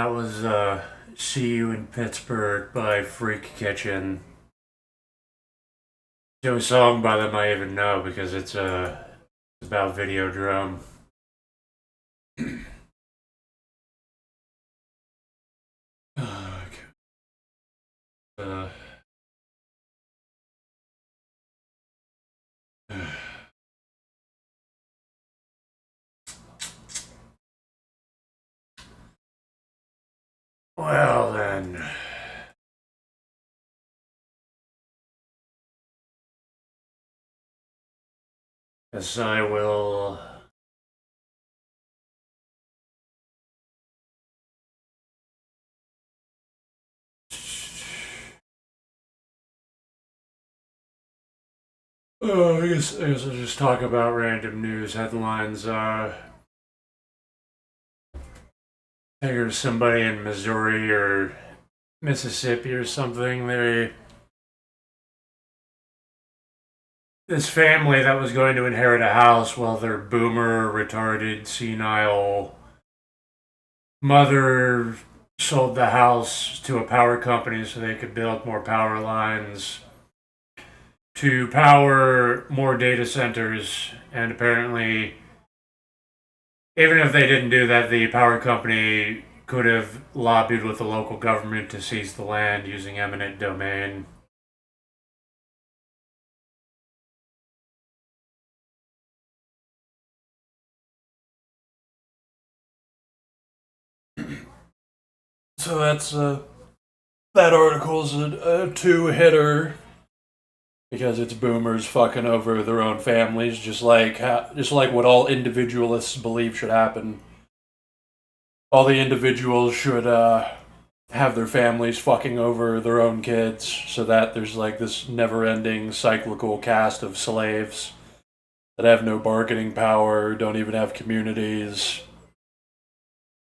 that was See You in Pittsburgh by Freak Kitchen. The only song by them I even know because it's about Videodrome. uh, well then, guess I will. I guess I'll just talk about random news headlines. I think there's somebody in Missouri or Mississippi or something. This family that was going to inherit a house while their boomer, retarded, senile mother sold the house to a power company so they could build more power lines to power more data centers. And apparently, even if they didn't do that, the power company could have lobbied with the local government to seize the land using eminent domain. So that article's a two-hitter because it's boomers fucking over their own families, just like what all individualists believe should happen. All the individuals should have their families fucking over their own kids, so that there's like this never-ending cyclical caste of slaves that have no bargaining power, don't even have communities.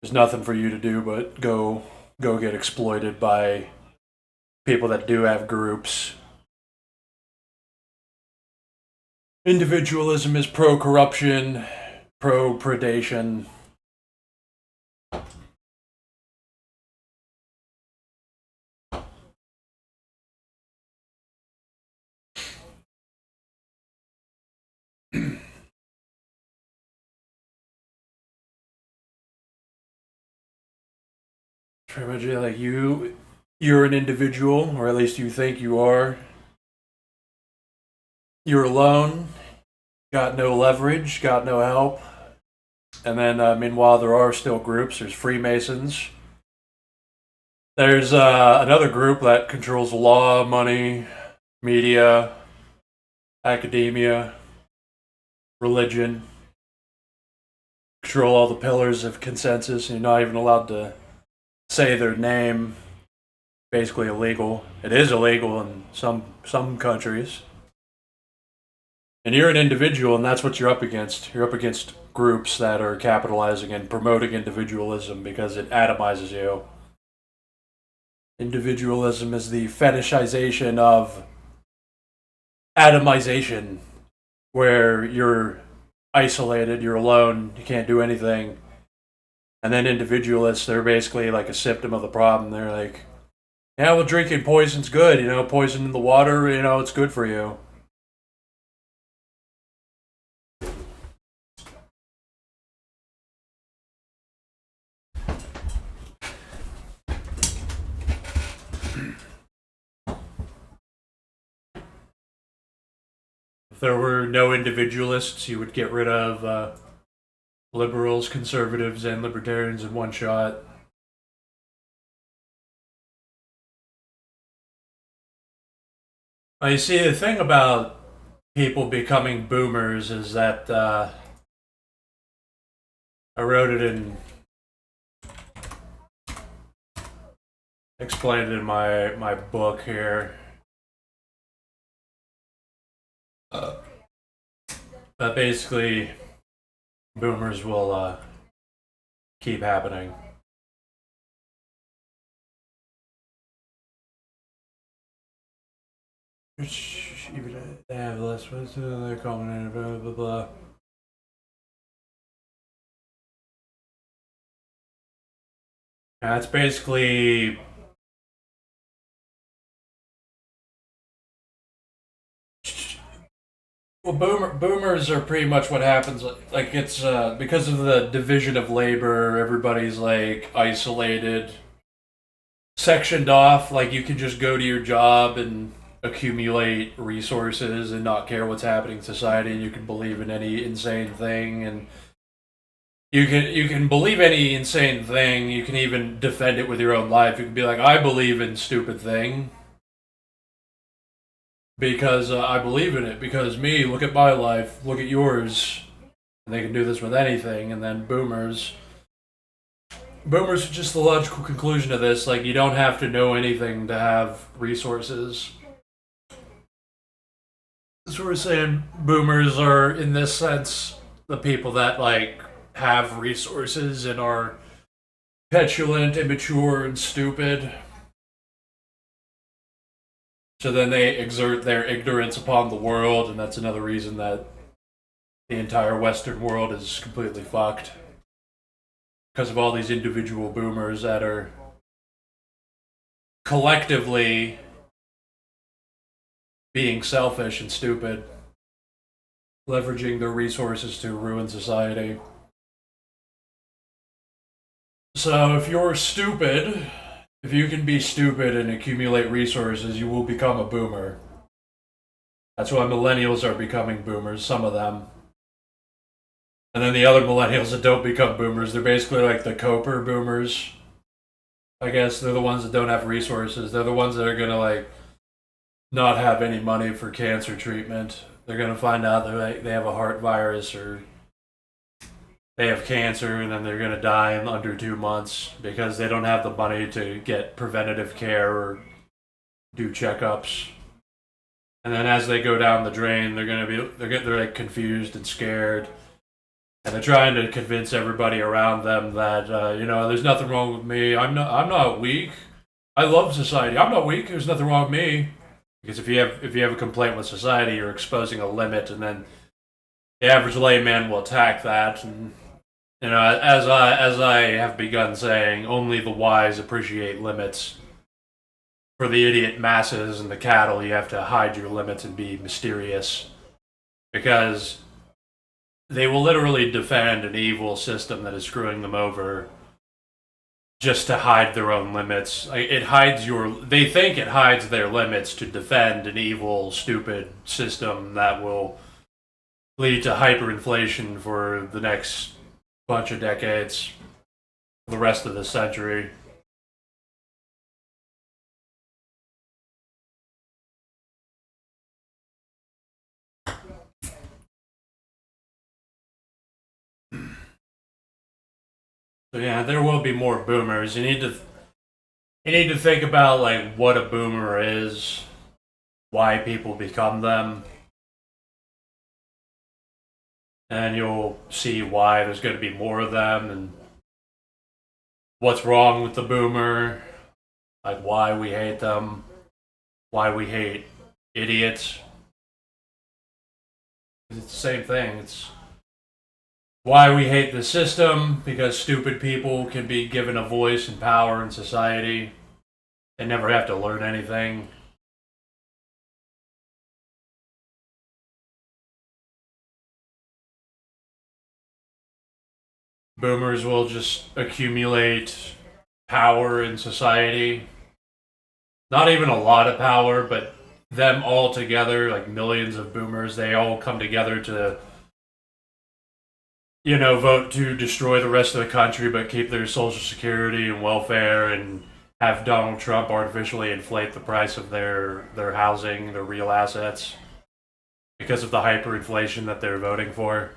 There's nothing for you to do but go get exploited by people that do have groups. Individualism is pro-corruption, pro-predation. Pretty much like you're an individual, or at least you think you are. You're alone, got no leverage, got no help. And then, meanwhile, there are still groups. There's Freemasons. There's another group that controls law, money, media, academia, religion. Control all the pillars of consensus. You're not even allowed to say their name. Basically illegal. It is illegal in some countries. And you're an individual, and that's what you're up against. You're up against groups that are capitalizing and promoting individualism because it atomizes you. Individualism is the fetishization of atomization, where you're isolated, you're alone, you can't do anything. And then individualists, they're basically like a symptom of the problem. They're like, yeah, well, drinking poison's good, poison in the water, it's good for you. If there were no individualists, you would get rid of liberals, conservatives, and libertarians in one shot. You see, the thing about people becoming boomers is that I wrote it in, explained it in my book here. That basically boomers will keep happening. They have less, they're common, blah blah blah. It's basically well, boomers are pretty much what happens. Like it's because of the division of labor, everybody's like isolated, sectioned off. Like you can just go to your job and accumulate resources and not care what's happening in society. And you can believe in any insane thing, and you can believe any insane thing. You can even defend it with your own life. You can be like, I believe in stupid thing because I believe in it. Because me, look at my life, look at yours, and they can do this with anything. And then boomers are just the logical conclusion of this. Like you don't have to know anything to have resources. So we're saying boomers are, in this sense, the people that like have resources and are petulant, immature, and stupid. So then they exert their ignorance upon the world, and that's another reason that the entire Western world is completely fucked because of all these individual boomers that are collectively being selfish and stupid, leveraging their resources to ruin society. So if you're stupid, if you can be stupid and accumulate resources, you will become a boomer. That's why millennials are becoming boomers, some of them. And then the other millennials that don't become boomers, they're basically like the Coper boomers. I guess they're the ones that don't have resources. They're the ones that are gonna like not have any money for cancer treatment. They're gonna find out they have a heart virus or they have cancer, and then they're gonna die in under 2 months because they don't have the money to get preventative care or do checkups. And then as they go down the drain, they're like confused and scared, and they're trying to convince everybody around them that there's nothing wrong with me. I'm not weak. I love society. I'm not weak. There's nothing wrong with me. Because if you have a complaint with society, you're exposing a limit, and then the average layman will attack that. And as I have begun saying, only the wise appreciate limits. For the idiot masses and the cattle, you have to hide your limits and be mysterious because they will literally defend an evil system that is screwing them over just to hide their own limits. They think it hides their limits to defend an evil, stupid system that will lead to hyperinflation for the next bunch of decades, for the rest of the century. So yeah, there will be more boomers. You need to think about like what a boomer is, why people become them, and you'll see why there's going to be more of them and what's wrong with the boomer, like why we hate them, why we hate idiots. It's the same thing. It's why we hate the system because stupid people can be given a voice and power in society. They never have to learn anything. Boomers will just accumulate power in society. Not even a lot of power, but them all together, like millions of boomers, they all come together to, vote to destroy the rest of the country but keep their social security and welfare and have Donald Trump artificially inflate the price of their housing, their real assets, because of the hyperinflation that they're voting for,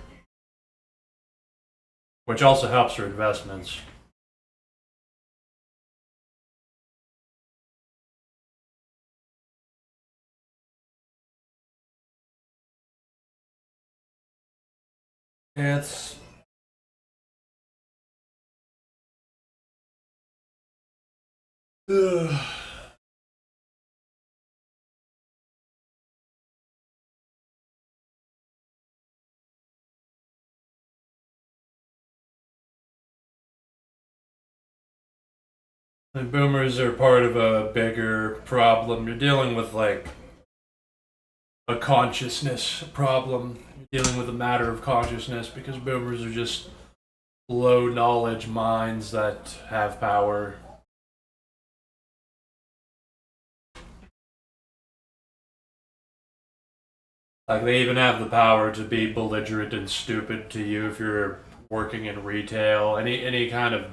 which also helps for investments. It's And boomers are part of a bigger problem. You're dealing with like a consciousness problem. You're dealing with a matter of consciousness because boomers are just low knowledge minds that have power. Like they even have the power to be belligerent and stupid to you if you're working in retail, any kind of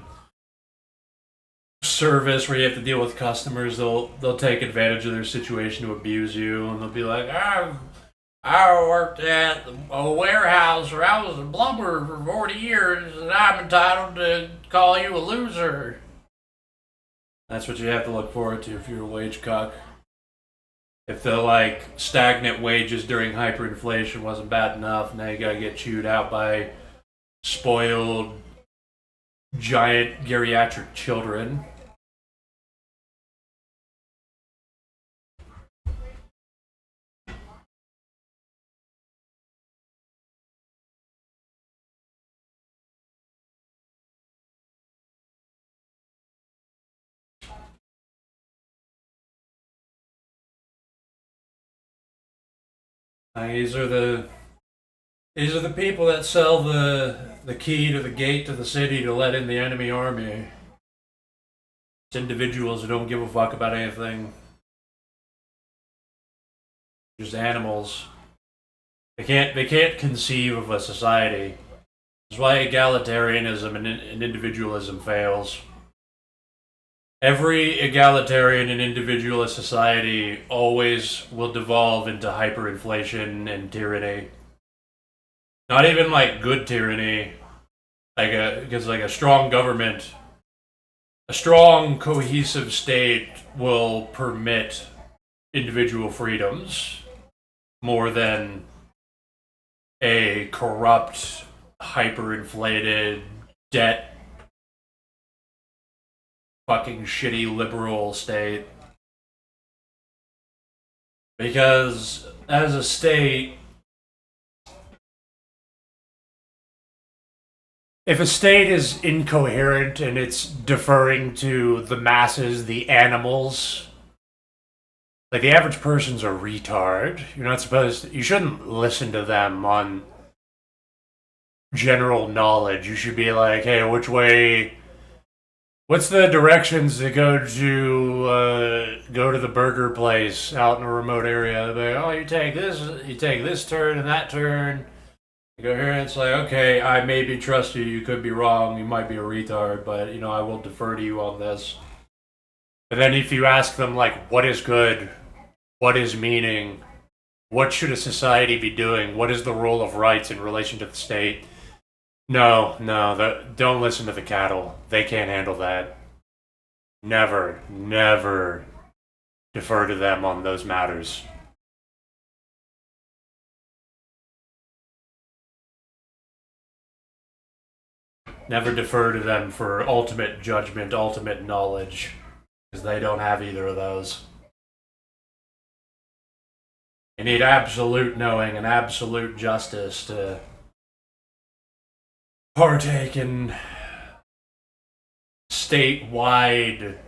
service where you have to deal with customers. They'll take advantage of their situation to abuse you, and they'll be like, I worked at a warehouse where I was a plumber for 40 years, and I'm entitled to call you a loser. That's what you have to look forward to if you're a wage cuck. If the like stagnant wages during hyperinflation wasn't bad enough, now you gotta get chewed out by spoiled giant geriatric children. These are the people that sell the key to the gate to the city to let in the enemy army. It's individuals who don't give a fuck about anything. Just animals. They can't conceive of a society. That's why egalitarianism and individualism fails. Every egalitarian and individualist society always will devolve into hyperinflation and tyranny. Not even like good tyranny, because like a strong government, a strong cohesive state will permit individual freedoms more than a corrupt, hyperinflated, debt fucking shitty liberal state. Because as a state, if a state is incoherent and it's deferring to the masses, the animals, like the average person's a retard. You shouldn't listen to them on general knowledge. You should be like, hey, what's the directions to go to the burger place out in a remote area? Like, oh, you take this turn and that turn. You go here, and it's like, okay, I maybe trust you. You could be wrong. You might be a retard, but I will defer to you on this. But then if you ask them, like, what is good, what is meaning, what should a society be doing, what is the role of rights in relation to the state? No, don't listen to the cattle. They can't handle that. Never defer to them on those matters. Never defer to them for ultimate judgment, ultimate knowledge, because they don't have either of those. You need absolute knowing and absolute justice to partake in statewide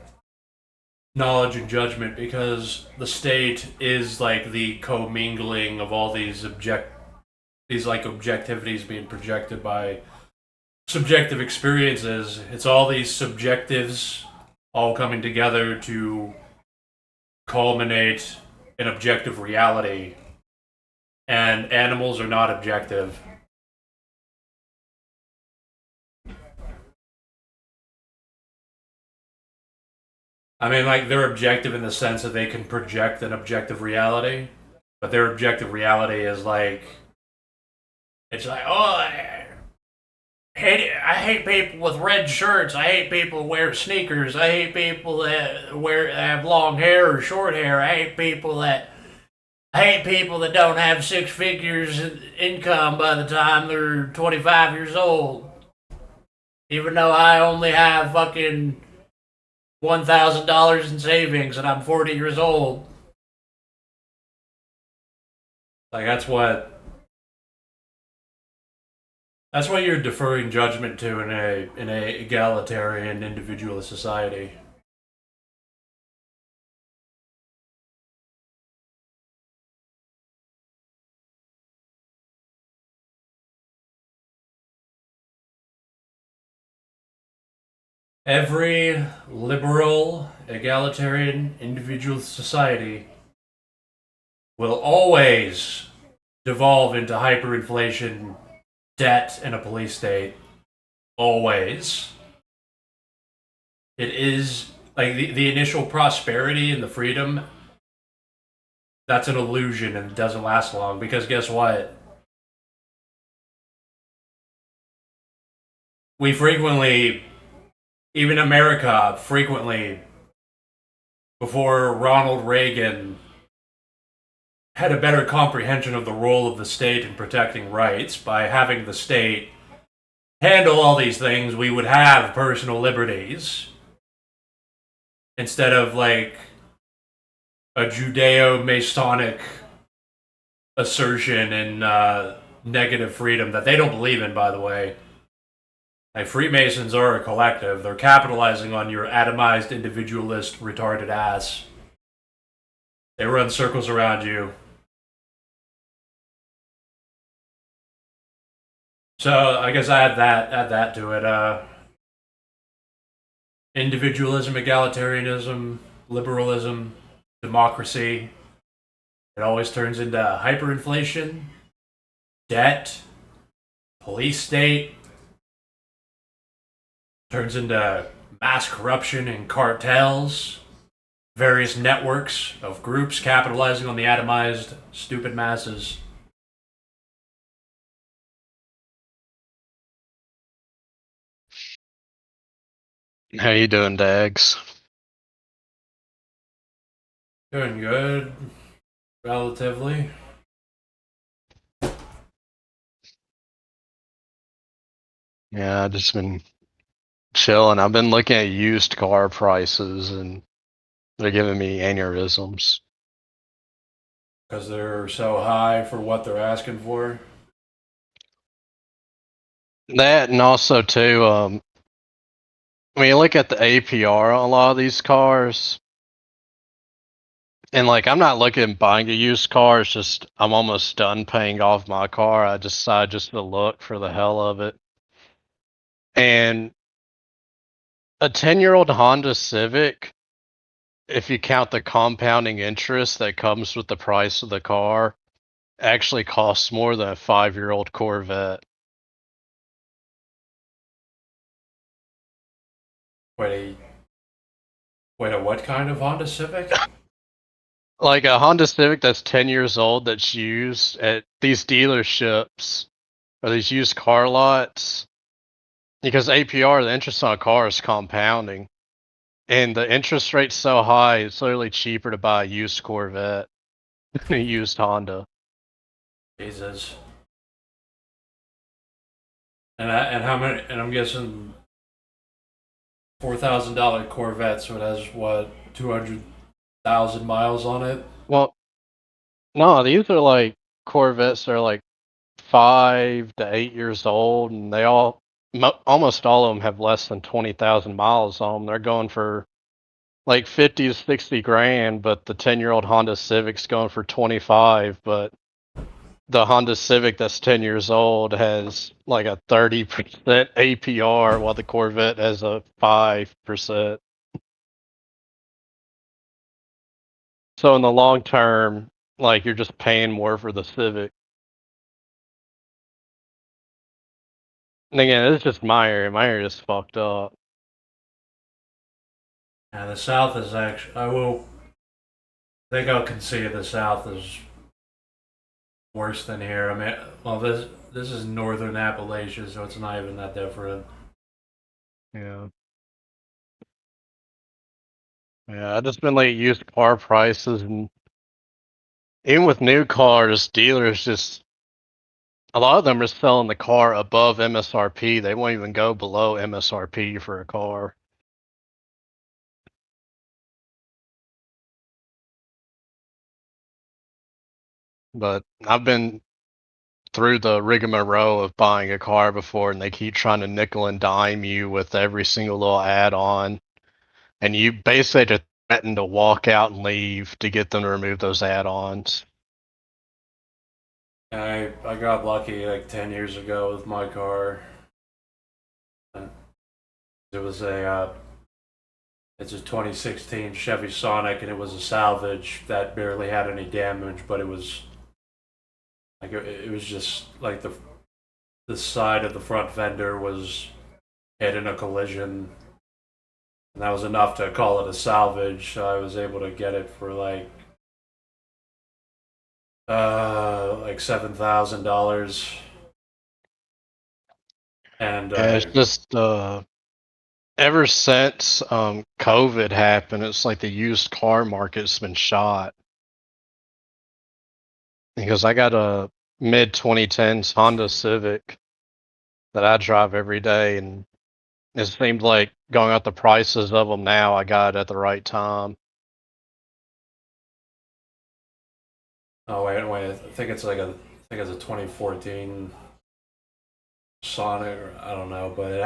knowledge and judgment, because the state is like the commingling of all these like objectivities being projected by subjective experiences. It's all these subjectives all coming together to culminate in objective reality. And animals are not objective. I mean, like, they're objective in the sense that they can project an objective reality, but their objective reality is like, it's like, oh, I hate people with red shirts. I hate people who wear sneakers. I hate people that have long hair or short hair. I hate people that don't have six figures income by the time they're 25 years old. Even though I only have fucking $1,000 in savings and I'm 40 years old. Like, that's what you're deferring judgment to in a egalitarian individualist society. Every liberal, egalitarian, individual society will always devolve into hyperinflation, debt, and a police state. Always. It is like the initial prosperity and the freedom, that's an illusion and it doesn't last long because guess what? We frequently, even America, frequently, before Ronald Reagan had a better comprehension of the role of the state in protecting rights by having the state handle all these things, we would have personal liberties instead of like a Judeo Masonic assertion and negative freedom that they don't believe in, by the way. Like, Freemasons are a collective. They're capitalizing on your atomized, individualist, retarded ass. They run circles around you. So I guess I add that to it. Individualism, egalitarianism, liberalism, democracy. It always turns into hyperinflation, debt, police state, turns into mass corruption and cartels, various networks of groups capitalizing on the atomized, stupid masses. How you doing, Dags? Doing good, relatively. Yeah, I just been chilling. I've been looking at used car prices and they're giving me aneurysms. Because they're so high for what they're asking for. That and also too, when you look at the APR on a lot of these cars, and like I'm not looking at buying a used car, it's just I'm almost done paying off my car. I decide just to look for the hell of it. And a 10-year-old Honda Civic, if you count the compounding interest that comes with the price of the car, actually costs more than a 5-year-old Corvette. Wait, wait, a what kind of Honda Civic? Like a Honda Civic that's 10 years old that's used at these dealerships or these used car lots, because APR, the interest on a car is compounding. And the interest rate's so high, it's literally cheaper to buy a used Corvette than a used Honda. Jesus. And how many? And I'm guessing $4,000 Corvette, so it has what 200,000 miles on it. Well, no, these are like Corvettes that are like 5 to 8 years old, and they all, almost all of them have less than 20,000 miles on them. They're going for like 50 to 60 grand, but the 10-year-old Honda Civic's going for 25, but the Honda Civic that's 10 years old has like a 30% APR while the Corvette has a 5%. So in the long term, like you're just paying more for the Civic. And again, it's just my area. My area is fucked up. And the South is actually. I will. I think I'll concede the South is worse than here. I mean, well, this is northern Appalachia, so it's not even that different. Yeah. Yeah, I just been like used car prices, and even with new cars, dealers just, a lot of them are selling the car above MSRP. They won't even go below MSRP for a car. But I've been through the rigmarole of buying a car before, and they keep trying to nickel and dime you with every single little add-on, and you basically just threaten to walk out and leave to get them to remove those add-ons. I got lucky like 10 years ago with my car. It It was it's a 2016 Chevy Sonic, and it was a salvage that barely had any damage, but it was like it was just like the side of the front fender was hit in a collision, and that was enough to call it a salvage. So I was able to get it for like $7,000, and Yeah, it's just ever since COVID happened, it's like the used car market's been shot. Because I got a mid 2010s Honda Civic that I drive every day, and it seemed like going out the prices of them now, I got it at the right time. oh wait, I think it's like I think it's a 2014 Sonic, or I don't know, but it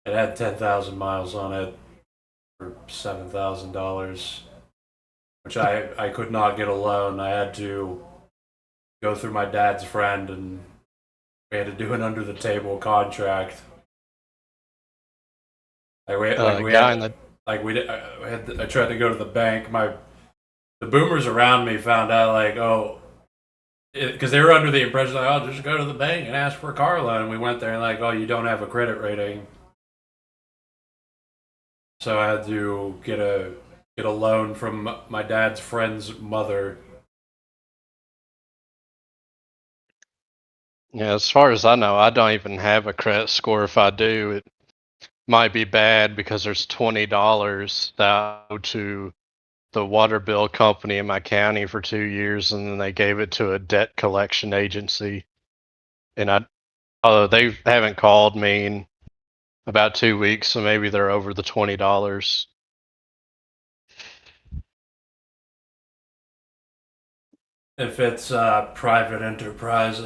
had 10,000 miles on it for $7,000, which I could not get a loan. I had to go through my dad's friend, and we had to do an under the table contract. We Guy in had the I tried to go to the bank. The boomers around me found out like, oh, because they were under the impression like, oh, just go to the bank and ask for a car loan. And we went there and like, oh, you don't have a credit rating. So I had to get a loan from my dad's friend's mother. Yeah, as far as I know, I don't even have a credit score. If I do, it might be bad because there's $20 that I owe to the water bill company in my county for 2 years, and then they gave it to a debt collection agency. And although they haven't called me in about 2 weeks, so maybe they're over the $20. If it's private enterprise,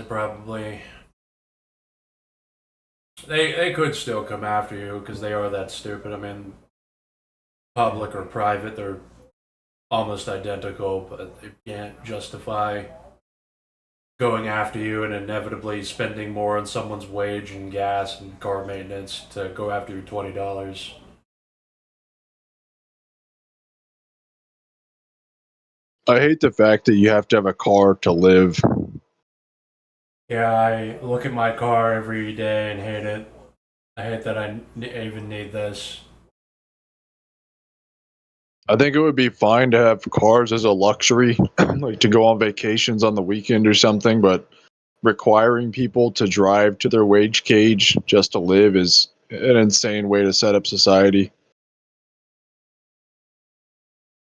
they could still come after you because they are that stupid. I mean, public or private, they're almost identical, but they can't justify going after you and inevitably spending more on someone's wage and gas and car maintenance to go after your $20. I hate the fact that you have to have a car to live. Yeah, I look at my car every day and hate it. I hate that I even need this. I think it would be fine to have cars as a luxury, like to go on vacations on the weekend or something, but requiring people to drive to their wage cage just to live is an insane way to set up society.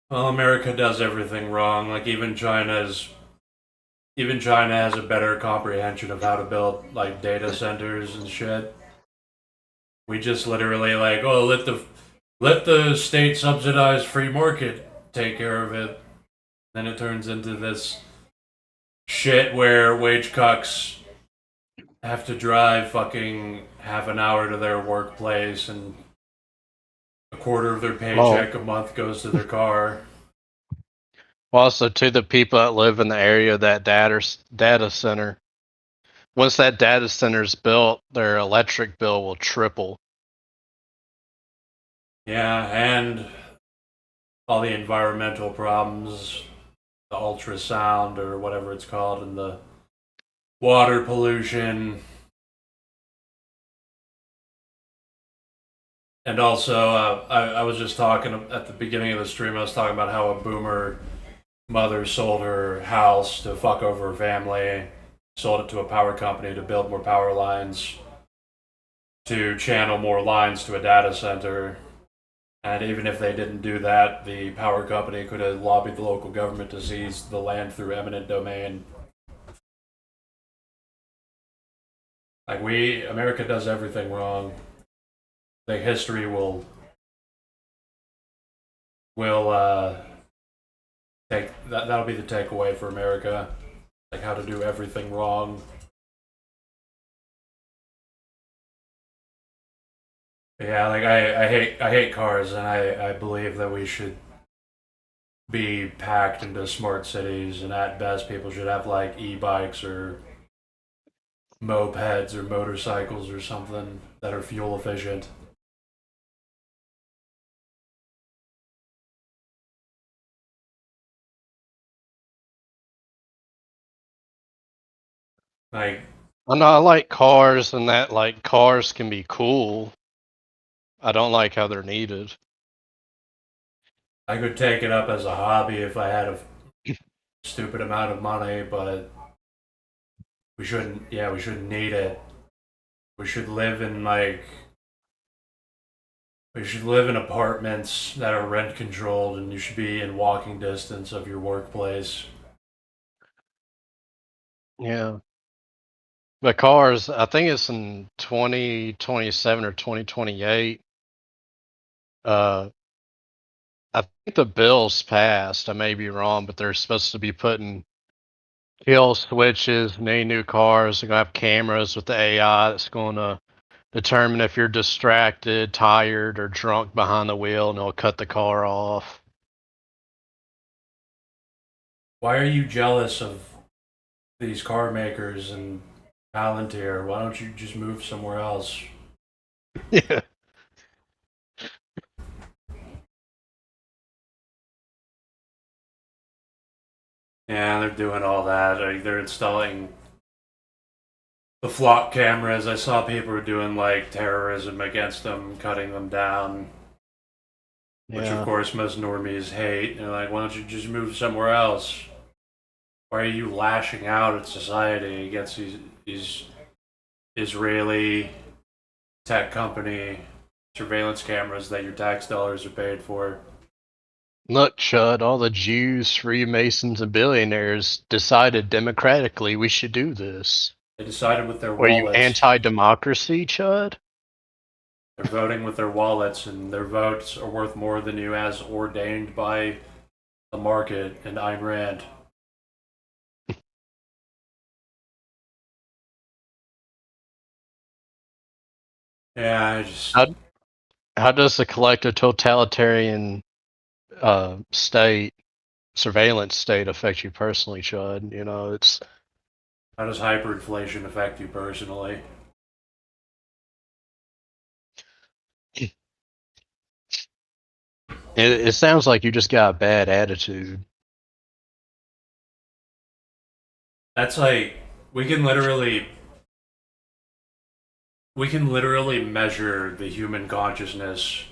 Well, America does everything wrong. Like even China has a better comprehension of how to build like data centers and shit. We just literally like, oh, let the state subsidize free market take care of it. Then it turns into this shit where wage cucks have to drive fucking half an hour to their workplace, and a quarter of their paycheck a month goes to their car. Also, to the people that live in the area of that data center, once that data center is built, their electric bill will triple. Yeah, and all the environmental problems, the ultrasound or whatever it's called, and the water pollution. And also, I was just talking at the beginning of the stream, I was talking about how a boomer mother sold her house to fuck over her family, sold it to a power company to build more power lines, to channel more lines to a data center. And even if they didn't do that, the power company could have lobbied the local government to seize the land through eminent domain. Like America does everything wrong. The history will take that'll be the takeaway for America, like how to do everything wrong. Yeah, like I hate cars, and I believe that we should be packed into smart cities, and at best people should have like e-bikes or mopeds or motorcycles or something that are fuel efficient. Like, I know I like cars, and that like cars can be cool. I don't like how they're needed. I could take it up as a hobby if I had a stupid amount of money, but we shouldn't. Yeah, we shouldn't need it. We should live in like we should live in apartments that are rent controlled, and you should be in walking distance of your workplace. Yeah. But cars, I think it's in 2027 or 2028. Uh, I think the bill's passed. I may be wrong, but they're supposed to be putting kill switches, new cars. They're gonna have cameras with the AI that's going to determine if you're distracted, tired, or drunk behind the wheel, and it'll cut the car off. Why are you jealous of these car makers and Palantir? Why don't you just move somewhere else? Yeah. Yeah, they're doing all that. Like, they're installing the flock cameras. I saw people were doing like terrorism against them, cutting them down, which of Yeah. course most normies hate. They're like, why don't you just move somewhere else? Why are you lashing out at society against these Israeli tech company surveillance cameras that your tax dollars are paid for? Look, Chud, all the Jews, Freemasons, and billionaires decided democratically we should do this. They decided with their Were you wallets. anti-democracy, Chud? They're voting with their wallets, and their votes are worth more than you as ordained by the market and Ayn Rand. Yeah, I just How does the collective totalitarian state, surveillance state, affect you personally, Chud? You know, how does hyperinflation affect you personally? it sounds like you just got a bad attitude. That's like we can literally measure the human consciousness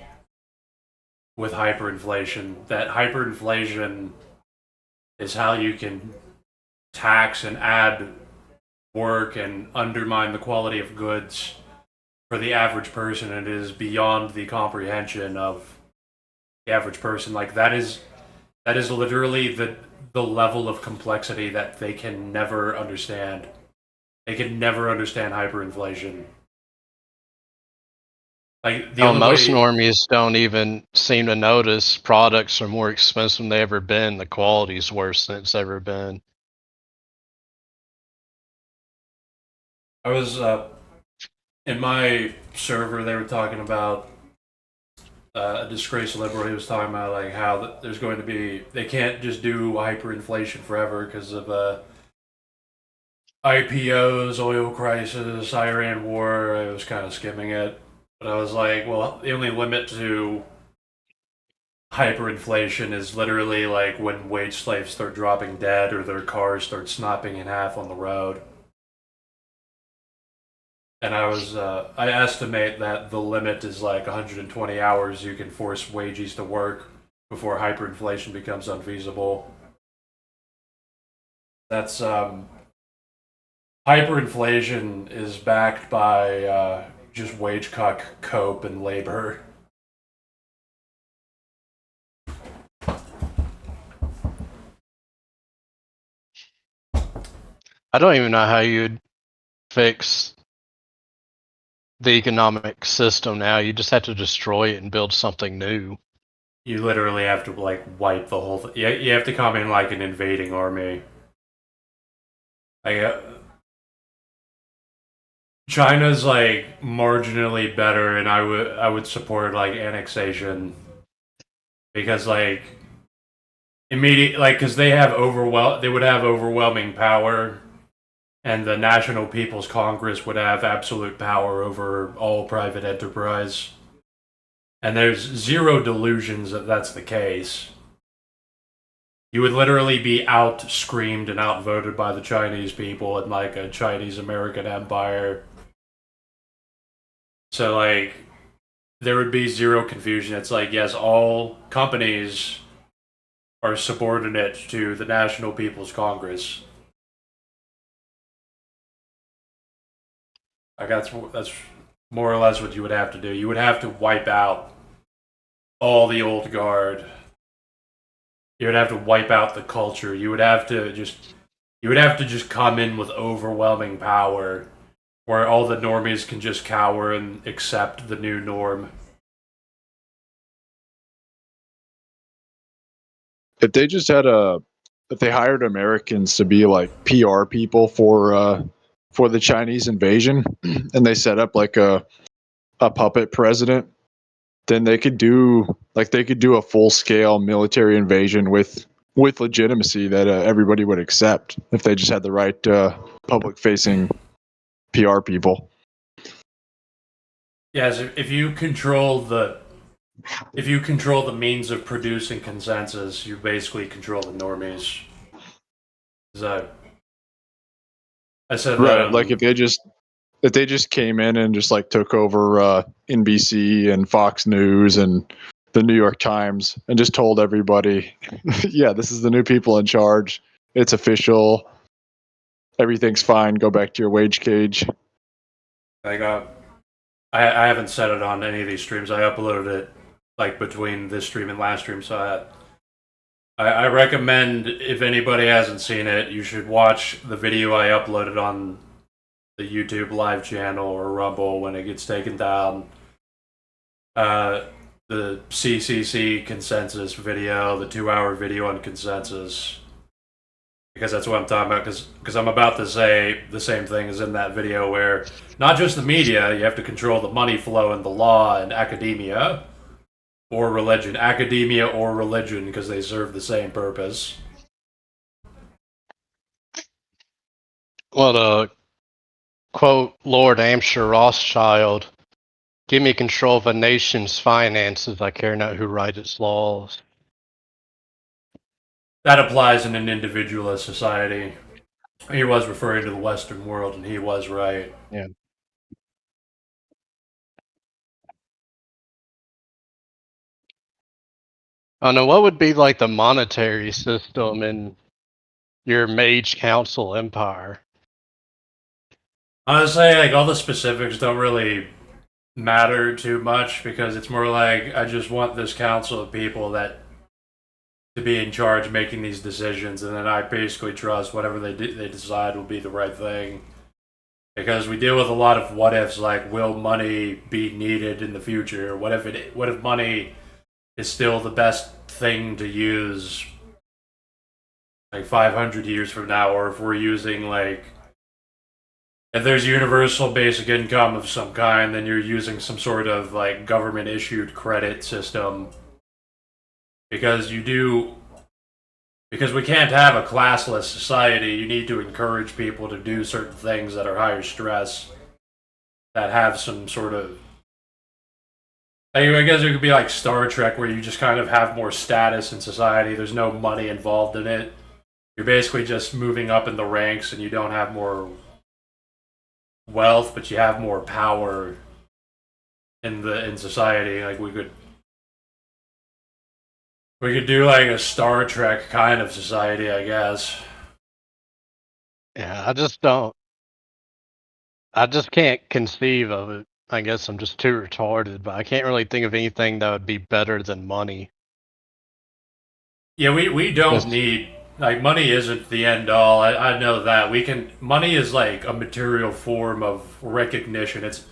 with hyperinflation. That hyperinflation is how you can tax and add work and undermine the quality of goods for the average person. It is beyond the comprehension of the average person. Like that is literally the level of complexity that they can never understand. They can never understand hyperinflation. Like the Oh, only most way normies don't even seem to notice products are more expensive than they ever been. The quality's worse than it's ever been. I was in my server, they were talking about a disgraced liberal. He was talking about like how there's going to be they can't just do hyperinflation forever because of IPOs, oil crisis, Iran war. I was kind of skimming it, but I was like, well, the only limit to hyperinflation is literally like when wage slaves start dropping dead or their cars start snapping in half on the road. And I estimate that the limit is like 120 hours you can force wages to work before hyperinflation becomes unfeasible. That's hyperinflation is backed by just wage cut, cope, and labor. I don't even know how you'd fix the economic system now. You just have to destroy it and build something new. You literally have to like wipe the whole thing. You have to come in like an invading army. Like China's like marginally better, and I would support like annexation because like immediate like because they would have overwhelming power, and the National People's Congress would have absolute power over all private enterprise. And there's zero delusions that that's the case. You would literally be out screamed and outvoted by the Chinese people in like a Chinese American empire. So like there would be zero confusion. It's like, yes, all companies are subordinate to the National People's Congress. Like that's more or less what you would have to do. You would have to wipe out all the old guard. You would have to wipe out the culture. You would have to just come in with overwhelming power where all the normies can just cower and accept the new norm. If they just had if they hired Americans to be like PR people for the Chinese invasion, and they set up like a puppet president, then they could do a full scale military invasion with legitimacy that everybody would accept if they just had the right public facing PR people. Yes, if you control the means of producing consensus, you basically control the normies. So, I said Right, that. like if they just came in and just like took over NBC and Fox News and the New York Times and just told everybody, yeah, this is the new people in charge. It's official. Everything's fine. Go back to your wage cage. Like, I haven't said it on any of these streams. I uploaded it like between this stream and last stream, so I recommend, if anybody hasn't seen it, you should watch the video I uploaded on the YouTube live channel or Rumble when it gets taken down. The CCC consensus video, the 2-hour video on consensus, because that's what I'm talking about. Because I'm about to say the same thing as in that video, where not just the media, you have to control the money flow and the law and academia or religion, because they serve the same purpose. Well, to quote Lord Hampshire Rothschild, give me control of a nation's finances, I care not who write its laws. That applies in an individualist society. He was referring to the Western world, and he was right. Yeah. I don't know, what would be like the monetary system in your Mage Council empire? Honestly, like all the specifics don't really matter too much, because it's more like I just want this council of people that to be in charge making these decisions, and then I basically trust whatever they decide will be the right thing. Because we deal with a lot of what ifs, like will money be needed in the future? What if money is still the best thing to use like 500 years from now, or if we're using like if there's universal basic income of some kind, then you're using some sort of like government issued credit system. Because we can't have a classless society, you need to encourage people to do certain things that are higher stress, that have some sort of. I guess it could be like Star Trek, where you just kind of have more status in society. There's no money involved in it. You're basically just moving up in the ranks, and you don't have more wealth, but you have more power in society. Like we could do like a Star Trek kind of society, I guess. Yeah, I just can't conceive of it. I guess I'm just too retarded, but I can't really think of anything that would be better than money. Yeah, we don't need, like, money isn't the end all. I know that. Money is like a material form of recognition. It's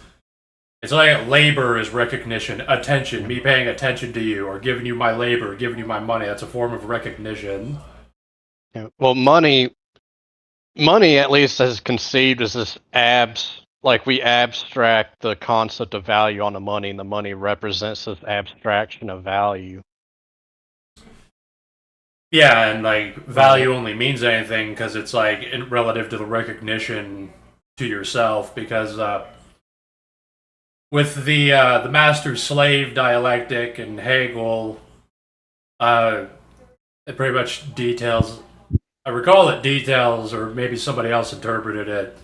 like labor is recognition, attention, me paying attention to you, or giving you my labor, giving you my money. That's a form of recognition. Yeah, well, money at least is conceived as this like we abstract the concept of value onto money, and the money represents this abstraction of value. Yeah, and like value only means anything because it's like relative to the recognition to yourself. Because with the master slave dialectic and Hegel, it pretty much details. I recall it details, or maybe somebody else interpreted it.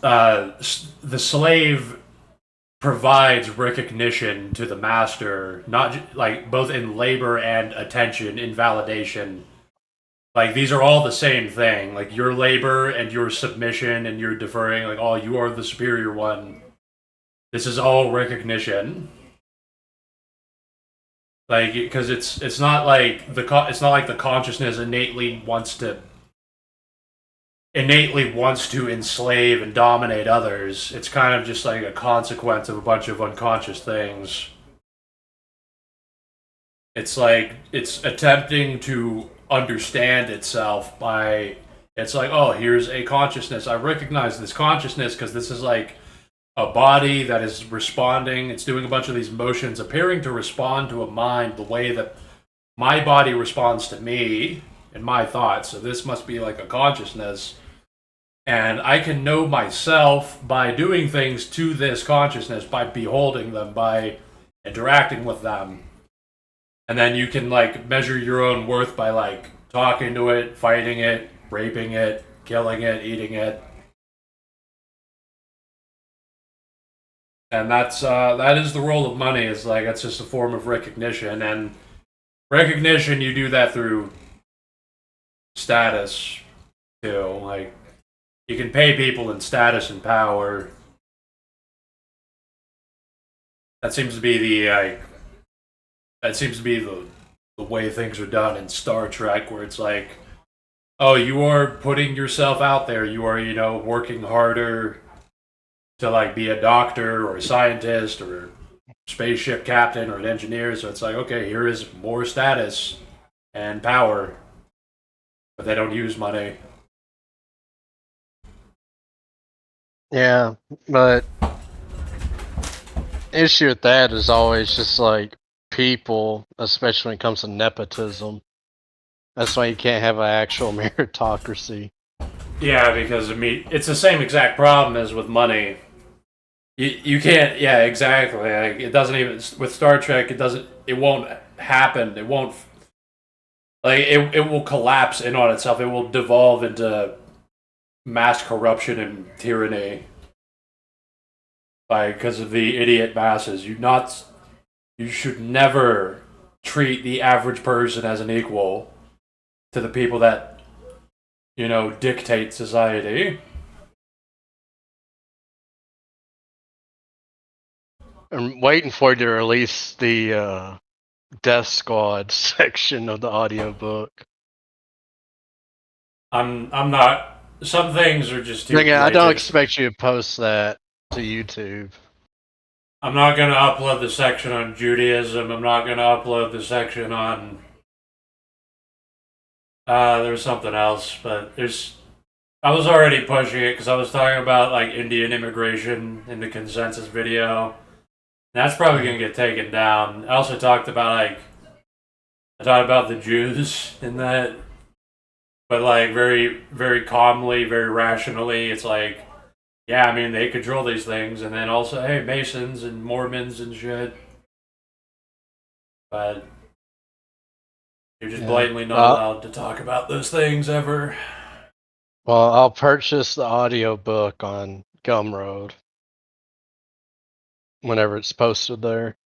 The slave provides recognition to the master, not like both in labor and attention, in validation. Like these are all the same thing. Like your labor and your submission and your deferring. Like, oh, you are the superior one. This is all recognition. Like, because it's not like the consciousness innately wants to enslave and dominate others. It's kind of just like a consequence of a bunch of unconscious things. It's like it's attempting to understand itself by it's like, oh, here's a consciousness. I recognize this consciousness because this is like a body that is responding. It's doing a bunch of these motions, appearing to respond to a mind the way that my body responds to me and my thoughts. So this must be like a consciousness. And I can know myself by doing things to this consciousness, by beholding them, by interacting with them. And then you can like measure your own worth by like talking to it, fighting it, raping it, killing it, eating it. And that is the role of money. Is like it's just a form of recognition, and recognition you do that through status too. Like you can pay people in status and power. That seems to be the way things are done in Star Trek, where it's like, oh, you are putting yourself out there. You are, working harder to like be a doctor or a scientist or a spaceship captain or an engineer. So it's like, okay, here is more status and power, but they don't use money. Yeah, but issue with that is always just like people, especially when it comes to nepotism. That's why you can't have an actual meritocracy. Yeah, because I mean, it's the same exact problem as with money. You can't. Yeah, exactly. Like, it doesn't even with Star Trek. It doesn't. It won't happen. It won't. Like it will collapse in on itself. It will devolve into mass corruption and tyranny. Because of the idiot masses. You should never treat the average person as an equal to the people that dictate society. I'm waiting for you to release the Death Squad section of the audiobook. I'm not. Some things are just too. Again, I don't expect you to post that to YouTube. I'm not gonna upload the section on Judaism. I'm not gonna upload the section on. There's something else, but I was already pushing it because I was talking about like Indian immigration in the consensus video. That's probably gonna get taken down. I also talked about the Jews in that, but like very, very calmly, very rationally. It's like, yeah, I mean they control these things, and then also, hey, Masons and Mormons and shit. But you're just blatantly not allowed to talk about those things ever. Well, I'll purchase the audiobook on Gumroad whenever it's posted there.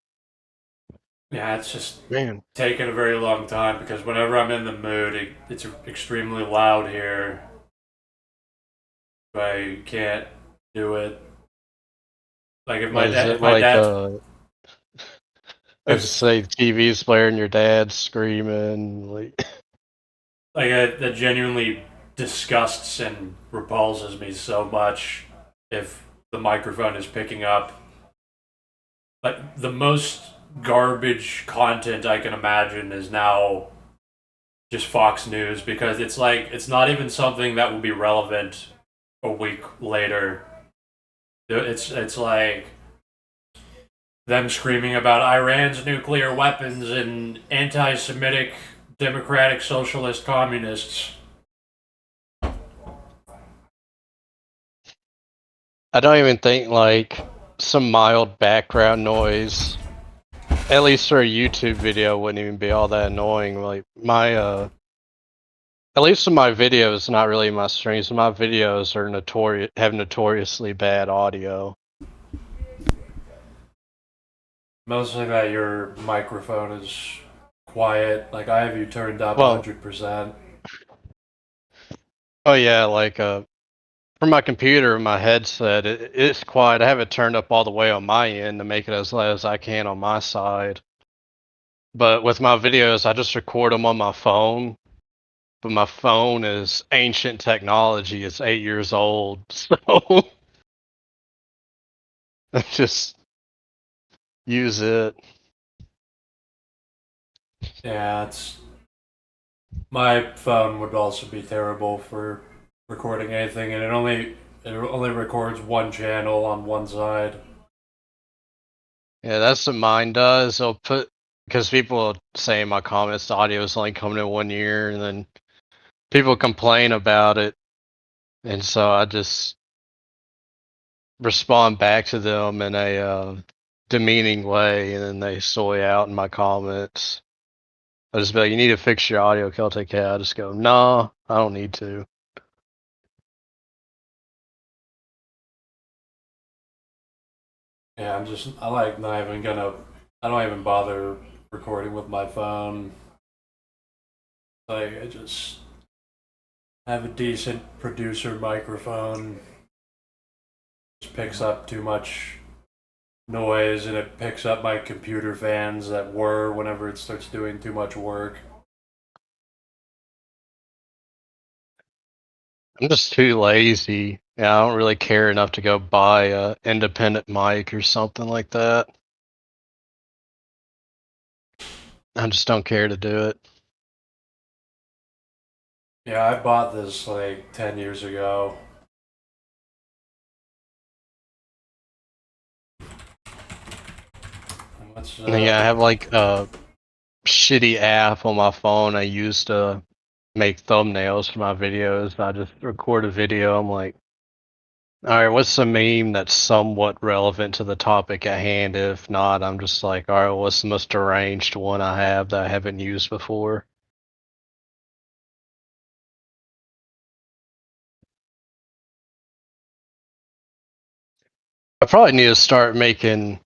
Yeah, it's just Man. taking a very long time because whenever I'm in the mood, it's extremely loud here. I can't do it. Like if my dad, say TV's blaring, your dad's screaming, like that genuinely disgusts and repulses me so much if the microphone is picking up. Like the most garbage content I can imagine is now just Fox News because it's like it's not even something that will be relevant a week later. It's like them screaming about Iran's nuclear weapons and anti-Semitic democratic socialist communists. I don't even think like some mild background noise at least for a YouTube video, wouldn't even be all that annoying. Like my at least with my videos, not really my streams. My videos are notoriously bad audio. Mostly that your microphone is quiet. Like I have you turned up Well, 100%. oh yeah, like for my computer, my headset, it's quiet. I have it turned up all the way on my end to make it as loud as I can on my side. But with my videos, I just record them on my phone. But my phone is ancient technology. It's 8 years old, so I just use it. Yeah, it's my phone would also be terrible for recording anything, and it only records one channel on one side. Yeah, that's what mine does. I'll put because people say in my comments the audio is only coming in 1 ear, and then people complain about it, and so I just respond back to them in a demeaning way, and then they soy out in my comments. I just be like, "You need to fix your audio, Celtic Cat." I just go, "Nah, I don't need to." Yeah, I like not even gonna, I don't even bother recording with my phone. Like, I just have a decent producer microphone. Just picks up too much noise and it picks up my computer fans that whir whenever it starts doing too much work. I'm just too lazy. Yeah, I don't really care enough to go buy a independent mic or something like that. I just don't care to do it. Yeah, I bought this like 10 years ago. What's And yeah, I have like a shitty app on my phone I use to make thumbnails for my videos. I just record a video. I'm like, all right, what's a meme that's somewhat relevant to the topic at hand? If not, I'm just like, all right, what's the most deranged one I have that I haven't used before? I probably need to start making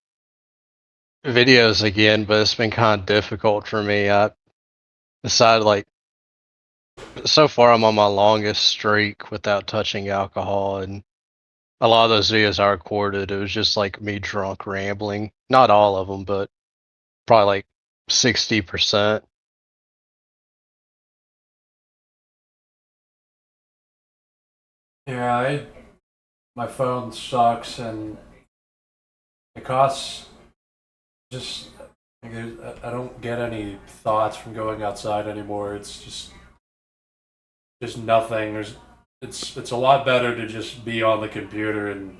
videos again, but it's been kind of difficult for me. I decided like so far I'm on my longest streak without touching alcohol, and a lot of those videos I recorded, it was just like me drunk rambling. Not all of them, but probably like 60%. yeah, my phone sucks and it costs just like, I don't get any thoughts from going outside anymore. It's just nothing. It's a lot better to just be on the computer and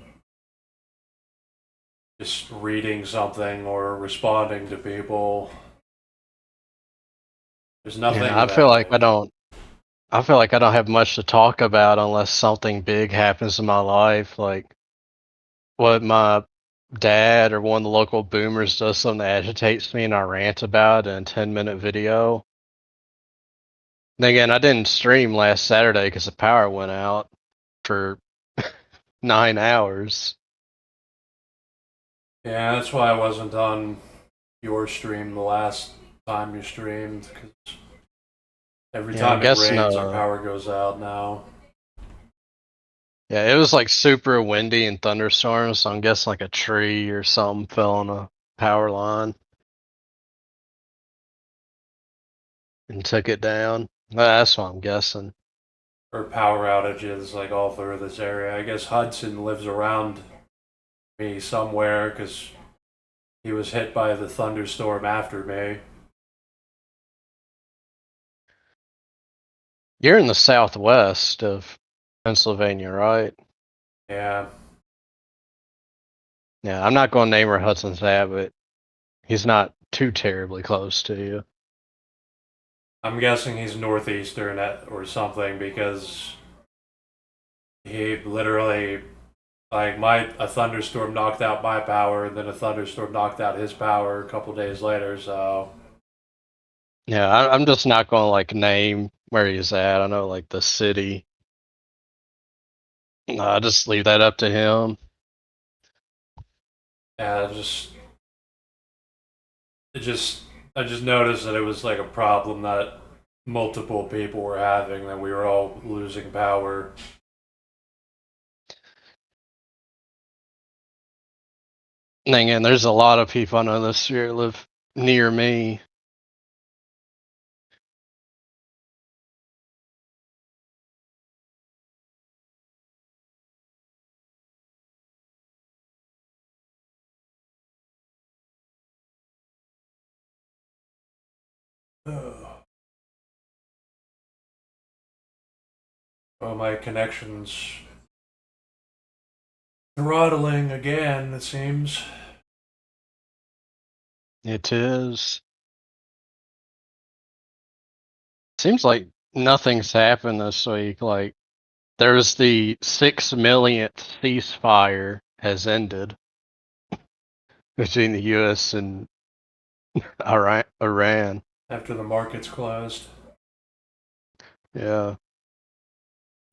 just reading something or responding to people. There's Yeah, nothing I feel that like I feel like I don't have much to talk about unless something big happens in my life, like what my dad or one of the local boomers does something that agitates me and I rant about it in a 10-minute video. Then again, I didn't stream last Saturday because the power went out for 9 hours. yeah, that's why I wasn't on your stream the last time you streamed because every Yeah, I'm time it guessing rains, our power goes out now. yeah, it was like super windy and thunderstorms, so I'm guessing like a tree or something fell on a power line and took it down. That's what I'm guessing. Or power outages like all through this area. I guess Hudson lives around me somewhere because he was hit by the thunderstorm after me. You're in the southwest of Pennsylvania, right? Yeah, Yeah, I'm not going to name where Hudson's at, but he's not too terribly close to you. I'm guessing he's northeastern or something because he literally Like a thunderstorm knocked out my power, and then a thunderstorm knocked out his power a couple days later. So Yeah, I'm just not going to like name where he's at. I know like the city. I just leave that up to him. yeah, it just I just noticed that it was like a problem that multiple people were having, that we were all losing power. And again, there's a lot of people I know this year live near me. Well, my connection's throttling again, it seems. It is. Seems like nothing's happened this week. Like there's the 6 millionth ceasefire has ended between the U.S. and Iran. After the market's closed. Yeah.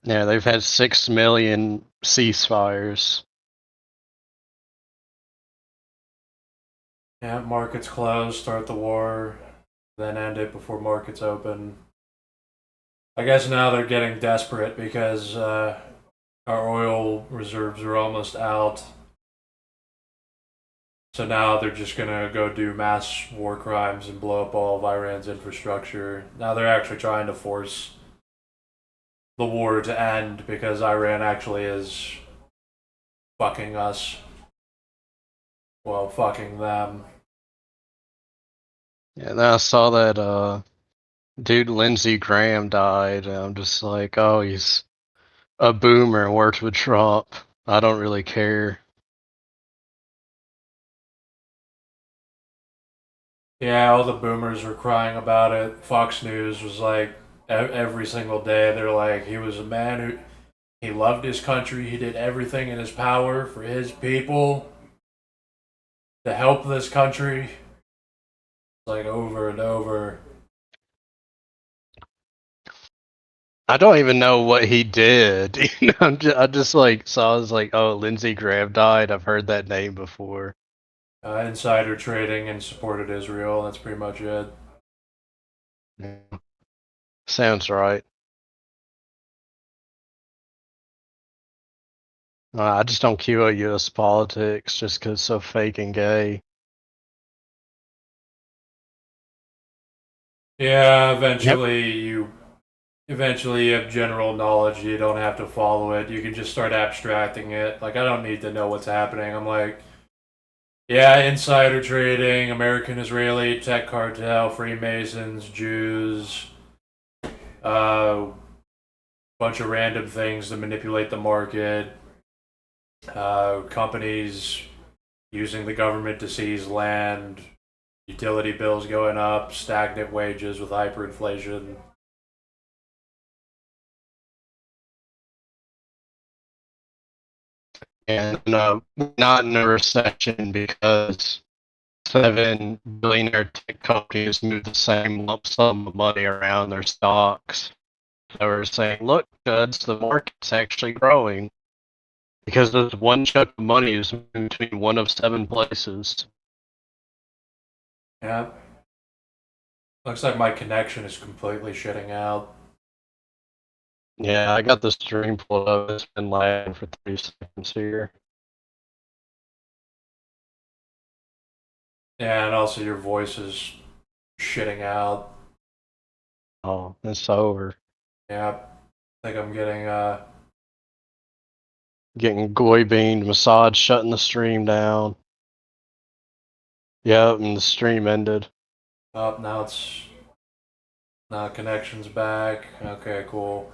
Yeah, they've had 6 million ceasefires. Yeah, markets closed, start the war, then end it before markets open. I guess now they're getting desperate because our oil reserves are almost out. So now they're just gonna go do mass war crimes and blow up all of Iran's infrastructure. Now they're actually trying to force the war to end because Iran actually is fucking us. Well, fucking them. Yeah, then I saw that dude Lindsey Graham died, and I'm just like, oh, he's a boomer and worked with Trump. I don't really care. Yeah, all the boomers were crying about it. Fox News was like every single day. They're like, he was a man who he loved his country. He did everything in his power for his people to help this country. Like over and over. I don't even know what he did. I just like saw. I was like, oh, Lindsey Graham died. I've heard that name before. Insider trading and supported Israel. That's pretty much it. Yeah. Sounds right. I just don't QO U.S. politics just 'cause it's so fake and gay. Yeah, Yep. eventually you have general knowledge. You don't have to follow it. You can just start abstracting it. Like I don't need to know what's happening. I'm like, yeah, insider trading, American Israeli tech cartel, Freemasons, Jews, uh, bunch of random things to manipulate the market, companies using the government to seize land, utility bills going up, stagnant wages with hyperinflation. And not in a recession because 7 billionaire tech companies move the same lump sum of money around their stocks. So we're saying, look, Juds, the market's actually growing because this one chunk of money is moving between one of 7 places. Yeah, looks like my connection is completely shitting out. Yeah, I got the stream pulled up. It's been lagging for 30 seconds here. Yeah, and also your voice is shitting out. Oh, it's over. Yeah, I think I'm getting Getting goy beamed, massage, shutting the stream down. Yep, and the stream ended. up now. It's now connection's back. Okay, cool.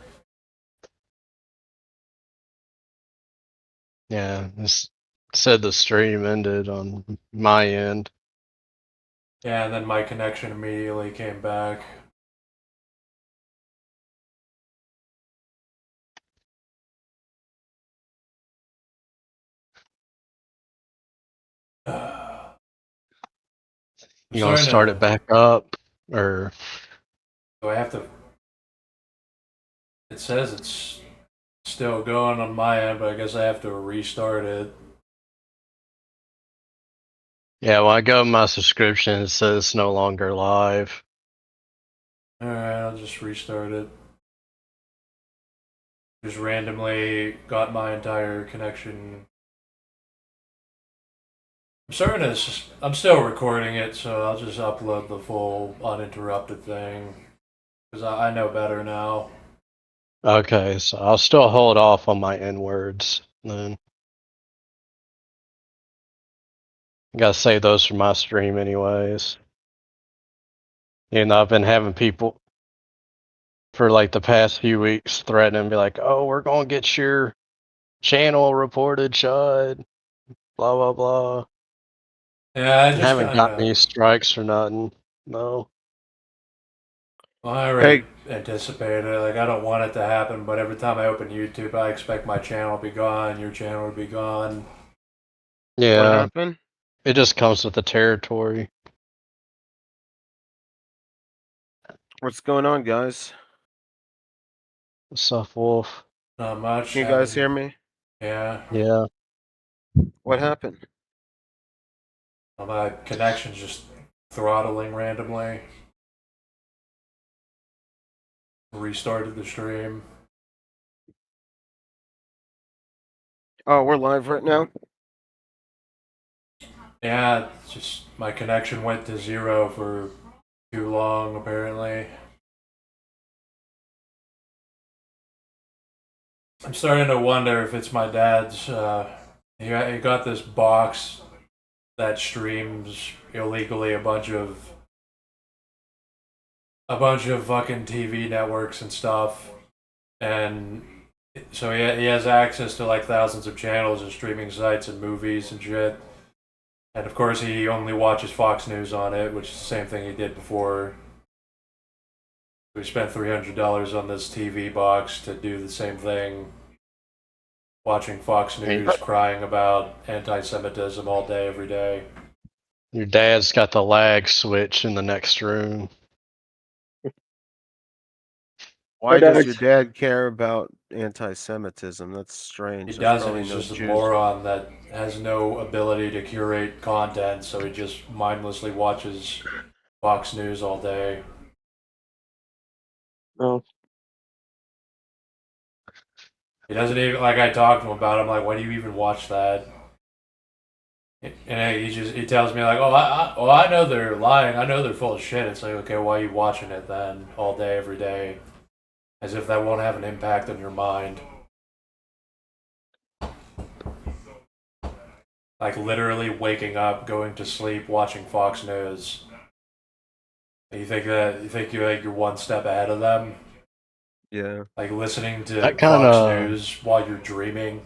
Yeah, it said the stream ended on my end. Yeah, and then my connection immediately came back. You want to start it back up, or do I have to? It says it's still going on my end, but I guess I have to restart it. yeah, when I go to my subscription, it says it's no longer live. Alright, I'll just restart it. Just randomly got my entire connection. I'm still recording it, so I'll just upload the full uninterrupted thing. Because I know better now. Okay, so I'll still hold off on my N words then. I gotta save those for my stream anyways. And I've been having people for like the past few weeks threatening, be like, "Oh, we're gonna get your channel reported, Chud." Blah blah blah. Yeah, I just Haven't kind got of. any strikes or nothing. No. Well, I already anticipated it. Like, I don't want it to happen, but every time I open YouTube, I expect my channel to be gone, your channel to be gone. What Yeah, happened? it just comes with the territory. What's going on, guys? What's up, Wolf? Not much. Can you guys hear me? Yeah. Yeah. What happened? Well, my connection's just throttling randomly. Restarted the stream. Oh, we're live right now? Yeah, it's just my connection went to 0 for too long, apparently. I'm starting to wonder if it's my dad's. He got this box that streams illegally a bunch of fucking TV networks and stuff, and so he has access to like thousands of channels and streaming sites and movies and shit. And of course, he only watches Fox News on it, which is the same thing he did before. We spent $300 on this TV box to do the same thing. Watching Fox News, crying about anti-Semitism all day, every day. Your dad's got the lag switch in the next room. Why does your dad care about anti-Semitism? That's strange. He There's doesn't. probably He's no just a Jews. moron that has no ability to curate content, so he just mindlessly watches Fox News all day. Oh. He doesn't even, like, I talked to him about it. I'm like, why do you even watch that? And he tells me like, oh, I know they're lying. I know they're full of shit. It's like, okay, why are you watching it then all day, every day? As if that won't have an impact on your mind. Like literally waking up, going to sleep, watching Fox News. You think you're one step ahead of them? Yeah. Like listening to That Fox kinda- News while you're dreaming.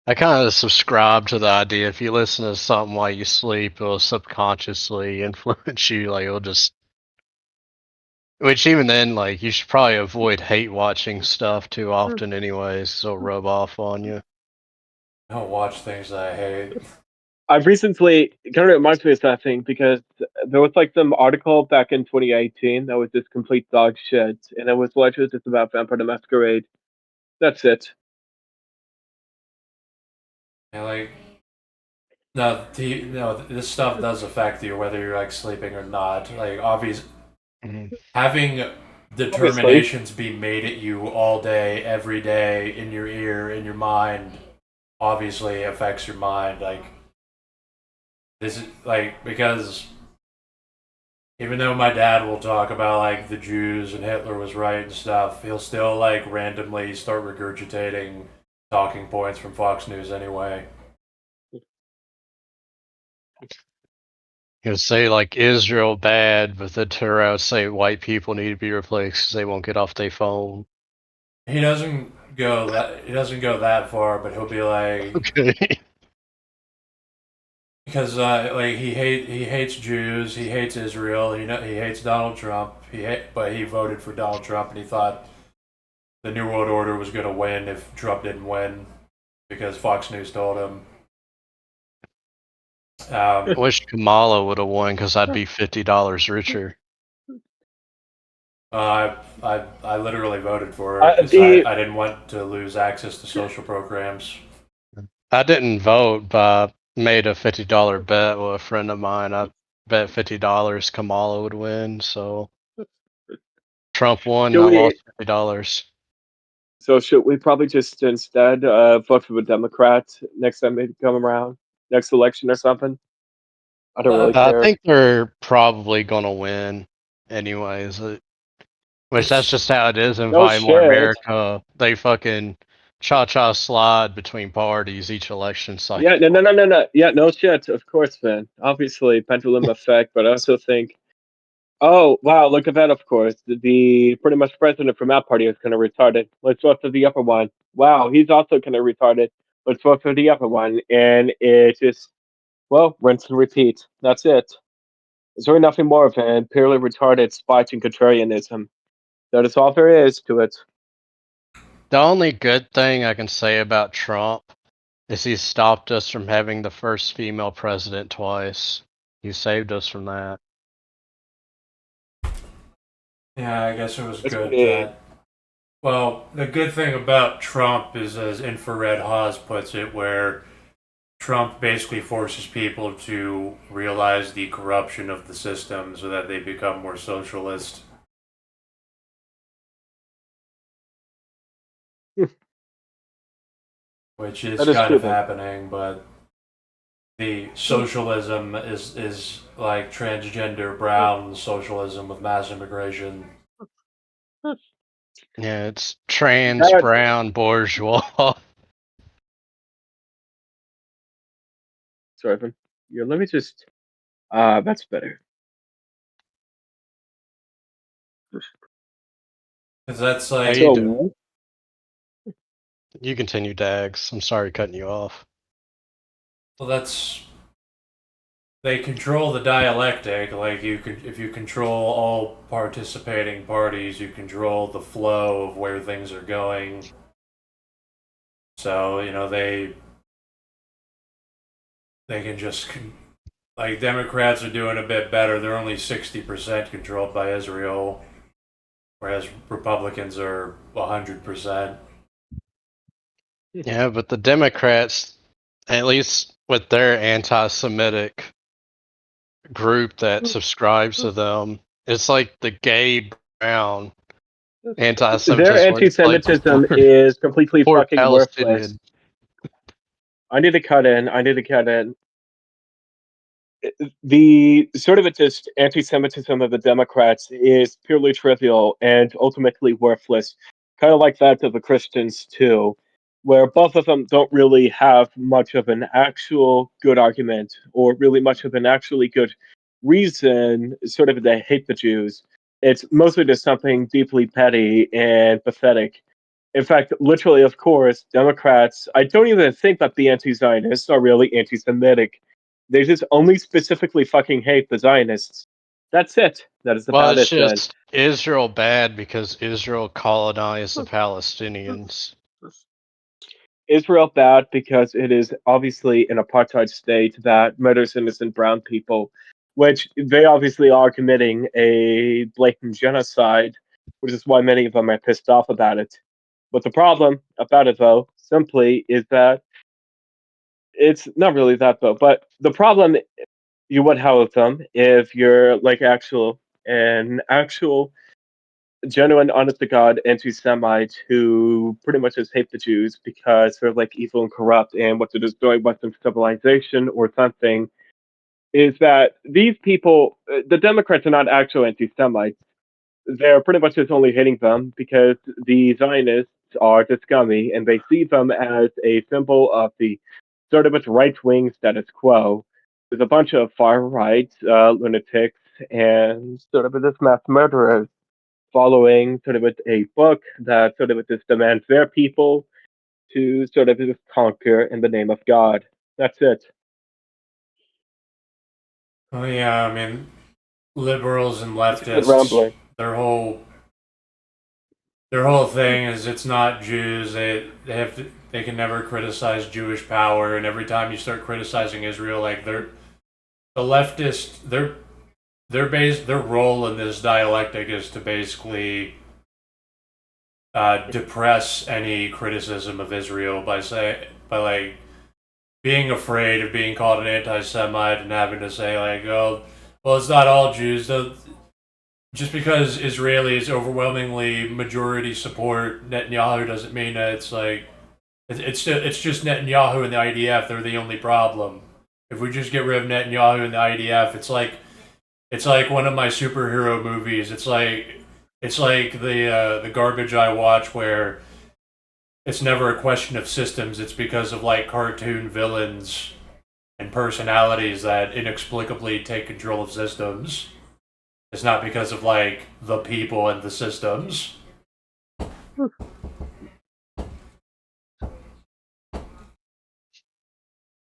I kind of subscribe to the idea if you listen to something while you sleep, it'll subconsciously influence you. Like it'll just, which even then, like you should probably avoid hate watching stuff too often, anyways. So it'll rub off on you. I don't watch things that I hate. I've recently, it kind of reminds me of that thing because there was like some article back in 2018 that was just complete dog shit, and it was literally just about Vampire the Masquerade. That's it. And like, no, this stuff does affect you whether you're like sleeping or not. Like, having determinations be made at you all day, every day, in your ear, in your mind, obviously affects your mind. Like, this is like, because even though my dad will talk about like the Jews and Hitler was right and stuff, he'll still like randomly start regurgitating talking points from Fox News anyway. He'll say like Israel bad, but then turn around and say white people need to be replaced because they won't get off their phone. He doesn't go that far, but he'll be like, Okay. because like he hates Jews, he hates Israel, he hates Donald Trump, but he voted for Donald Trump and he thought the New World Order was going to win if Trump didn't win because Fox News told him. I wish Kamala would have won because I'd be $50 richer. I literally voted for her because I didn't want to lose access to social programs. I didn't vote, but I made a $50 bet with a friend of mine. I bet $50 Kamala would win, so Trump won and I lost $50. So should we probably just instead vote for the Democrats next time they come around, next election or something? I don't really I care. think they're probably gonna win anyways. Which that's just how it is in No Weimar shit. America. They fucking cha-cha slide between parties each election cycle. Yeah, no. Yeah, no shit. Of course, man. Obviously, pendulum effect, but I also think, oh wow, look at that. Of course, the pretty much president from that party is kind of retarded. Let's vote for the upper one. Wow, he's also kind of retarded. Let's vote for the upper one, and it just, well, rinse and repeat. That's it. Is there nothing more than purely retarded spite and contrarianism? That is all there is to it. The only good thing I can say about Trump is he stopped us from having the first female president twice. He saved us from that. Yeah, I guess it was That's good pretty. that. Well, the good thing about Trump is, as Infrared Haas puts it, where Trump basically forces people to realize the corruption of the system so that they become more socialist. Which is That is kind of true. happening, but the socialism is like transgender brown socialism with mass immigration. Yeah, it's trans brown bourgeois. Sorry, Evan. Yeah, let me just. That's better. Because that's How like you doing? You continue, Dags. I'm sorry cutting you off. well, that's they control the dialectic. Like you could, if you control all participating parties, you control the flow of where things are going. So they can just like Democrats are doing a bit better. They're only 60% controlled by Israel, whereas Republicans are 100%. Yeah, but the Democrats, at least with their anti-Semitic group that subscribes to them, it's like the gay brown anti-Semitism. Their anti-Semitism is completely fucking worthless. I need to cut in. The sort of just anti-Semitism of the Democrats is purely trivial and ultimately worthless, kind of like that of the Christians too, where both of them don't really have much of an actual good argument or really much of an actually good reason, sort of to hate the Jews. It's mostly just something deeply petty and pathetic. In fact, literally, of course, Democrats, I don't even think that the anti Zionists are really anti Semitic. They just only specifically fucking hate the Zionists. That's it. That is about it's it then. just Israel bad because Israel colonized the Palestinians. Israel bad because it is obviously an apartheid state that murders innocent brown people, which they obviously are committing a blatant genocide, which is why many of them are pissed off about it. But the problem about it, though, simply is that it's not really that, though. But the problem you would have with them if you're like an actual genuine, honest to God anti-Semite who pretty much just hate the Jews because they're like evil and corrupt and want to destroy Western civilization or something, is that these people, the Democrats, are not actual anti-Semites. They're pretty much just only hating them because the Zionists are just scummy and they see them as a symbol of the sort of its right-wing status quo. There's a bunch of far-right lunatics and sort of this mass murderers following sort of a book that sort of just demands their people to sort of just conquer in the name of God. That's it. Well, yeah, I mean, liberals and It's a good leftists, rambling. their whole thing is it's not Jews. They can never criticize Jewish power, and every time you start criticizing Israel, like the leftist their role in this dialectic is to basically depress any criticism of Israel by like being afraid of being called an anti-Semite and having to say like, oh, well, it's not all Jews. Just because Israelis overwhelmingly majority support Netanyahu doesn't mean that it's like it's just Netanyahu and the IDF. They're the only problem. If we just get rid of Netanyahu and the IDF, it's like one of my superhero movies. It's like the garbage I watch where it's never a question of systems. It's because of like cartoon villains and personalities that inexplicably take control of systems. It's not because of like the people and the systems.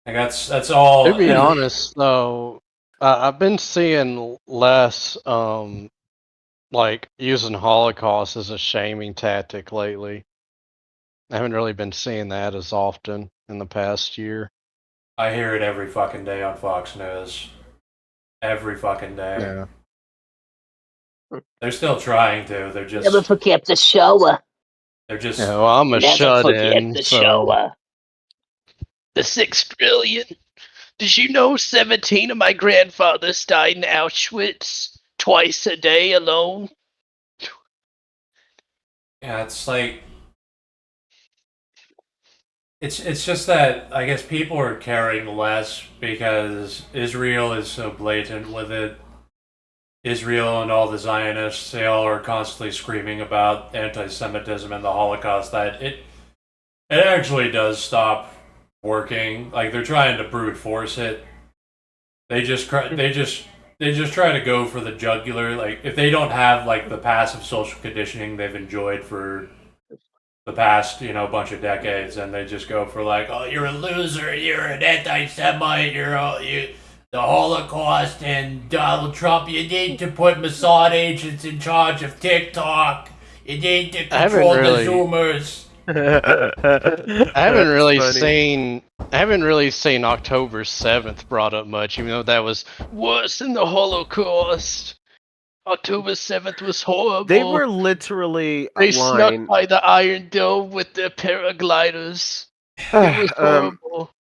Like that's all. To be honest, though, I've been seeing less like using Holocaust as a shaming tactic lately. I haven't really been seeing that as often in the past year. I hear it every fucking day on Fox News. Every fucking day. Yeah. They're still trying to. They're just. Never forget the Shoah. They're just. Yeah, well, I'm a Never forget shut-in, the so Shoah. The 6 trillion. Did you know 17 of my grandfathers died in Auschwitz twice a day alone? Yeah, it's like. It's just that I guess people are caring less because Israel is so blatant with it. Israel and all the Zionists, they all are constantly screaming about anti-Semitism and the Holocaust. That it actually does stop working. Like they're trying to brute force it. They just try to go for the jugular. Like if they don't have like the passive social conditioning they've enjoyed for the past bunch of decades, and they just go for like, oh, you're a loser, you're an anti-Semite, the Holocaust and Donald Trump. You need to put Mossad agents in charge of TikTok. You need to control the Zoomers. I haven't really seen October 7th brought up much, even though that was Worse than the Holocaust. October 7th was horrible. They were literally They snuck by the Iron Dome with their paragliders. It was horrible.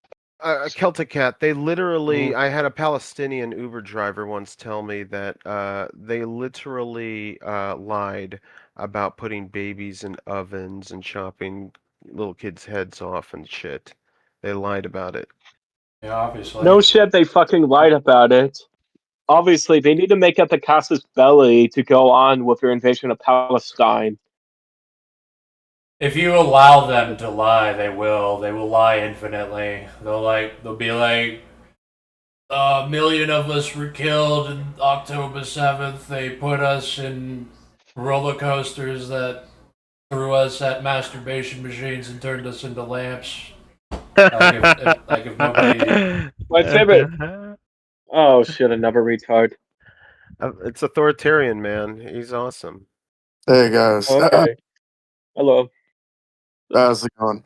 Celtic Cat, they literally, I had a Palestinian Uber driver once tell me that they literally lied about putting babies in ovens and chopping little kids' heads off and shit. They lied about it. Yeah, obviously. No shit, they fucking lied about it. Obviously, they need to make up the casus belli to go on with their invasion of Palestine. If you allow them to lie, they will. They will lie infinitely. They'll be like, a million of us were killed on October 7th. They put us in roller coasters that threw us at masturbation machines and turned us into lamps. Like if nobody. My favorite. Oh shit! Another retard. It's authoritarian, man. He's awesome. Hey guys. Okay. Hello. How's it going?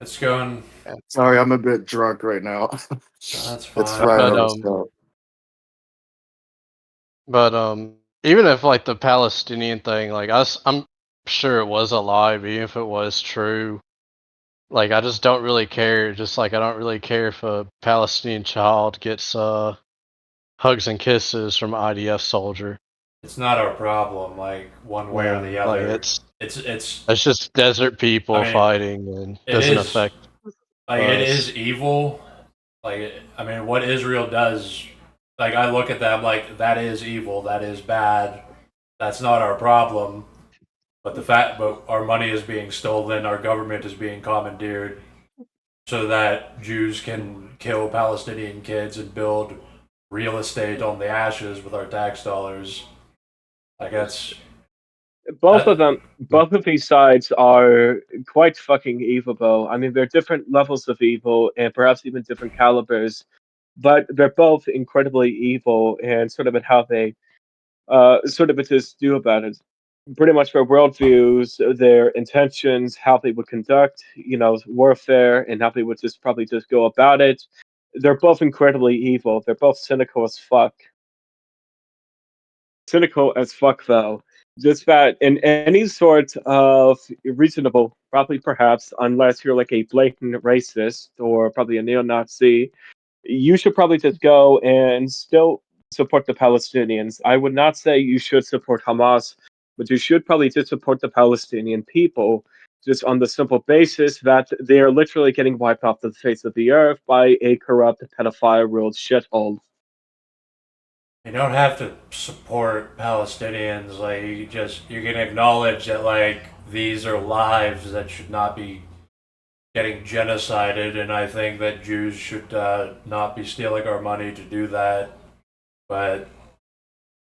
It's going. Sorry, I'm a bit drunk right now. That's fine. It's right on the spot. But even if like the Palestinian thing, like I'm sure it was a lie, but even if it was true, like I just don't really care. Just like I don't really care if a Palestinian child gets hugs and kisses from an IDF soldier. It's not our problem, like one way or the other. Like it's just desert people fighting, and it doesn't affect. Like it is evil. Like I mean, what Israel does, like I look at them like that is evil, that is bad. That's not our problem. But but our money is being stolen, our government is being commandeered, so that Jews can kill Palestinian kids and build real estate on the ashes with our tax dollars. Like that's both of these sides are quite fucking evil, though. I mean, they're different levels of evil and perhaps even different calibers, but they're both incredibly evil and sort of at how they sort of just do about it. Pretty much their worldviews, their intentions, how they would conduct, warfare, and how they would just probably just go about it. they're both incredibly evil. They're both cynical as fuck. Cynical as fuck, though. Just that in any sort of reasonable, probably perhaps, unless you're like a blatant racist or probably a neo-Nazi, you should probably just go and still support the Palestinians. I would not say you should support Hamas, but you should probably just support the Palestinian people, just on the simple basis that they are literally getting wiped off the face of the earth by a corrupt, pedophile-ruled shithole. You don't have to support Palestinians. Like you can acknowledge that like these are lives that should not be getting genocided, and I think that Jews should not be stealing our money to do that. But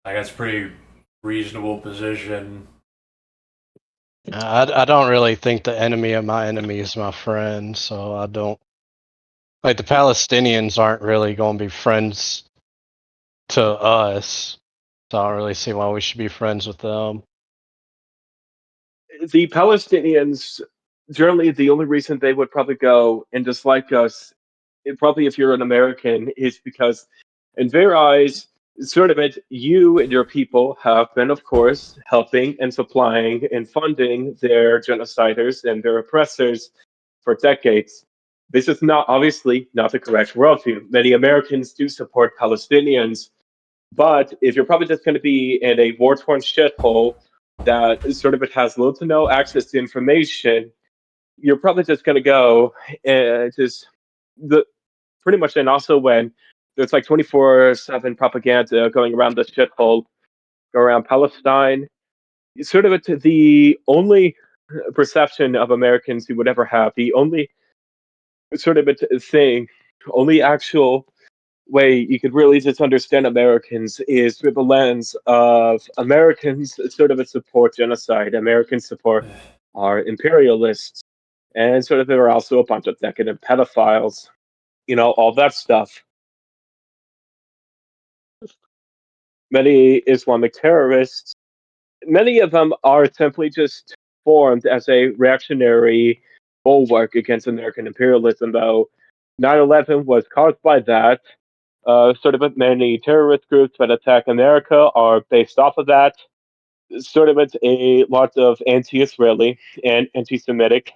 I guess pretty reasonable position. I don't really think the enemy of my enemy is my friend, so I don't like the Palestinians aren't really going to be friends to us. So I don't really see why we should be friends with them. The Palestinians, generally, the only reason they would probably go and dislike us, probably if you're an American, is because, in their eyes, sort of it, you and your people have been, of course, helping and supplying and funding their genociders and their oppressors for decades. This is not obviously not the correct worldview. Many Americans do support Palestinians, but if you're probably just going to be in a war-torn shithole that sort of it has little to no access to information, you're probably just going to go and just the pretty much. And also when there's like 24/7 propaganda going around the shithole, go around Palestine, sort of it, the only perception of Americans who would ever have, the only sort of a thing, only actual way you could really just understand Americans is through the lens of Americans sort of support genocide. Americans support are imperialists, and sort of there are also a bunch of decadent pedophiles, all that stuff. Many Islamic terrorists, many of them are simply just formed as a reactionary bulwark against American imperialism, though 9/11 was caused by that. Sort of many terrorist groups that attack America are based off of that. Sort of it's a lot of anti-Israeli and Semitic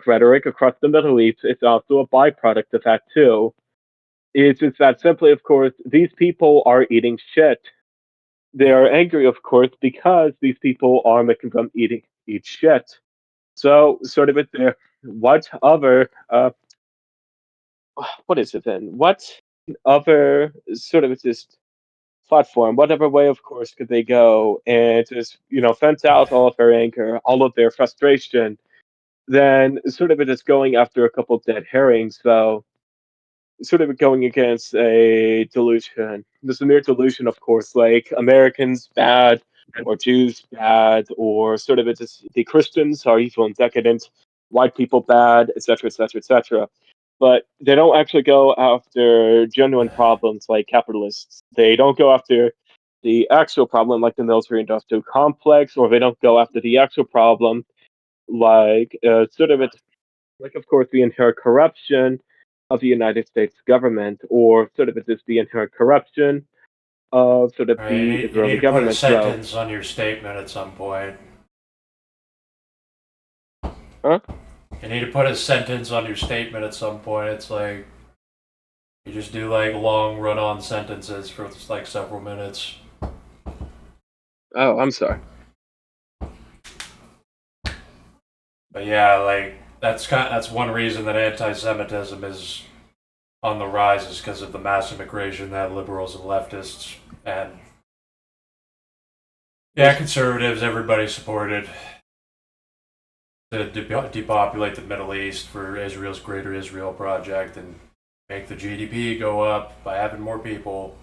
rhetoric across the Middle East. It's also a byproduct of that too. It's just that simply, of course, these people are eating shit. They are angry, of course, because these people are making them eat shit. So sort of it there. What other what is it then? What other sort of just platform, whatever way, of course, could they go and just, fence out all of their anger, all of their frustration, then sort of it is going after a couple dead herrings, though, sort of going against a delusion. There's a mere delusion, of course, like Americans bad, or Jews bad, or sort of it is the Christians are evil and decadent, white people bad, etc., etc., etc. But they don't actually go after genuine problems like capitalists. They don't go after the actual problem like the military industrial complex, or they don't go after the actual problem like sort of it, like of course the inherent corruption of the United States government, or sort of it is the inherent corruption of sort of Right, the you need Israeli to put a government. So, sentence on your statement at some point. huh? You need to put a sentence on your statement at some point. It's like you just do like long run-on sentences for like several minutes. Oh, I'm sorry. But yeah, like that's one reason that anti-Semitism is on the rise is because of the mass immigration that liberals and leftists and conservatives, everybody supported to depopulate the Middle East for Israel's Greater Israel Project and make the GDP go up by having more people.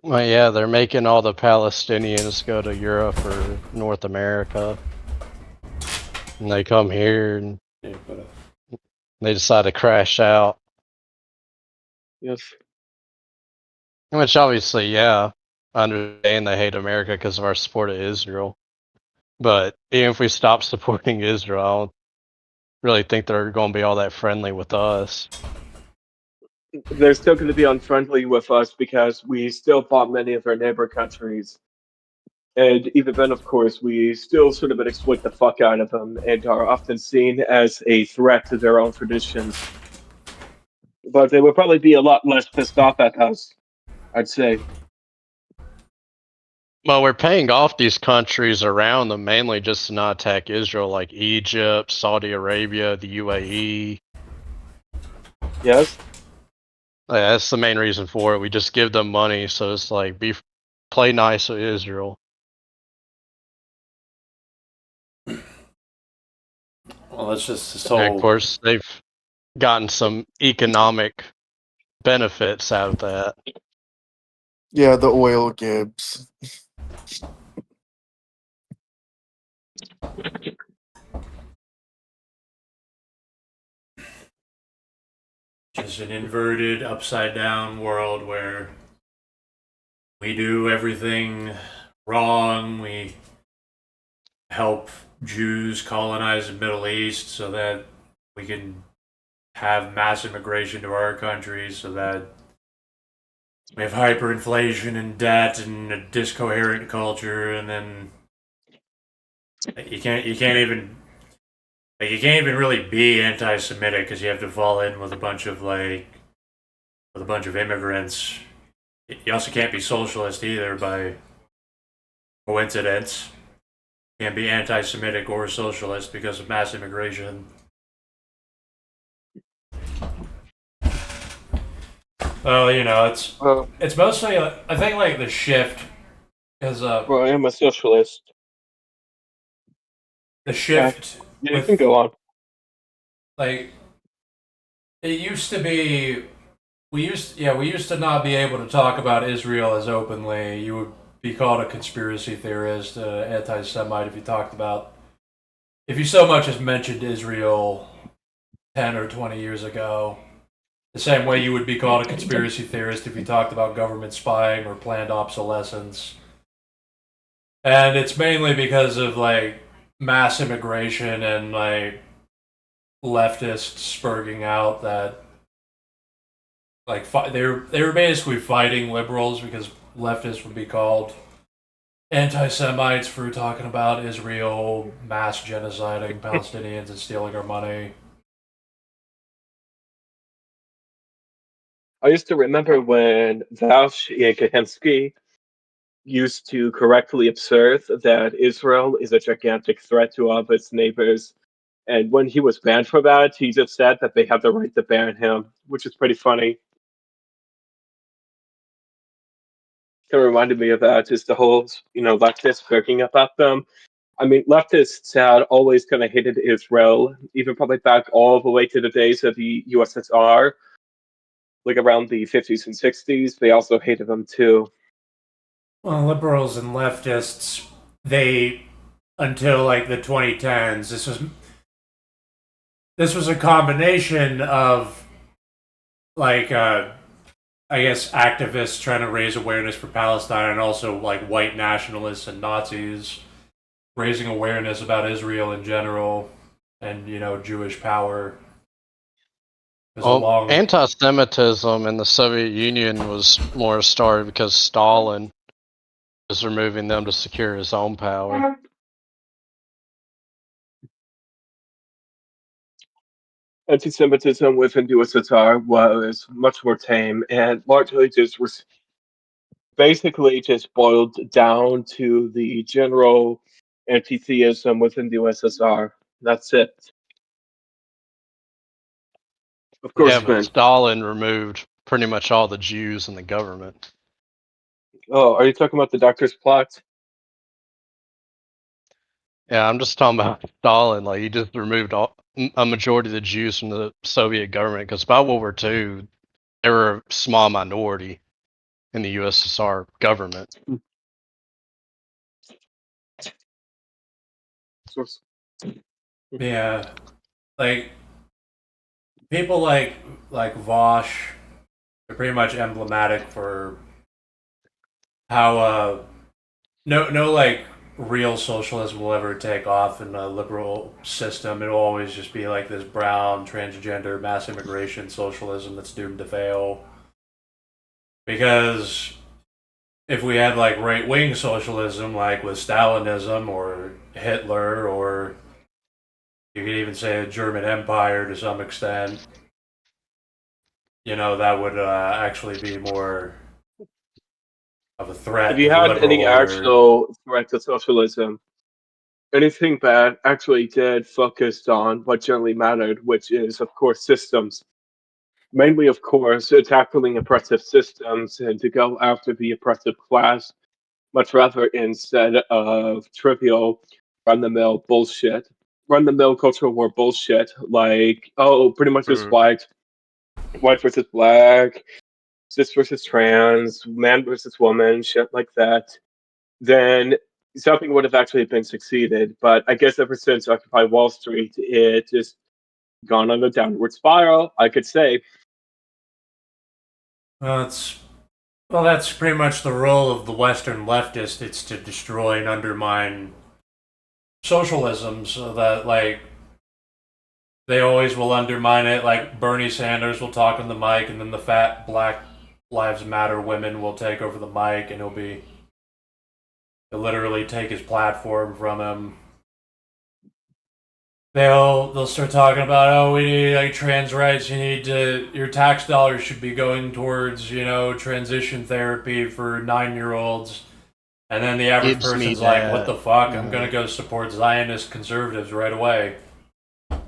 Well, yeah, they're making all the Palestinians go to Europe or North America, and they come here and they decide to crash out. Yes. Which obviously, yeah, I understand they hate America because of our support of Israel. But even if we stop supporting Israel, I don't really think they're going to be all that friendly with us. they're still going to be unfriendly with us because we still bomb many of their neighbor countries. And even then, of course, we still sort of exploit the fuck out of them and are often seen as a threat to their own traditions. But they would probably be a lot less pissed off at us, I'd say. Well, we're paying off these countries around them mainly just to not attack Israel, like Egypt, Saudi Arabia, the UAE. Yes? Yeah, that's the main reason for it. We just give them money, so it's like play nice with Israel. Well, it's just this And of whole. course, they've gotten some economic benefits out of that. Yeah, the oil Gibbs. Just an inverted, upside down world where we do everything wrong. We help Jews colonize the Middle East so that we can have mass immigration to our country, so that we have hyperinflation and debt and a discoherent culture, and then you can't even really be anti-Semitic because you have to fall in with a bunch of immigrants. You also can't be socialist either by coincidence. You can't be anti-Semitic or socialist because of mass immigration. Well, it's mostly I think like the shift is Well, I am a socialist. the shift. Yeah, you can go on. Like it used to be, we used to not be able to talk about Israel as openly. You would be called a conspiracy theorist, anti-Semite if you so much as mentioned Israel 10 or 20 years ago. The same way you would be called a conspiracy theorist if you talked about government spying or planned obsolescence. And it's mainly because of like mass immigration and like leftists spurging out that like they were basically fighting liberals because leftists would be called anti-Semites for talking about Israel mass genociding Palestinians and stealing our money. I used to remember when Vaush Yekahensky used to correctly observe that Israel is a gigantic threat to all of its neighbors. And when he was banned for that, he just said that they have the right to ban him, which is pretty funny. Kind of reminded me of that, just the whole, leftists joking about them. I mean, leftists had always kind of hated Israel, even probably back all the way to the days of the USSR, like around the 50s and 60s. They also hated them too. Well, liberals and leftists, they until like the 2010s, this was a combination of like I guess activists trying to raise awareness for Palestine and also like white nationalists and Nazis raising awareness about Israel in general and Jewish power. Well, anti-Semitism in the Soviet Union was more started because Stalin was removing them to secure his own power. Anti-Semitism within USSR was much more tame and largely just was basically just boiled down to the general anti-theism within the USSR. That's it. Of course, Yeah, but man. Stalin removed pretty much all the Jews in the government. Oh, are you talking about the doctor's plot? Yeah, I'm just talking about Stalin. Like, he just removed a majority of the Jews from the Soviet government because by World War II, they were a small minority in the USSR government. Yeah, like people like Vosh are pretty much emblematic for how no like real socialism will ever take off in a liberal system, it'll always just be like this brown, transgender, mass immigration socialism that's doomed to fail. Because if we had like right wing socialism, like with Stalinism or Hitler, or you could even say the German Empire to some extent, that would actually be more of a threat If to you the had liberal any order. actual threat to socialism, anything that actually did focused on what generally mattered, which is, of course, systems. Mainly, of course, tackling oppressive systems and to go after the oppressive class, much rather instead of trivial run the mill bullshit. Run the mill cultural war bullshit, like, oh, pretty much just Mm. white versus black, cis versus trans, man versus woman, shit like that, then something would have actually been succeeded. But I guess ever since Occupy Wall Street, it just gone on a downward spiral, I could say. Well, that's pretty much the role of the Western leftist. It's to destroy and undermine socialism, so that like they always will undermine it. Like Bernie Sanders will talk on the mic, and then the fat Black Lives Matter women will take over the mic, and they'll literally take his platform from him. They'll start talking about, oh, we need like trans rights. Your tax dollars should be going towards transition therapy for 9-year-olds. And then the average Gives me person's like, what that. the fuck? I'm gonna go support Zionist conservatives right away.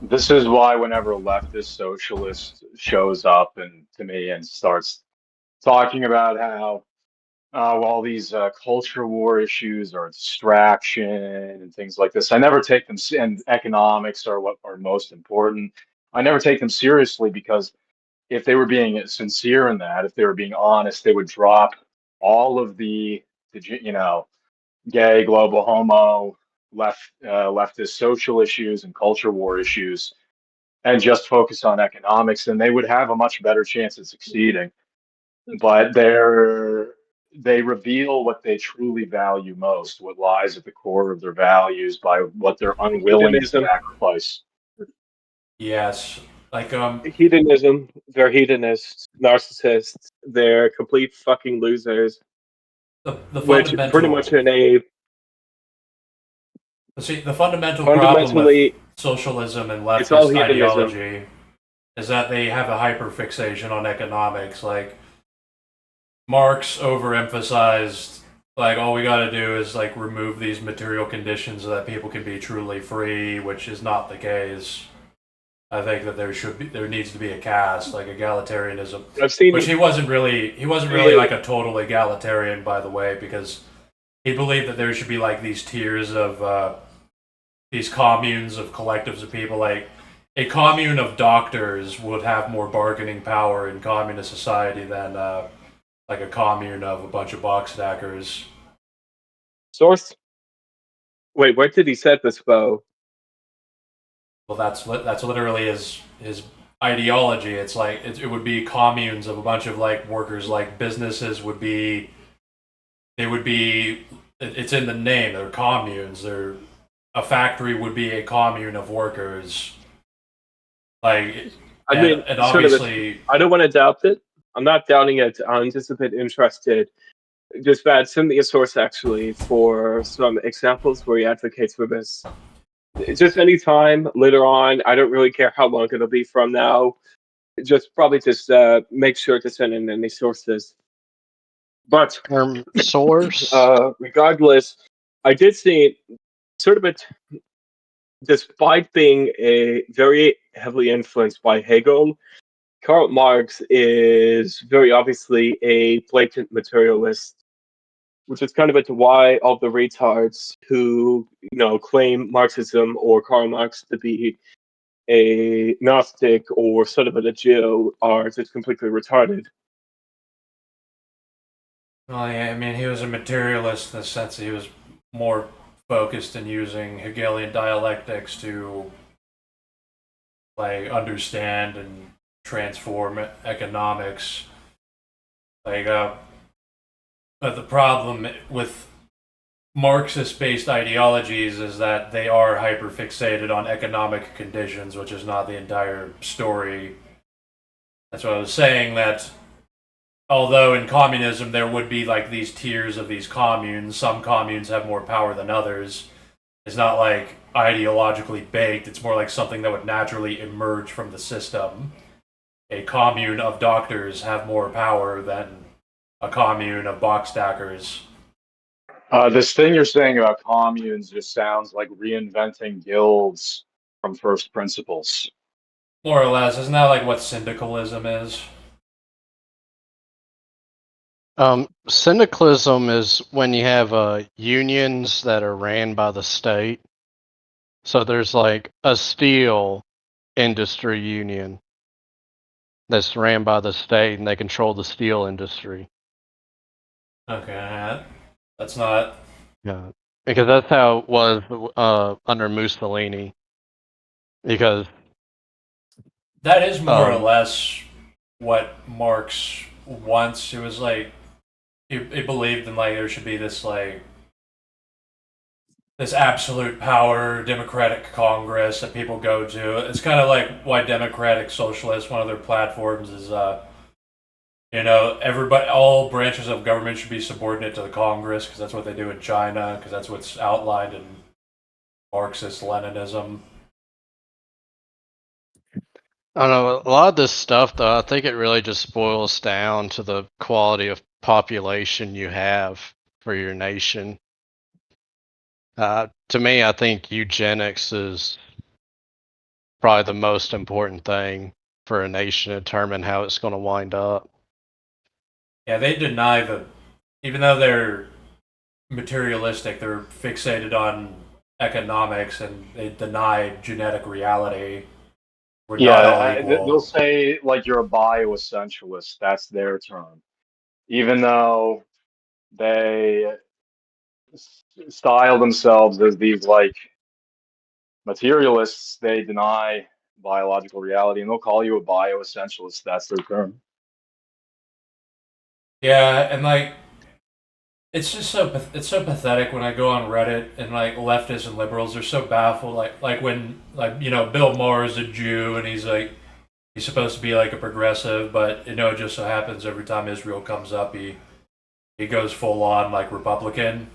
This is why whenever a leftist socialist shows up and to me and starts talking about how all these culture war issues are a distraction and things like this, I never take them, and economics are what are most important. I never take them seriously, because if they were being sincere in that, if they were being honest, they would drop all of the gay, global, homo, leftist social issues and culture war issues, and just focus on economics, and they would have a much better chance at succeeding. But they reveal what they truly value most, what lies at the core of their values, by what they're unwilling to Hedonism. sacrifice. Yes, like Hedonism. They're hedonists, narcissists. They're complete fucking losers. the Which pretty fundamental much in a the fundamental problem with fundamentally, socialism and it's all leftist hedonism. ideology is that they have a hyperfixation on economics. Like Marx overemphasized, like all we got to do is like remove these material conditions so that people can be truly free, which is not the case. I think that there needs to be a caste, like egalitarianism, I've seen which he wasn't really like a total egalitarian, by the way, because he believed that there should be like these tiers of these communes of collectives of people. Like a commune of doctors would have more bargaining power in communist society than like a commune of a bunch of box stackers. source. Wait, where did he set this bow? Well, that's literally his ideology. It's like it would be communes of a bunch of like workers. Like businesses would be, they would be. It's in the name. They're communes. A factory would be a commune of workers. Like, I mean, and sort of. obviously, I don't want to doubt it. I'm not doubting it. I'm just a bit interested. Just bad. Send me a source actually for some examples where he advocates for this. Just any time later on. I don't really care how long it'll be from now. Just probably just make sure to send in any sources. But Source. regardless, I did see sort of it, despite being a very heavily influenced by Hegel, Karl Marx is very obviously a blatant materialist, which is kind of into why all the retards who claim Marxism or Karl Marx to be a Gnostic or sort of a Jew are just completely retarded. well, yeah, I mean, he was a materialist in the sense that he was more focused in using Hegelian dialectics to like understand and transform economics. Like, but the problem with Marxist-based ideologies is that they are hyper-fixated on economic conditions, which is not the entire story. That's what I was saying, that although in communism there would be like these tiers of these communes, some communes have more power than others. It's not like ideologically baked, it's more like something that would naturally emerge from the system. A commune of doctors have more power than a commune of box stackers. This thing you're saying about communes just sounds like reinventing guilds from first principles. More or less, isn't that like what syndicalism is? Syndicalism is when you have unions that are ran by the state. So there's like a steel industry union that's ran by the state, and they control the steel industry. Okay, that's not. Yeah, because that's how it was under Mussolini. Because That is more or less what Marx wants. It was like he believed in like there should be this like this absolute power democratic congress that people go to. It's kind of like why democratic socialists, one of their platforms is everybody, all branches of government should be subordinate to the congress, because that's what they do in China, because that's what's outlined in Marxist Leninism. I don't know, a lot of this stuff though, I think it really just boils down to the quality of population you have for your nation. To me, I think eugenics is probably the most important thing for a nation to determine how it's going to wind up. Yeah, they deny even though they're materialistic, they're fixated on economics, and they deny genetic reality. We're not all equal. They'll say like you're a bioessentialist. That's their term, even though they style themselves as these like materialists. They deny biological reality, and they'll call you a bioessentialist. That's their term. Yeah, and like it's just it's so pathetic when I go on Reddit, and like leftists and liberals are so baffled. Like when Bill Maher is a Jew, and he's supposed to be like a progressive, but it just so happens every time Israel comes up, he goes full on like Republican.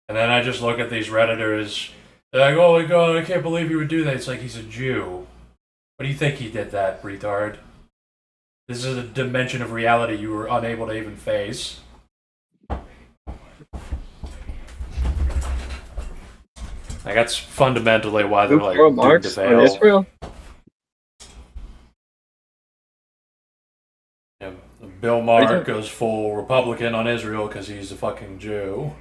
And then I just look at these Redditors, they're like, oh my god, I can't believe you would do that. It's like, he's a Jew. What do you think he did that, retard? This is a dimension of reality you were unable to even face. Like, that's fundamentally why they're like Karl doomed Marx to on fail. Israel? Yeah, Bill Maher goes full Republican on Israel because he's a fucking Jew.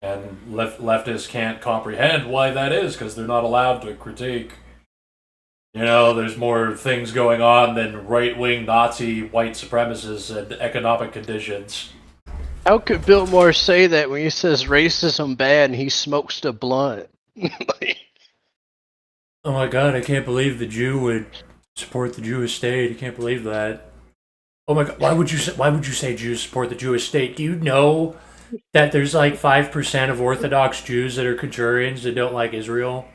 And leftists can't comprehend why that is, because they're not allowed to critique. There's more things going on than right-wing Nazi white supremacists and economic conditions. How could Bill Maher say that when he says racism bad and he smokes the blunt? Oh my god, I can't believe the Jew would support the Jewish state. I can't believe that. Oh my god, why would you say Jews support the Jewish state? Do you know that there's like 5% of Orthodox Jews that are contrarians that don't like Israel?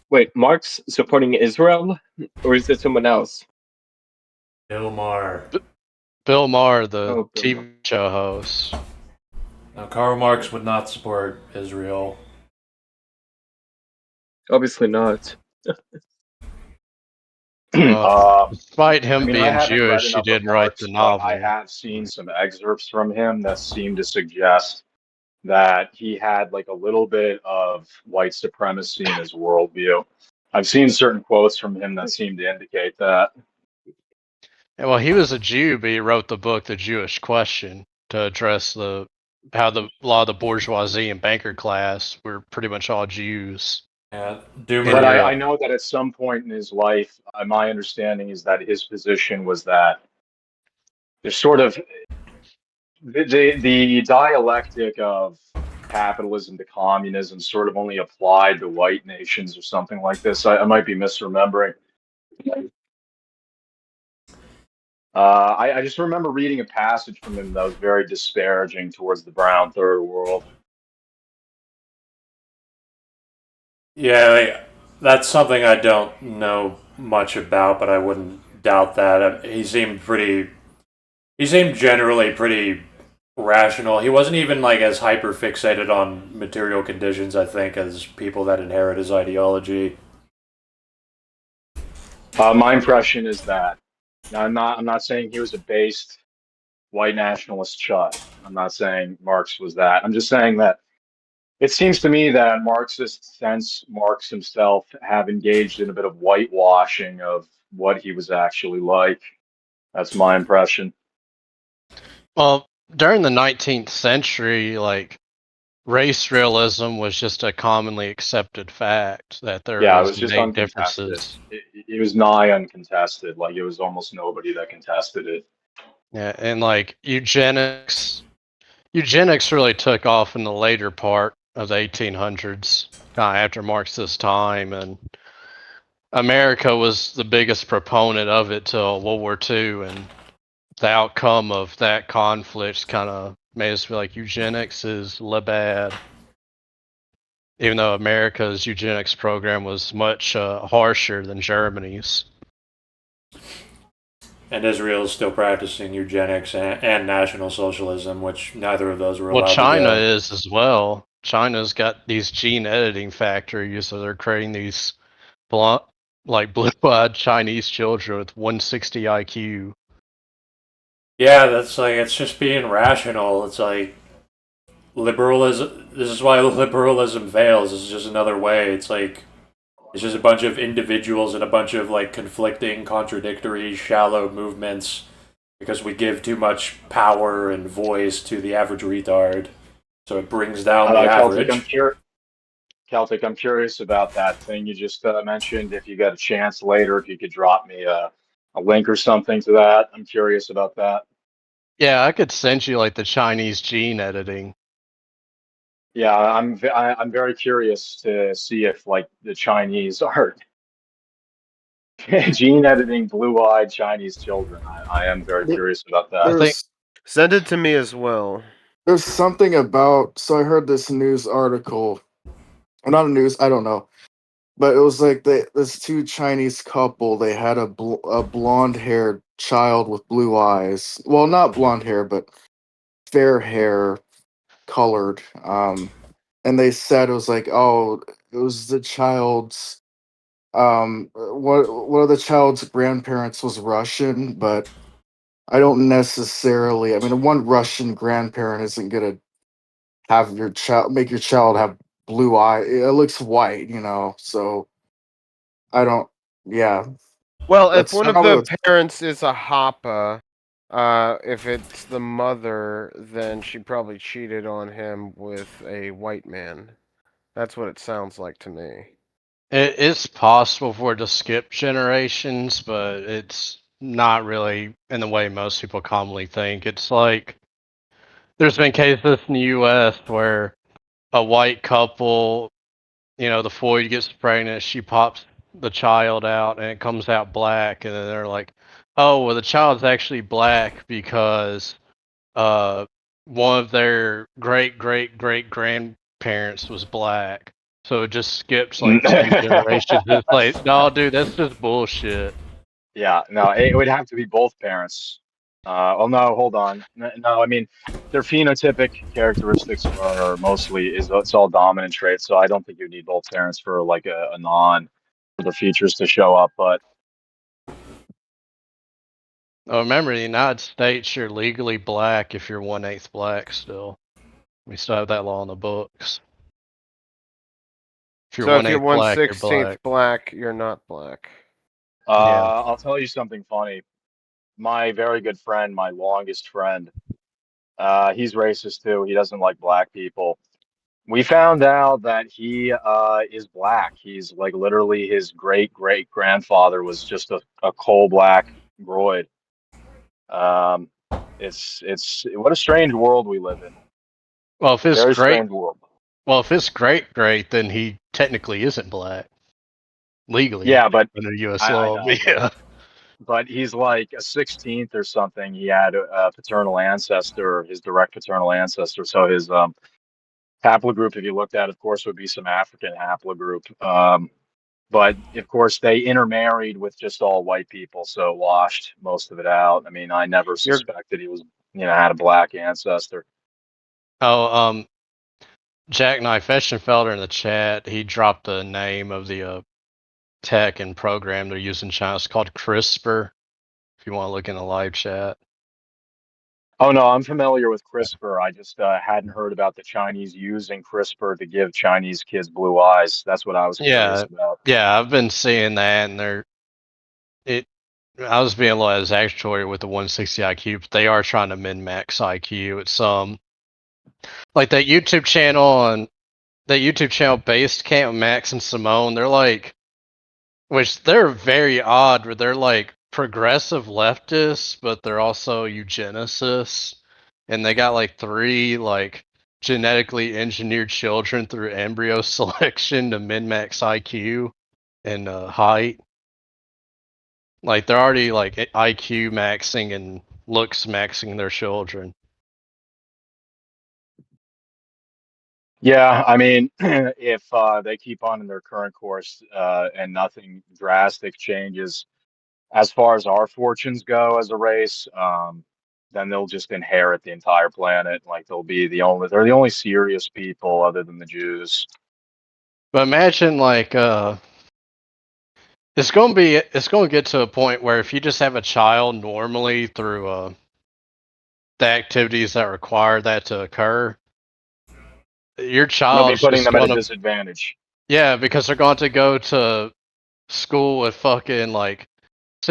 Wait, Marx supporting Israel? Or is it someone else? Bill Maher. Bill Maher, the Bill TV Maher. show host. Now, Karl Marx would not support Israel. Obviously not. Despite him I being haven't read Jewish, he enough of didn't write Marx, the but I novel. have seen some excerpts from him that seem to suggest that he had like a little bit of white supremacy in his worldview. I've seen certain quotes from him that seem to indicate that. And, well, he was a Jew, but he wrote the book The Jewish Question to address how a lot of the bourgeoisie and banker class were pretty much all Jews. Yeah, But I know that at some point in his life, my understanding is that his position was that there's sort of the dialectic of capitalism to communism sort of only applied to white nations or something like this. I might be misremembering. I just remember reading a passage from him that was very disparaging towards the brown third world. Yeah, that's something I don't know much about, but I wouldn't doubt that. He seemed pretty. He seemed generally pretty rational. He wasn't even like as hyper fixated on material conditions, I think, as people that inherit his ideology. My impression is that. Now, I'm not saying he was a based white nationalist chut. I'm not saying Marx was that. I'm just saying that it seems to me that in Marxist sense, Marx himself have engaged in a bit of whitewashing of what he was actually like. That's my impression. Well, during the 19th century, like race realism was just a commonly accepted fact that there Yeah, it was was just innate uncontested. differences. It was nigh uncontested. Like it was almost nobody that contested it. Yeah, and like eugenics really took off in the later part of the 1800s, after Marx's time, and America was the biggest proponent of it till World War II, and the outcome of that conflict kind of made us feel like eugenics is bad, even though America's eugenics program was much harsher than Germany's. And Israel is still practicing eugenics and National Socialism, which neither of those were Well, allowed to China go. is as well. China's got these gene editing factories, so they're creating these like blue-eyed Chinese children with 160 IQ. Yeah, that's like, it's just being rational. It's like liberalism. This is why liberalism fails. This is just another way. It's like, it's just a bunch of individuals and a bunch of like conflicting, contradictory, shallow movements because we give too much power and voice to the average retard. So it brings down the Celtic, average. Celtic, I'm curious about that thing you just mentioned. If you got a chance later, if you could drop me a link or something to that, I'm curious about that. Yeah, I could send you like the Chinese gene editing. Yeah, I'm very curious to see if like the Chinese are gene editing blue-eyed Chinese children. I am very curious about that. I think Send it to me as well. There's something about. So I heard this news article. Or not a news. I don't know. But it was like this two Chinese couple. They had a blonde haired child with blue eyes. Well, not blonde hair, but fair hair, colored. And they said it was like, oh, it was the child's. One of the child's grandparents was Russian, but I don't necessarily. I mean, one Russian grandparent isn't gonna have your child make your child have blue eye. It looks white, So I don't. Yeah, Well, if that's one of how the the parents is a Hapa, if it's the mother, then she probably cheated on him with a white man. That's what it sounds like to me. it's possible for it to skip generations, but it's not really in the way most people commonly think. It's like there's been cases in the U.S. where a white couple, the Floyd gets pregnant, she pops the child out, and it comes out black, and then they're like, "Oh, well, the child's actually black because uh, one of their great great great grandparents was black." So it just skips like 2 generations. It's like, no, dude, that's just bullshit. Yeah, no, it would have to be both parents. Well, no, hold on. No, I mean, their phenotypic characteristics are mostly it's all dominant traits, so I don't think you need both parents for like a non for the features to show up. But Oh, remember, in the United States, you're legally black if you're 1/8 black still. We still have that law in the books. If you're So if you're 1/8 black, you're 1/16 black. black, you're not black. Yeah. I'll tell you something funny. My very good friend, my longest friend, he's racist too. He doesn't like black people. We found out that he is black. He's like literally his great great grandfather was just a coal black groid. Um, it's what a strange world we live in. Well, if it's Very great, strange world. great, then he technically isn't black legally Yeah, but under U.S. I law. know, but Yeah. but he's like a 16th or something. He had a paternal ancestor, his direct paternal ancestor. So his haplogroup, if you looked at, of course, would be some African haplogroup. But of course, they intermarried with just all white people, so it washed most of it out. I mean, I never You're suspected he was, had a black ancestor. Oh, Jack Knife Eschenfelder in the chat, he dropped the name of the tech and program they're using in China. It's called CRISPR. If you want to look in the live chat. Oh no, I'm familiar with CRISPR. I just hadn't heard about the Chinese using CRISPR to give Chinese kids blue eyes. That's what I was curious Yeah, about. yeah, I've been seeing that, and I was being a little exaggeratory with the 160 IQ, but they are trying to min max IQ. It's like that YouTube channel based Camp Max and Simone. They're like, which they're very odd, where they're like progressive leftists, but they're also eugenicists, and they got like 3 like genetically engineered children through embryo selection to min max IQ and height. Like they're already like IQ maxing and looks maxing their children. Yeah, I mean, if they keep on in their current course and nothing drastic changes as far as our fortunes go as a race, then they'll just inherit the entire planet. Like they're the only serious people other than the Jews. But imagine like it's going to get to a point where if you just have a child normally through the activities that require that to occur, your You'll be child's putting just them at a going to, disadvantage. yeah, because they're going to go to school with fucking like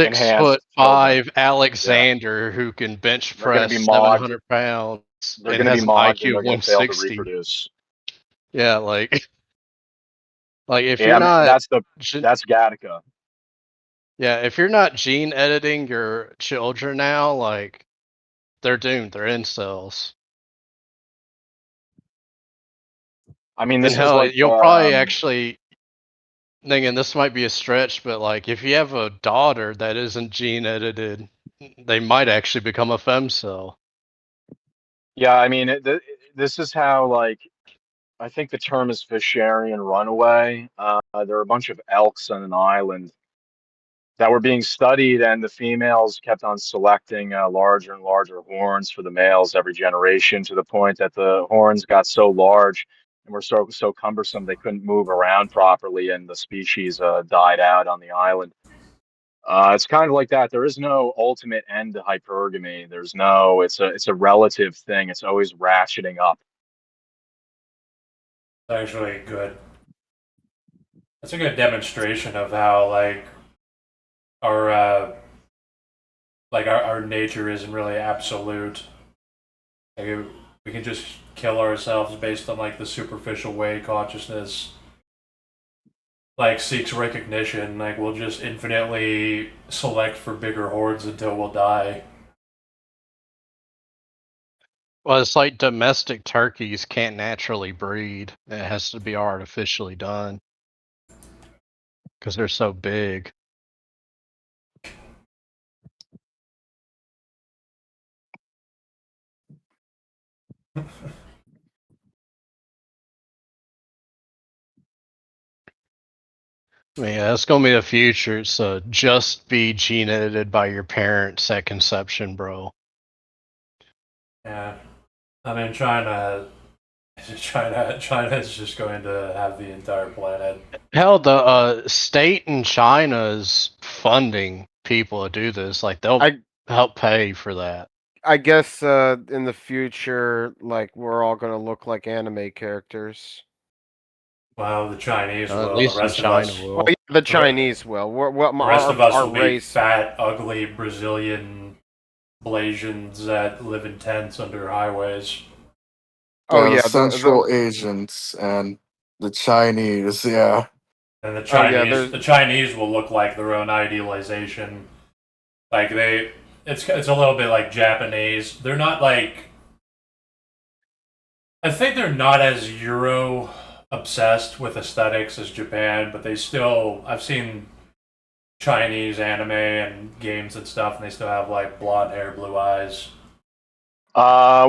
Enhanced children. 6'5" Yeah, Alexander who can bench they're going to press be mogged. 700 pounds They're and going to be has an mogged and IQ they're of going to fail to 160. reproduce. Yeah, like like if Yeah, you're I mean, not that's Gattaca. yeah, if you're not gene editing your children now, like they're doomed. They're incels. I mean, And this is hell, like you'll probably actually thinking this might be a stretch, but like if you have a daughter that isn't gene edited, they might actually become a femcell. yeah, I mean, this is how like I think the term is Fisherian runaway. There are a bunch of elks on an island that were being studied, and the females kept on selecting larger and larger horns for the males every generation, to the point that the horns got so large and were so cumbersome they couldn't move around properly, and the species died out on the island. It's kind of like that. There is no ultimate end to hypergamy. There's no. It's a relative thing. It's always ratcheting up. Actually good. That's a good demonstration of how our our nature isn't really absolute. Like, we can just kill ourselves based on like the superficial way consciousness like seeks recognition. Like we'll just infinitely select for bigger hordes until we'll die. Well, it's like domestic turkeys can't naturally breed. It has to be artificially done because they're so big. I mean, yeah, that's gonna be the future. So just be gene edited by your parents at conception, bro. Yeah. I mean China is just going to have the entire planet. Hell, the state in China is funding people to do this. Like they'll help pay for that. I guess in the future, like we're all gonna look like anime characters. Well, the Chinese will. At least The rest in of China us, will. Well, yeah, the Chinese will. the rest of us our will be race. fat, ugly Brazilian Blasians that live in tents under highways. Oh yeah, Central Asians and the Chinese, yeah. And the Oh, yeah, Chinese, the Chinese will look like their own idealization. Like it's a little bit like Japanese. They're not like. I think they're not as Euro obsessed with aesthetics as Japan, but they still. I've seen Chinese anime and games and stuff, and they still have like blonde hair, blue eyes.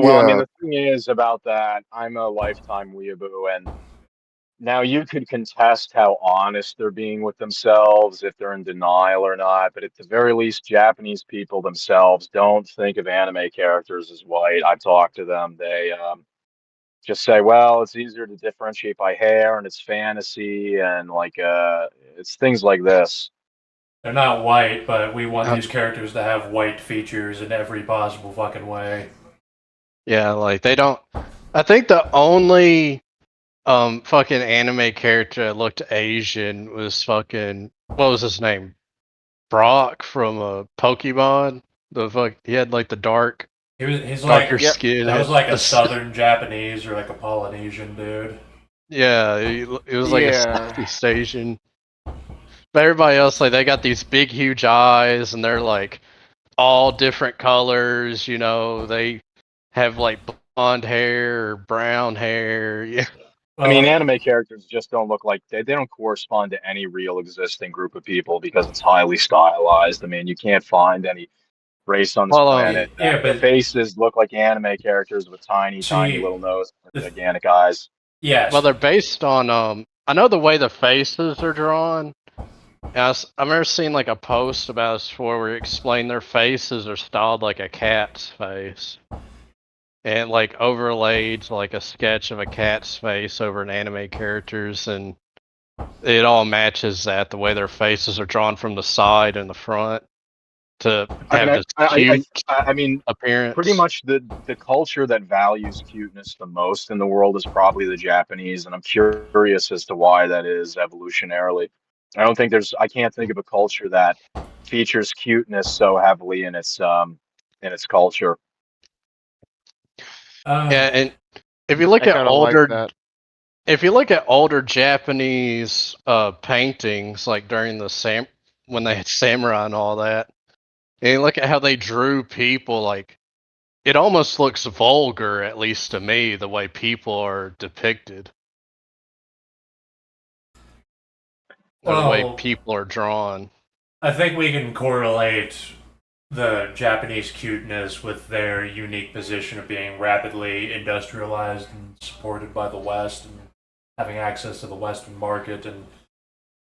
Well, I mean, Yeah, the thing is about that, I'm a lifetime weeaboo, and now you could contest how honest they're being with themselves, if they're in denial or not, but at the very least, Japanese people themselves don't think of anime characters as white. I've talked to them. They just say, well, it's easier to differentiate by hair and it's fantasy and like it's things like this. They're not white, but we want Um, these characters to have white features in every possible fucking way. yeah, like they don't. I think the only fucking anime character that looked Asian was fucking what was his name? Brock from Pokemon. He had like the He's darker like Yep. skin. that was Had like a this, southern Japanese or like a Polynesian dude. yeah, it was like a Yeah. Southeast Asian. But everybody else, like they got these big, huge eyes, and they're like all different colors. You know, they have like blonde hair or brown hair. Yeah. I mean, Well, anime characters just don't look like they don't correspond to any real existing group of people because it's highly stylized. I mean, you can't find any race on this Well, planet that yeah, their but faces look like anime characters with tiny, tiny see, little noses and the, gigantic eyes. well, yes, they're based on I know the way the faces are drawn. And I remember seeing like a post about this before where it explained their faces are styled like a cat's face. And like overlaid like a sketch of a cat's face over an anime characters, and it all matches that the way their faces are drawn from the side and the front to I mean, have this cute I mean, pretty appearance. much the culture that values cuteness the most in the world is probably the Japanese, and I'm curious as to why that is evolutionarily. I can't think of a culture that features cuteness so heavily in its culture. uh, Yeah, and if you look I at kind of like older that. if you look at older Japanese paintings, like during when they had samurai and all that, and you look at how they drew people, like it almost looks vulgar, at least to me, the way people are depicted or the way well, people are drawn. I think we can correlate the Japanese cuteness with their unique position of being rapidly industrialized and supported by the West and having access to the Western market and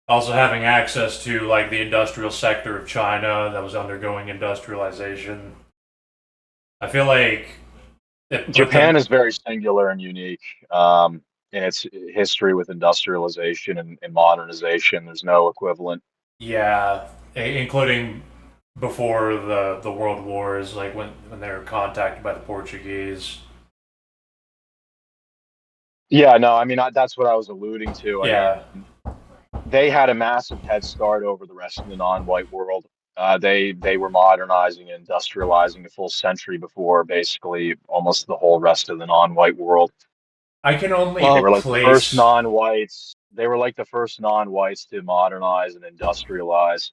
also having access to like the industrial sector of China that was undergoing industrialization. I feel like it put Japan them, is very singular and unique in its history with industrialization and modernization. There's no equivalent. yeah, including before the world wars, like when they were contacted by the Portuguese. Yeah, no, I mean that's what I was alluding to. I mean, Yeah, they had a massive head start over the rest of the non-white world. They were modernizing and industrializing a full century before basically almost the whole rest of the non-white world. I can They only Well, were like the first place. non-whites. They were like the first non-whites to modernize and industrialize.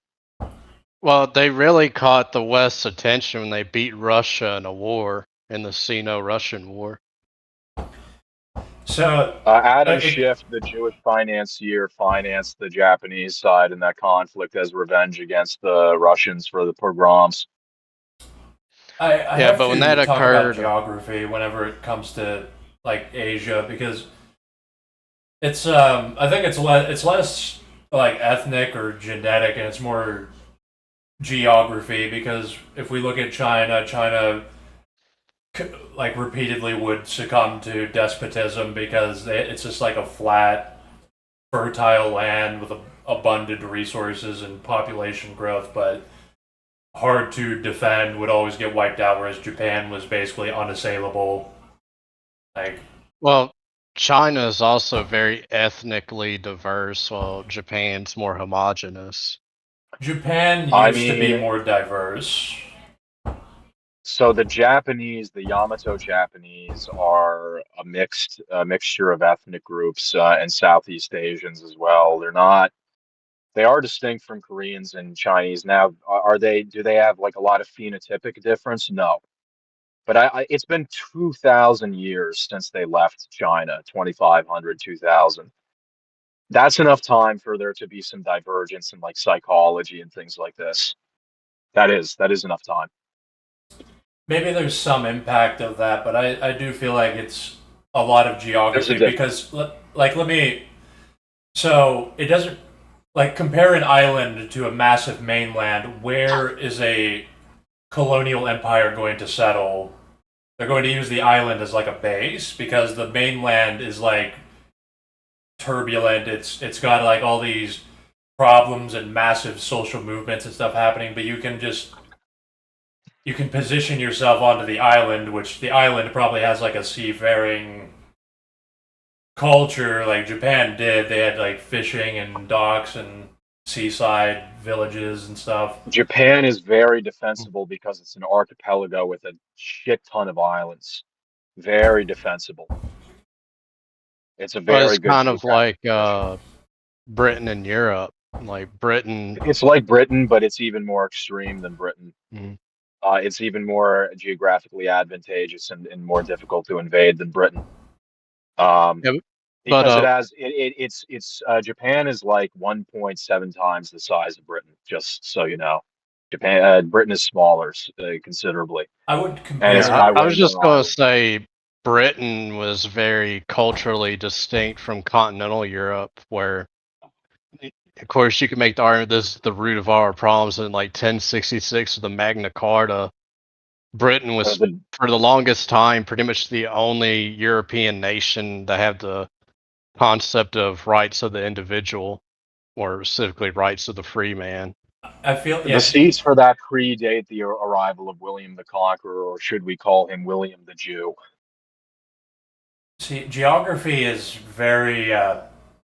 well, they really caught the West's attention when they beat Russia in a war, in the Sino-Russian War. So Adam it, Schiff, the Jewish financier, financed the Japanese side in that conflict as revenge against the Russians for the pogroms. I Yeah, have but when to that talk about occurred, geography whenever it comes to like Asia because it's I think it's less like ethnic or genetic and it's more geography because if we look at China like repeatedly would succumb to despotism because it's just like a flat fertile land with abundant resources and population growth but hard to defend would always get wiped out whereas Japan was basically unassailable like well, China is also very ethnically diverse, while Japan's more homogenous. Japan I used to be mean, more diverse. so the Japanese, the Yamato Japanese, are a mixture of ethnic groups and Southeast Asians as well. They're not. They are distinct from Koreans and Chinese. Now, are they? Do they have like a lot of phenotypic difference? No. But it's been 2,000 years since they left China, 2,500, 2,000. That's enough time for there to be some divergence in like psychology and things like this. That is enough time. Maybe there's some impact of that, but I do feel like it's a lot of geography because, like, let me. So it doesn't, like, compare an island to a massive mainland. Where is a colonial empire going to settle? They're going to use the island as like a base because the mainland is like turbulent. It's got like all these problems and massive social movements and stuff happening, but you can position yourself onto the island, which the island probably has like a seafaring culture like Japan did. They had like fishing and docks and seaside villages and stuff. Japan is very defensible because it's an archipelago with a shit ton of islands. Very defensible. It's a very good. It's kind of like Britain and Europe. Like Britain. It's like Britain, but it's even more extreme than Britain. Mhm. It's even more geographically advantageous and more difficult to invade than Britain. Yeah, Because but it's Japan is like 1.7 times the size of Britain. Just so you know, Britain is smaller considerably. I would And it's compare. got I way was just more going islands. to say Britain was very culturally distinct from continental Europe, where, of course, you can make the argument this is the root of all our problems. In like 1066 with the Magna Carta, Britain was, for the longest time, pretty much the only European nation that had the concept of rights of the individual, or specifically rights of the free man. I feel The seats for that predate the arrival of William the Conqueror, or should we call him William the Jew? See, geography is very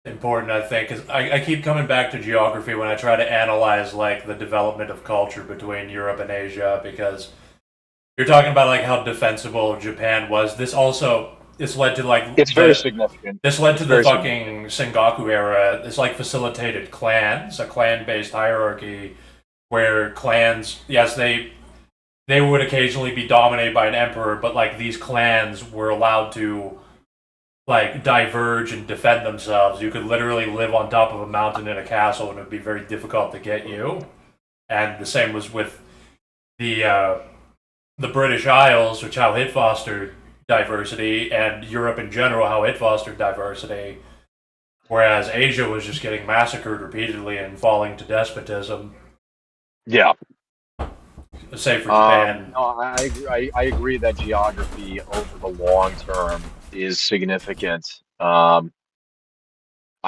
important, I think, because I keep coming back to geography when I try to analyze like the development of culture between Europe and Asia, because you're talking about like how defensible Japan was. This led to like It's very significant. This led It's to the very fucking Sengoku era. It's like facilitated clans, a clan-based hierarchy, where clans, yes, they would occasionally be dominated by an emperor, but like these clans were allowed to like diverge and defend themselves. You could literally live on top of a mountain in a castle, and it would be very difficult to get you. And the same was with the British Isles, which how it fostered diversity, and Europe in general, how it fostered diversity. Whereas Asia was just getting massacred repeatedly and falling to despotism. Yeah. Save for Japan. No, I agree that geography over the long term is significant. I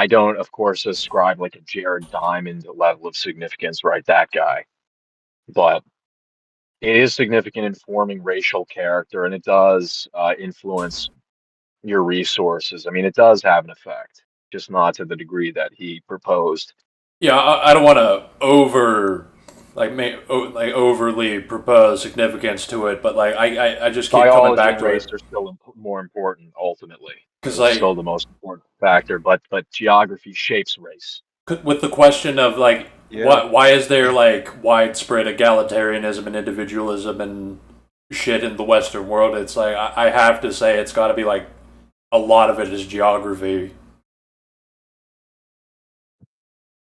don't, of course, ascribe like a Jared Diamond level of significance, right? That guy. But it is significant in forming racial character, and it does influence your resources. I mean, it does have an effect, just not to the degree that he proposed. Yeah, I don't want to overly propose significance to it, but like I just keep coming back to race it. are still more important ultimately. Because it's still the most important factor, but geography shapes race. With the question of like, why is there like widespread egalitarianism and individualism and shit in the Western world? It's like I have to say it's got to be like a lot of it is geography.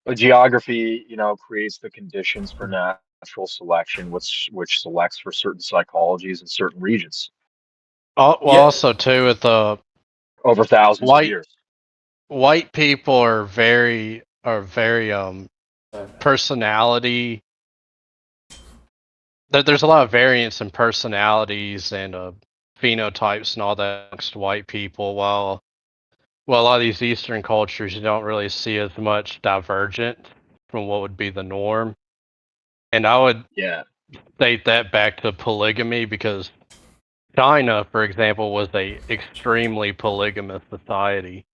But geography, creates the conditions for natural selection, which selects for certain psychologies in certain regions. Also too with the over thousands of years. White people are very personality. There's a lot of variance in personalities and phenotypes and all that amongst white people. While a lot of these Eastern cultures, you don't really see as much divergent from what would be the norm. And I would state that back to polygamy, because China, for example, was a extremely polygamous society.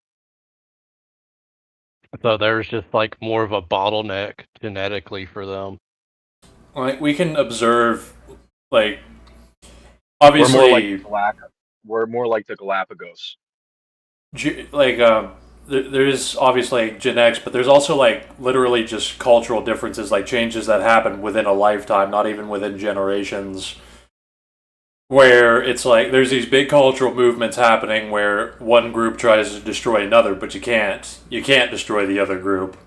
So there's just like more of a bottleneck genetically for them. Like we can observe, like obviously we're more like the Galapagos. There is obviously genetics, but there's also like literally just cultural differences, like changes that happen within a lifetime, not even within generations. where it's like there's these big cultural movements happening where one group tries to destroy another, but you can't. You can't destroy the other group.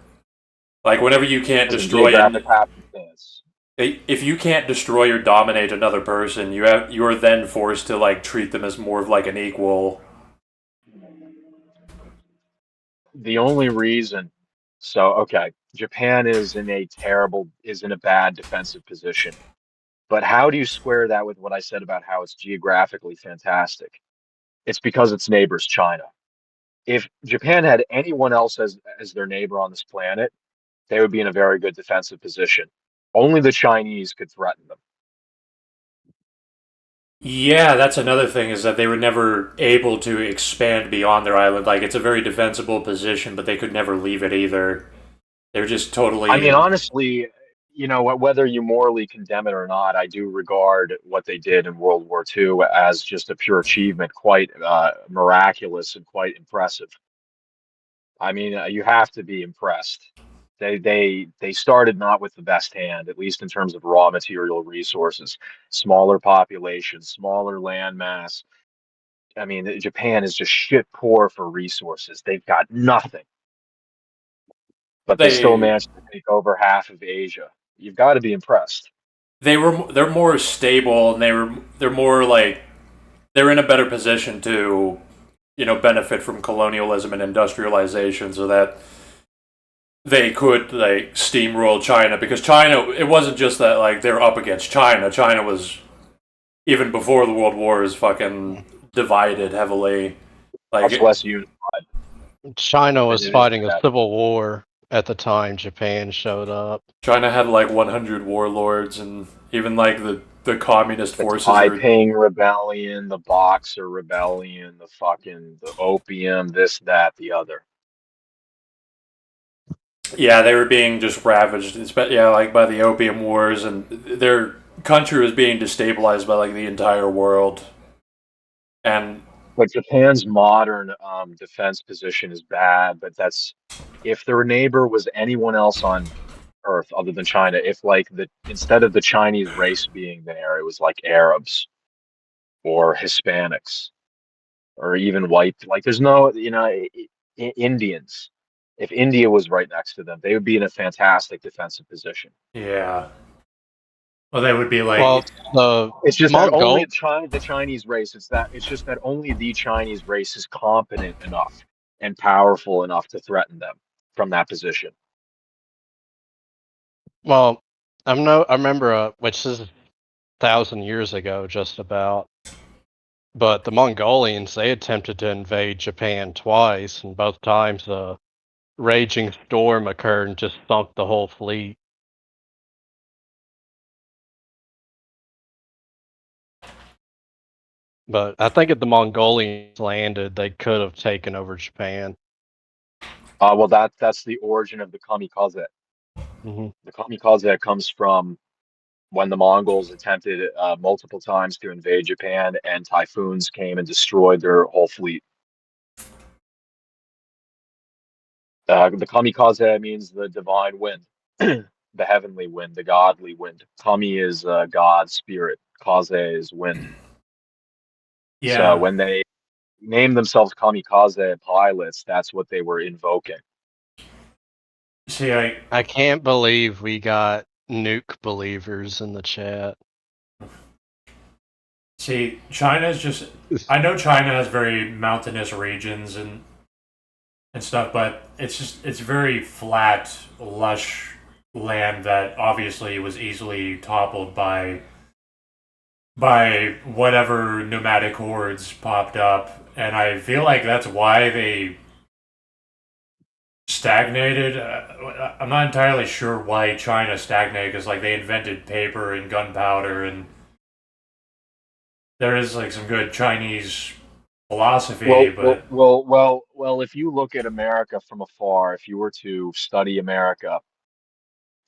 Like whenever you can't Because of destroy geographic happenstance. if you can't destroy or dominate another person, you are then forced to like treat them as more of like an equal. The only reason, so okay, Japan is in a bad defensive position. But how do you square that with what I said about how it's geographically fantastic? It's because its neighbor's China. If Japan had anyone else as their neighbor on this planet, they would be in a very good defensive position. Only the Chinese could threaten them. Yeah, that's another thing is that they were never able to expand beyond their island. Like it's a very defensible position, but they could never leave it either. They were just I mean, totally. honestly, whether you morally condemn it or not, I do regard what they did in World War II as just a pure achievement, quite miraculous and quite impressive. I mean, you have to be impressed. They started not with the best hand, at least in terms of raw material resources. Smaller population, smaller land mass. I mean, Japan is just shit poor for resources. They've got nothing, but they still They managed to take over half of Asia. You've got to be impressed. they're more stable and they're more like they're in a better position to benefit from colonialism and industrialization so that they could like steamroll China because China it wasn't just that like they're up against China. China was even before the World Wars fucking divided heavily. Like Much less unified China than was it is fighting a today. civil war at the time Japan showed up. China had like 100 warlords and even like the communist The forces are. Taiping Rebellion, the Boxer Rebellion, the opium, this, that, the other. Yeah, they were being just ravaged. Yeah, like by the opium wars, and their country was being destabilized by like the entire world. And But Japan's modern defense position is bad. But that's if their neighbor was anyone else on Earth other than China. If like the instead of the Chinese race being there, it was like Arabs or Hispanics or even white. Like there's no, Indians. If India was right next to them, they would be in a fantastic defensive position. yeah, well, they would be Well, like the It's just that only Mongol, the Chinese race. It's just that only the Chinese race is competent enough and powerful enough to threaten them from that position. well, I remember, which is 1,000 years ago, just about. But the Mongolians, they attempted to invade Japan twice, and both times a raging storm occurred and just sunk the whole fleet. But I think if the Mongolians landed, they could have taken over Japan. Well, that's the origin of the kamikaze. Hmm. The kamikaze comes from when the Mongols attempted multiple times to invade Japan, and typhoons came and destroyed their whole fleet. The kamikaze means the divine wind, the heavenly wind, the godly wind. Kami is God, spirit. Kaze is wind. So yeah. when they named themselves kamikaze pilots, that's what they were invoking. See, I can't believe we got nuke believers in the chat. China's just. I know China has very mountainous regions and stuff, but it's very flat, lush land that obviously was easily toppled by whatever nomadic hordes popped up, and I feel like that's why they stagnated. I'm not entirely sure why China stagnated because like they invented paper and gunpowder, and there is like some good Chinese philosophy, but Well. If you look at America from afar, if you were to study America,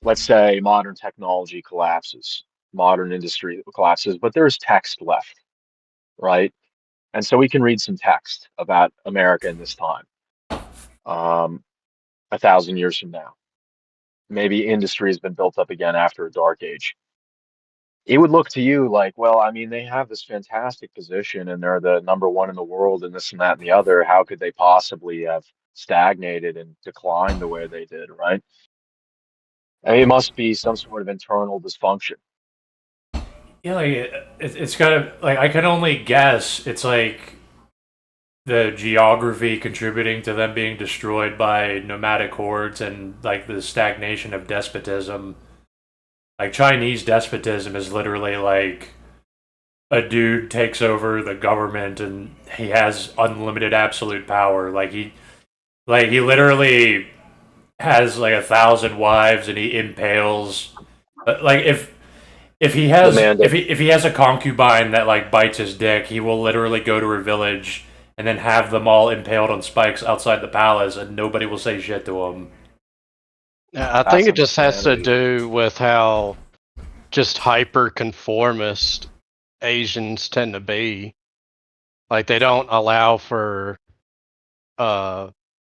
let's say modern technology collapses, modern industry collapses, but there's text left, right? And so we can read some text about America in this time, 1,000 years from now. Maybe industry has been built up again after a dark age. it would look to you like, well, I mean, they have this fantastic position and they're the number one in the world and this and that and the other. How could they possibly have stagnated and declined the way they did, right? I mean, it must be some sort of internal dysfunction. Yeah, like it's kind of like I can only guess. It's like the geography contributing to them being destroyed by nomadic hordes and like the stagnation of despotism. Like Chinese despotism is literally like a dude takes over the government and he has unlimited absolute power. Like he literally has like 1,000 wives and he impales. But like if he has Demand it. if he has a concubine that like bites his dick, he will literally go to her village and then have them all impaled on spikes outside the palace, and nobody will say shit to him. Yeah, I That's think it just has to insanity. do with how just hyper conformist Asians tend to be. Like they don't allow for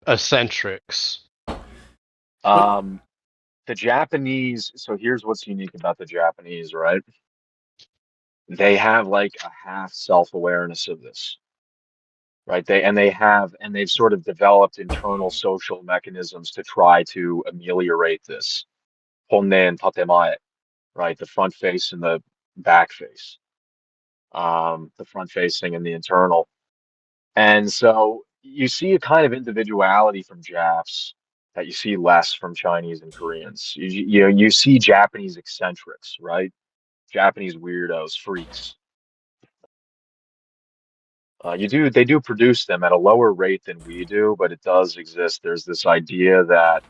eccentrics. The Japanese, so here's what's unique about the Japanese, right? They have like a half self-awareness of this, right? They've sort of developed internal social mechanisms to try to ameliorate this. Honne and tatemae, right? The front face and the back face. The front facing and the internal. And so you see a kind of individuality from Japs that you see less from Chinese and Koreans. You see Japanese eccentrics, right? Japanese weirdos, freaks. They do produce them at a lower rate than we do, but it does exist. There's this idea that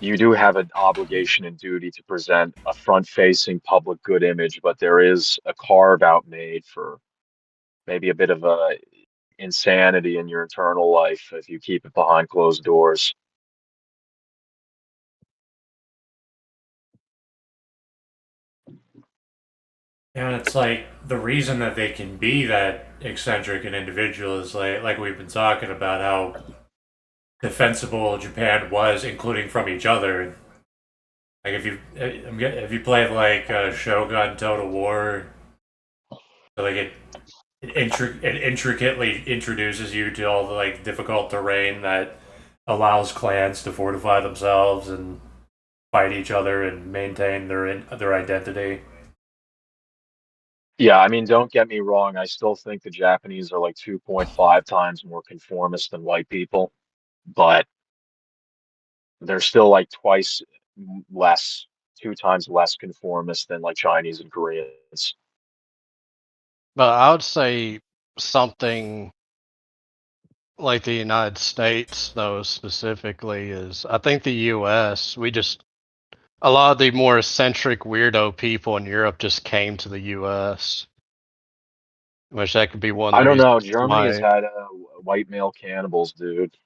you do have an obligation and duty to present a front-facing public good image, but there is a carve-out made for maybe a bit of a insanity in your internal life if you keep it behind closed doors. And it's like the reason that they can be that eccentric and individual is like we've been talking about how defensible Japan was, including from each other. Like if you played like Shogun Total War, like it intricately introduces you to all the like difficult terrain that allows clans to fortify themselves and fight each other and maintain their identity. Yeah, I mean, don't get me wrong. I still think the Japanese are like 2.5 times more conformist than white people, but they're still like twice less, 2 times less conformist than like Chinese and Koreans. But I would say something like the United States, though, specifically, is I think the US, a lot of the more eccentric weirdo people in Europe just came to the US. Which that could be one of I the don't reasons know. Germany has why. had white male cannibals, dude.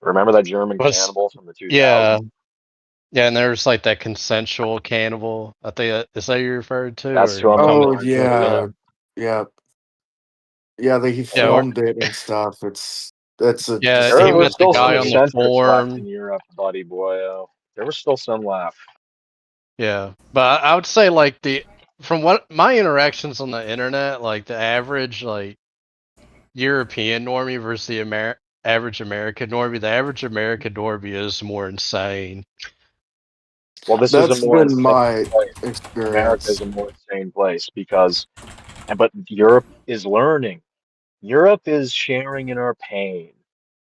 Remember that German Was cannibal from the yeah, 2000s? yeah, and there's like that consensual cannibal. I think is that you referred to, That's or who you I'm talking about Oh referring to. something else? yeah, Yeah. yeah, yeah. He Yeah, or, filmed it and stuff. That's a yeah, There he were met the still some guy on the disgusting. eccentrics left in forum. Europe, buddy boy. There was still some left. Yeah, but I would say like from what my interactions on the internet, like the average like European normie versus the average American normie, the average American normie is more insane. Well, this is a That's more been insane my place. America is experience. a more insane place but Europe is learning. Europe is sharing in our pain.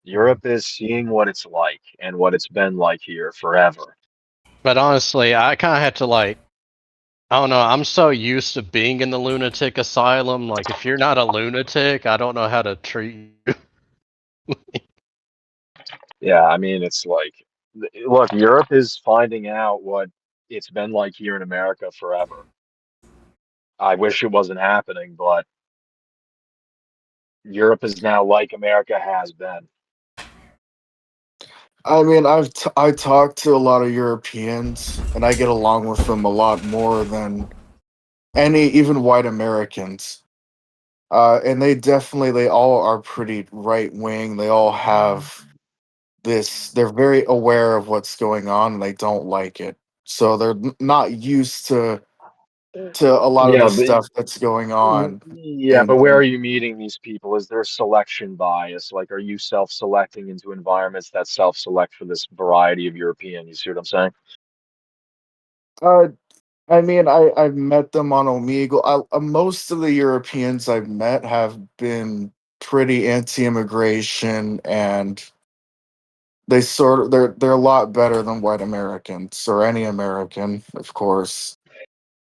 Europe is seeing what it's like and what it's been like here forever. But honestly, I kind of had to like, I don't know, I'm so used to being in the lunatic asylum. Like, if you're not a lunatic, I don't know how to treat you. Yeah, I mean, it's like, look, Europe is finding out what it's been like here in America forever. I wish it wasn't happening, but Europe is now like America has been. I mean, I talked to a lot of Europeans, and I get along with them a lot more than any even white Americans. And they all are pretty right wing. They all have this. They're very aware of what's going on, and they don't like it. So they're not used to to a lot of Yeah, the but stuff that's going on. yeah, but where And are you meeting these people? Is there selection bias? Like, are you self-selecting into environments that self-select for this variety of European? You see what I'm saying? uh, I mean, I've met them on Omegle. Most of the Europeans I've met have been pretty anti-immigration, and they're a lot better than white Americans or any American, of course.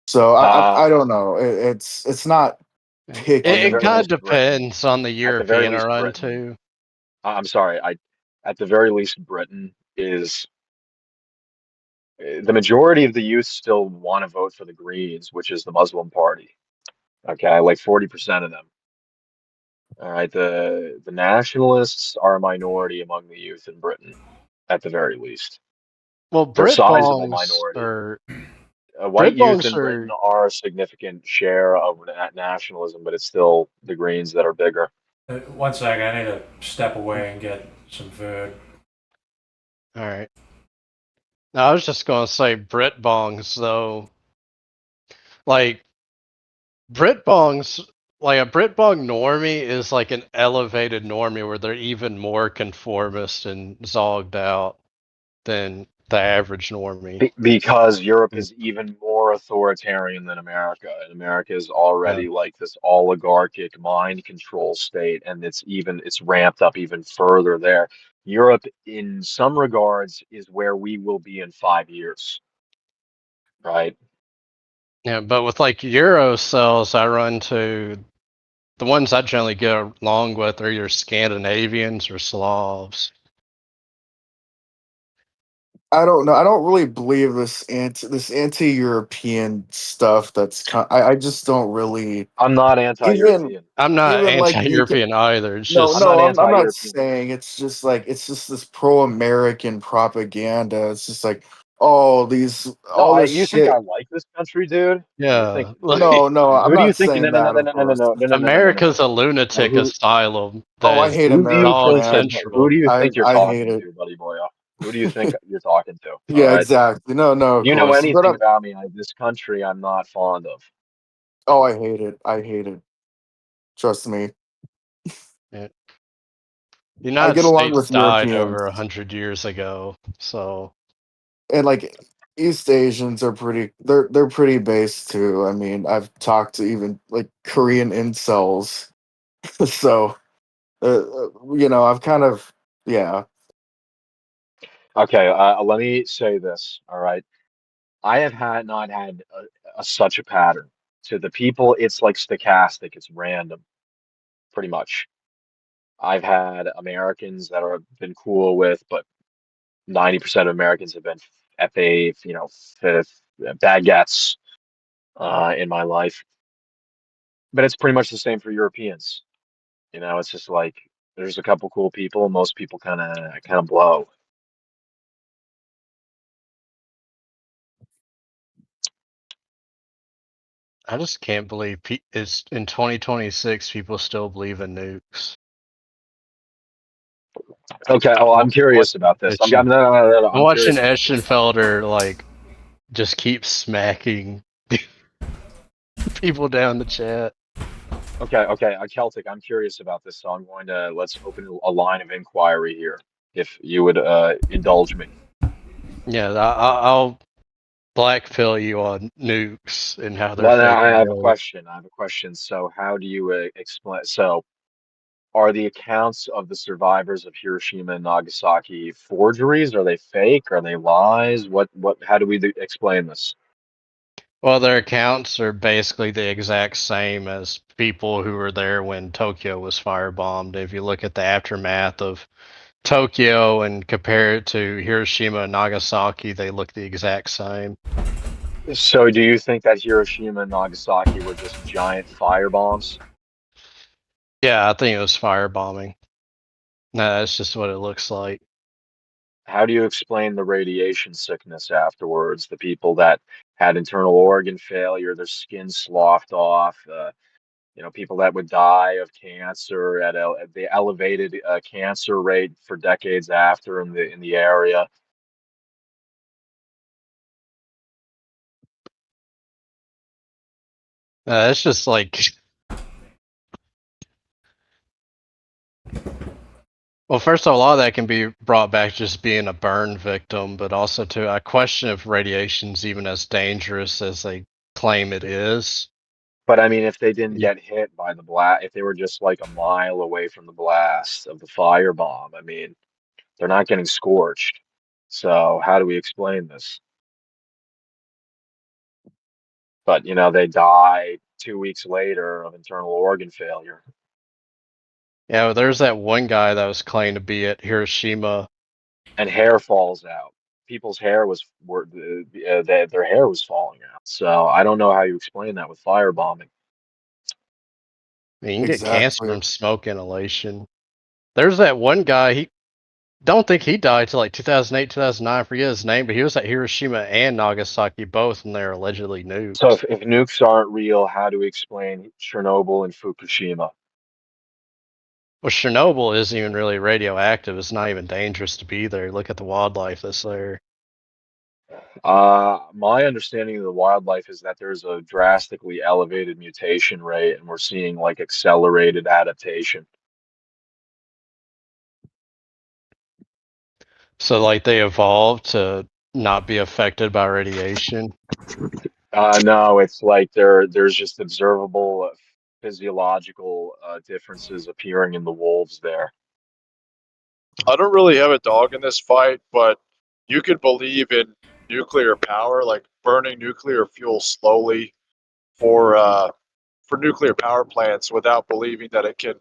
So I Uh, don't know. It's not It, well, at the picky, it very kind of but least, Britain. depends on the At the very European I least, run Britain. to. I'm sorry. At the very least, Britain is the majority of the youth still want to vote for the Greens, which is the Muslim party. Okay, like 40% of them. All right, the nationalists are a minority among the youth in Britain, at the very least. Well, They're a sizable minority. White Brit youth bongs in Britain are are a significant share of nationalism, but it's still the Greens that are bigger. One sec, I need to step away and get some food. all right. Now, I was just gonna say Brit bongs though. Like Brit bongs, like a Brit bong normie is like an elevated normie where they're even more conformist and zogged out than the average normie. Because Europe Mm. is even more authoritarian than America, and America is Yeah. already like this oligarchic mind control state, and it's ramped up even further there. Europe, in some regards, is where we will be in 5 years, right? Yeah, but with like Euro cells, I run to the ones I generally get along with are either Scandinavians or Slavs. I don't know. I don't really believe this anti-European stuff. I just don't really I'm not even anti-European. I'm not even like UK. anti-European either. It's No, I'm just not no, I'm not anti-European either. saying it's just like it's just this pro-American propaganda. It's just like No, all this you think I shit. like this country, dude? You think yeah, No, like no, I'm who do you not think? saying No, no, no, that, no, of no, no, no, course. no, no, no, no, no, no, no, America's no. a No, lunatic asylum Oh, that I is hate who do you America, dog think man. who central. do you think you're I hate talking it. to, buddy boy? Who do you think you're talking to? All Yeah, right. exactly. No, no, If of you know course. But anything about me, this country I'm not fond of. oh, I hate it. I hate it. Trust me. Yeah. The I United get along States with died Europeans, over 100 years ago, so and like East Asians are pretty. They're pretty based too. I mean, I've talked to even like Korean incels, so I've kind of yeah. Okay, let me say this. All right. I have had not had such a pattern. To the people, it's like stochastic, it's random, pretty much. I've had Americans that are been cool with, but 90% of Americans have been FA, baguettes in my life. But it's pretty much the same for Europeans. It's just like there's a couple cool people, and most people kind of blow. I just can't believe it's in 2026 people still believe in nukes. Okay, well, I'm What curious about this. Eschen- No, no, no, no, no, I'm I'm watching curious about this. Eschenfelder like just keep smacking people down the chat. Okay, okay, Celtic, I'm curious about this, so I'm going to let's open a line of inquiry here, if you would indulge me. Yeah, I'll black pill you on nukes and how they're Well, now I fucking have a great. question. I have a question. So, how do you explain? So, are the accounts of the survivors of Hiroshima and Nagasaki forgeries? Are they fake? Are they lies? How do we explain this? Well, their accounts are basically the exact same as people who were there when Tokyo was firebombed. If you look at the aftermath of Tokyo and compare it to Hiroshima and Nagasaki, they look the exact same. So, do you think that Hiroshima and Nagasaki were just giant fire bombs? Yeah, I think it was firebombing. No, that's just what it looks like. How do you explain the radiation sickness afterwards? The people that had internal organ failure, their skin sloughed off, people that would die of cancer at the elevated cancer rate for decades after in the area. It's just like, well, first of all, a lot of that can be brought back just being a burn victim, but also too, I question if radiation's even as dangerous as they claim it is. But I mean, if they didn't get hit by the blast, if they were just like a mile away from the blast of the firebomb, I mean, they're not getting scorched. So how do we explain this? But they die 2 weeks later of internal organ failure. Yeah, well, there's that one guy that was claimed to be at Hiroshima. And hair falls out. People's hair their hair was falling out. So I don't know how you explain that with firebombing. I mean, you can get cancer Exactly. from smoke inhalation. There's that one guy, he don't think he died till like 2008, 2009, I forget his name, but he was at Hiroshima and Nagasaki both, and they're allegedly nuked. So if nukes aren't real, how do we explain Chernobyl and Fukushima? Well, Chernobyl isn't even really radioactive. It's not even dangerous to be there. Look at the wildlife that's there. My understanding of the wildlife is that there's a drastically elevated mutation rate, and we're seeing like accelerated adaptation. So, like, they evolved to not be affected by radiation. No, it's like there's just observable physiological differences appearing in the wolves there. I don't really have a dog in this fight, but you could believe in nuclear power, like burning nuclear fuel slowly for nuclear power plants without believing that it can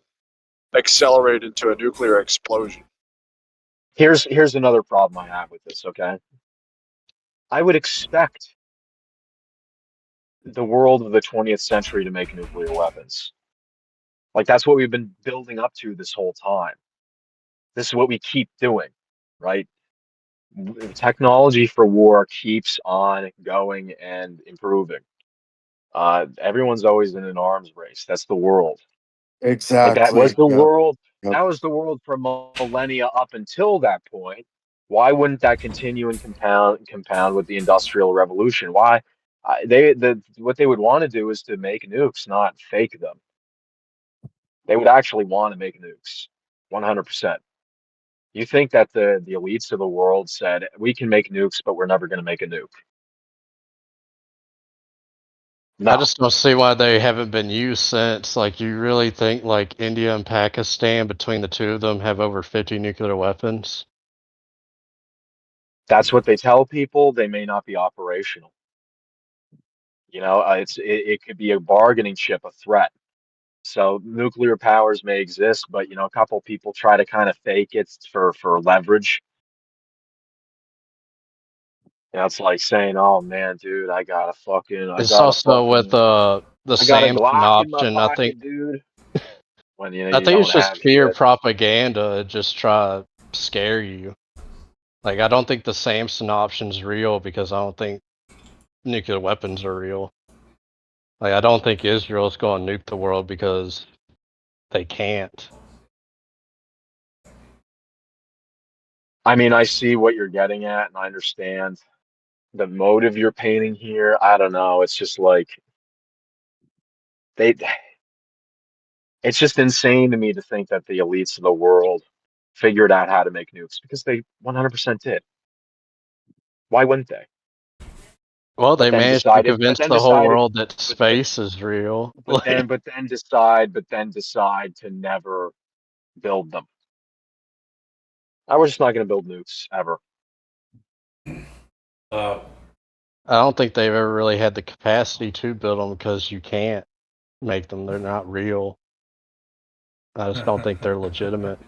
accelerate into a nuclear explosion. Here's another problem I have with this, okay? I would expect the world of the 20th century to make nuclear weapons. Like that's what we've been building up to this whole time. This is what we keep doing, right? Technology for war keeps on going and improving. Everyone's always in an arms race. That's the world. Like that was Exactly. the Yep. world. Yep. That was the world for millennia up until that point. Why wouldn't that continue and compound with the Industrial Revolution? Why? What they would want to do is to make nukes, not fake them. They would actually want to make nukes, 100%. You think that the elites of the world said we can make nukes, but we're never going to make a nuke? I No, just don't see why they haven't been used since. Like, you really think like India and Pakistan, between the two of them, have over 50 nuclear weapons? that's what they tell people. They may not be operational. It could be a bargaining chip, a threat. So nuclear powers may exist, but a couple people try to kind of fake it for leverage. It's like saying, "Oh man, dude, I got It's also with the I got a Samson Glock in my option. pocket, dude." When I you think it's don't just have fear shit. propaganda to just try to scare you. Like, I don't think the Samson option's real because I don't think nuclear weapons are real. Like, I don't think Israel's going to nuke the world because they can't. I mean, I see what you're getting at, and I understand the motive you're painting here. I don't know. It's just like they. It's just insane to me to think that the elites of the world figured out how to make nukes because they 100% did. Why wouldn't they? Well, But they then managed to decided, but convince then the whole decided, world that but but space is real. but Like, then decide to never build them. We're just not going to build nukes ever. Uh, I don't think they've ever really had the capacity to build them because you can't make them. They're not real. I just don't think they're legitimate.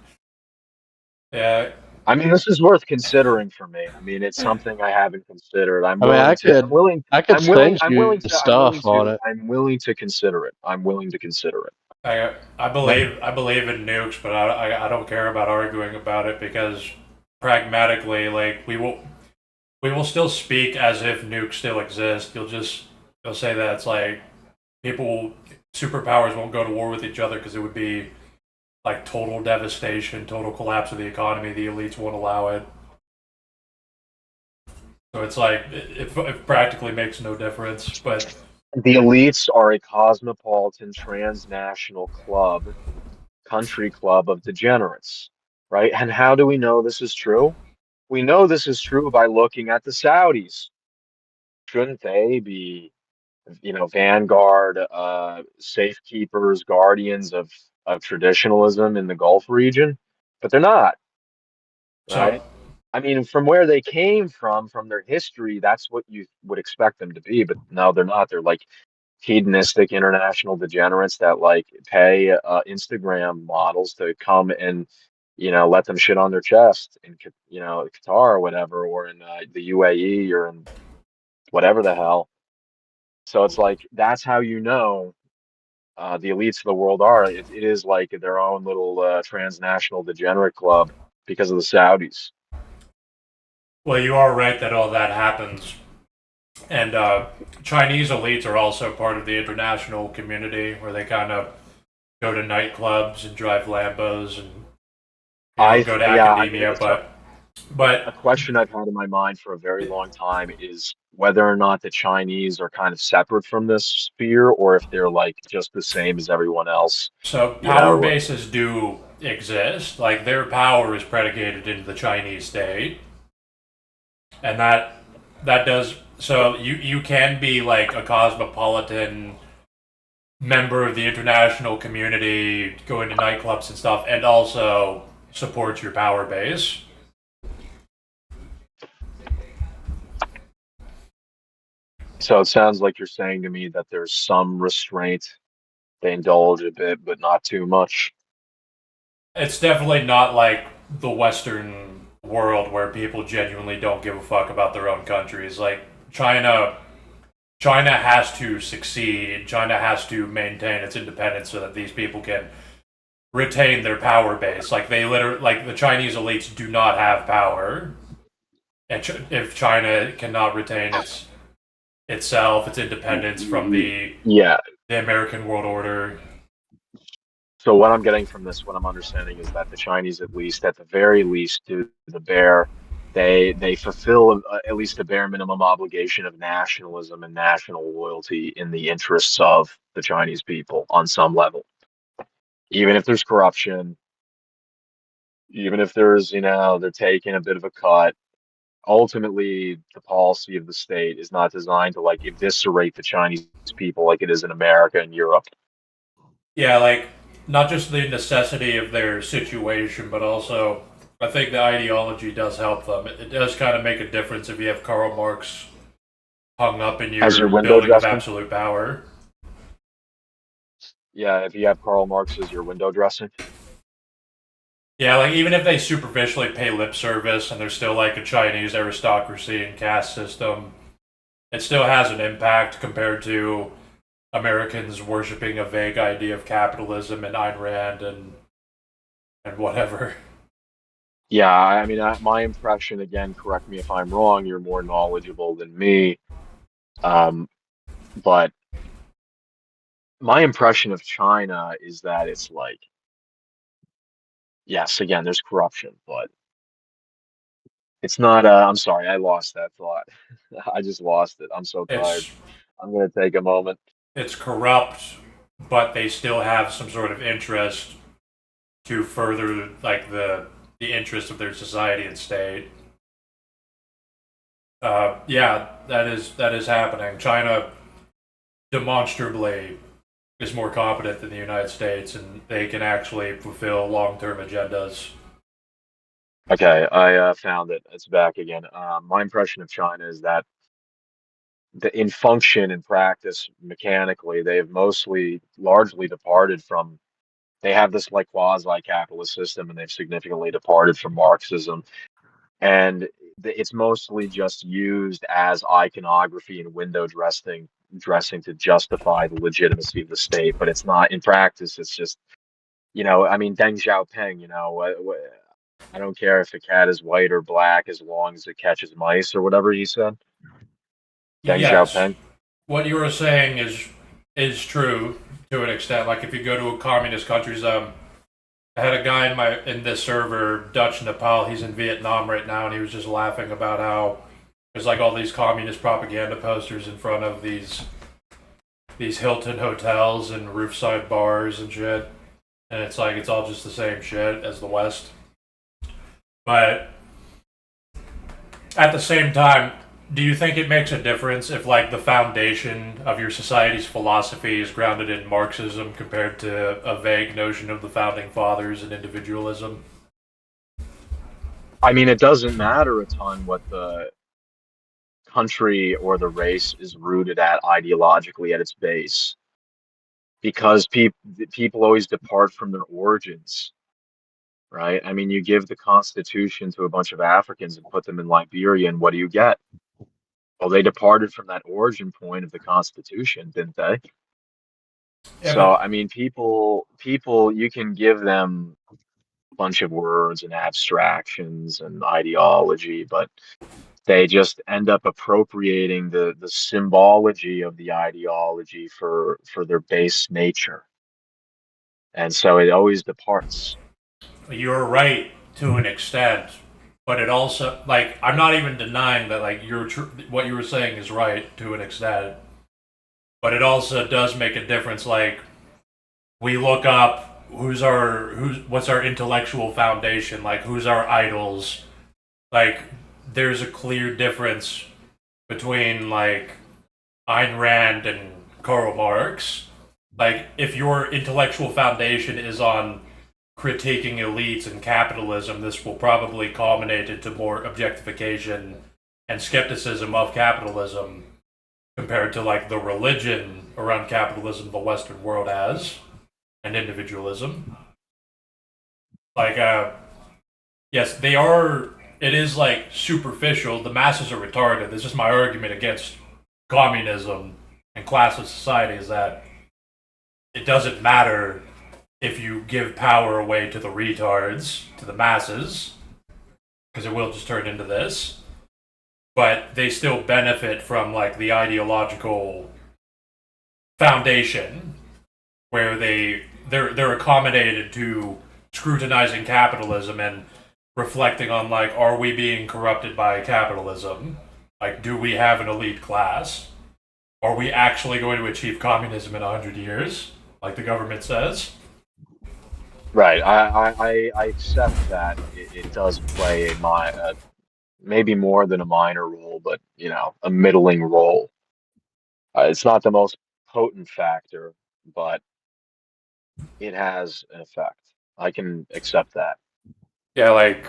yeah, I mean, this is worth considering for me. I mean, it's something I haven't considered. I'm I mean, willing to. I'm willing. I could I'm willing. send I'm willing you to. I'm willing stuff on to. it. I'm willing to consider it. I'm willing to consider it. I believe in nukes, but I don't care about arguing about it because pragmatically, like we will still speak as if nukes still exist. You'll say that it's like superpowers won't go to war with each other because it would be like total devastation, total collapse of the economy. The elites won't allow it. So it's like it practically makes no difference. But The elites are a cosmopolitan transnational country club of degenerates, right? And how do we know this is true? We know this is true by looking at the Saudis. Shouldn't they be, vanguard, safekeepers, guardians of traditionalism in the Gulf region? But they're not, So right? I mean, from where they came from their history, that's what you would expect them to be. But no, they're not. They're like hedonistic international degenerates that like pay Instagram models to come and let them shit on their chest in Qatar or whatever, or in the UAE or in whatever the hell. So it's like that's how the elites of the world are. It is like their own little transnational degenerate club because of the Saudis. well, you are right that all that happens. And Chinese elites are also part of the international community where they kind of go to nightclubs and drive Lambos and go to Yeah, I mean, academia. it's a But question I've had in my mind for a very long time is whether or not the Chinese are kind of separate from this sphere or if they're like just the same as everyone else. so You power know, bases do exist. Like their power is predicated into the Chinese state, and that does so. You can be like a cosmopolitan member of the international community, going to nightclubs and stuff, and also support your power base. so it sounds like you're saying to me that there's some restraint. They indulge a bit, but not too much. It's definitely not like the Western world where people genuinely don't give a fuck about their own countries. Like China has to succeed. China has to maintain its independence so that these people can retain their power base. Like the Chinese elites do not have power, and if China cannot retain its independence from Yeah. the American world order. So what I'm getting from this, what I'm understanding is that the Chinese, at the very least, do the bare. They fulfill at least the bare minimum obligation of nationalism and national loyalty in the interests of the Chinese people on some level. Even if there's corruption, even if they're taking a bit of a cut. Ultimately, the policy of the state is not designed to like eviscerate the Chinese people like it is in America and Europe. Yeah, like not just the necessity of their situation, but also I think the ideology does help them. It does kind of make a difference if you have Karl Marx hung up in As your your window building of dressing, absolute power. yeah, if you have Karl Marx as your window dressing, Yeah, like even if they superficially pay lip service and there's still like a Chinese aristocracy and caste system, it still has an impact compared to Americans worshiping a vague idea of capitalism and Ayn Rand and whatever. yeah, I mean, my impression, again, correct me if I'm wrong, you're more knowledgeable than me. Um, but my impression of China is that it's like, yes, again, there's corruption, but it's not, I'm sorry, I lost that thought. I just lost it. I'm so tired. It's I'm going to take a moment. it's corrupt, but they still have some sort of interest to further like the interest of their society and state. Yeah, that is happening. China demonstrably is more competent than the United States, and they can actually fulfill long-term agendas. Okay, I found it. It's back again. My impression of China is that in function and practice, mechanically, they have largely departed from. They have this like quasi-capitalist system, and they've significantly departed from Marxism. And it's mostly just used as iconography and window dressing to justify the legitimacy of the state. But it's not in practice. It's just I mean, Deng Xiaoping. I don't care if a cat is white or black as long as it catches mice or whatever he said. Deng Yes, Xiaoping. what you were saying is true to an extent. Like if you go to a communist countries, I had a guy in this server, Dutch Nepal. He's in Vietnam right now, and he was just laughing about how there's like all these communist propaganda posters in front of these these Hilton hotels and roofside bars and shit, and it's like it's all just the same shit as the West. But at the same time, do you think it makes a difference if like the foundation of your society's philosophy is grounded in Marxism compared to a vague notion of the founding fathers and individualism? I mean, it doesn't matter a ton what the country or the race is rooted at ideologically at its base, because people always depart from their origins, right? I mean, you give the Constitution to a bunch of Africans and put them in Liberia, and what do you get? Well, they departed from that origin point of the Constitution, didn't they? Yeah, So, but I mean, people, you can give them a bunch of words and abstractions and ideology, but they just end up appropriating the symbology of the ideology for their base nature, and so it always departs. you're right to an extent, but it also like I'm not even denying that like what you were saying is right to an extent, but it also does make a difference. Like we look up what's our intellectual foundation, like who's our idols. Like there's a clear difference between like Ayn Rand and Karl Marx. Like if your intellectual foundation is on critiquing elites and capitalism, this will probably culminate into more objectification and skepticism of capitalism compared to like the religion around capitalism the Western world has and individualism. Like, yes, they are. It is like superficial. The masses are retarded. This is my argument against communism and classless society is that it doesn't matter if you give power away to the retards, to the masses, because it will just turn into this. But they still benefit from like the ideological foundation where they're accommodated to scrutinizing capitalism and reflecting on like, are we being corrupted by capitalism? Like, do we have an elite class? Are we actually going to achieve communism in 100 years, like the government says? Right. I accept that it does play maybe more than a minor role, but a middling role. It's not the most potent factor, but it has an effect. I can accept that. Yeah, like,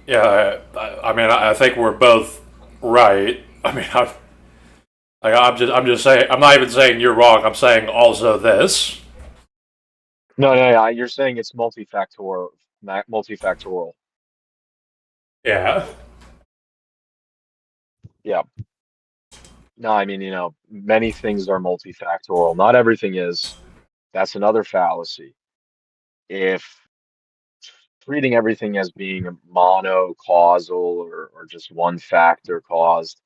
yeah. I mean, I think we're both right. I mean, I'm just saying. I'm not even saying you're wrong. I'm saying also this. No, no, no, you're saying it's multifactorial. Multifactorial. Yeah. Yeah. No, I mean, many things are multifactorial. Not everything is. That's another fallacy. If treating everything as being mono-causal or just one factor caused,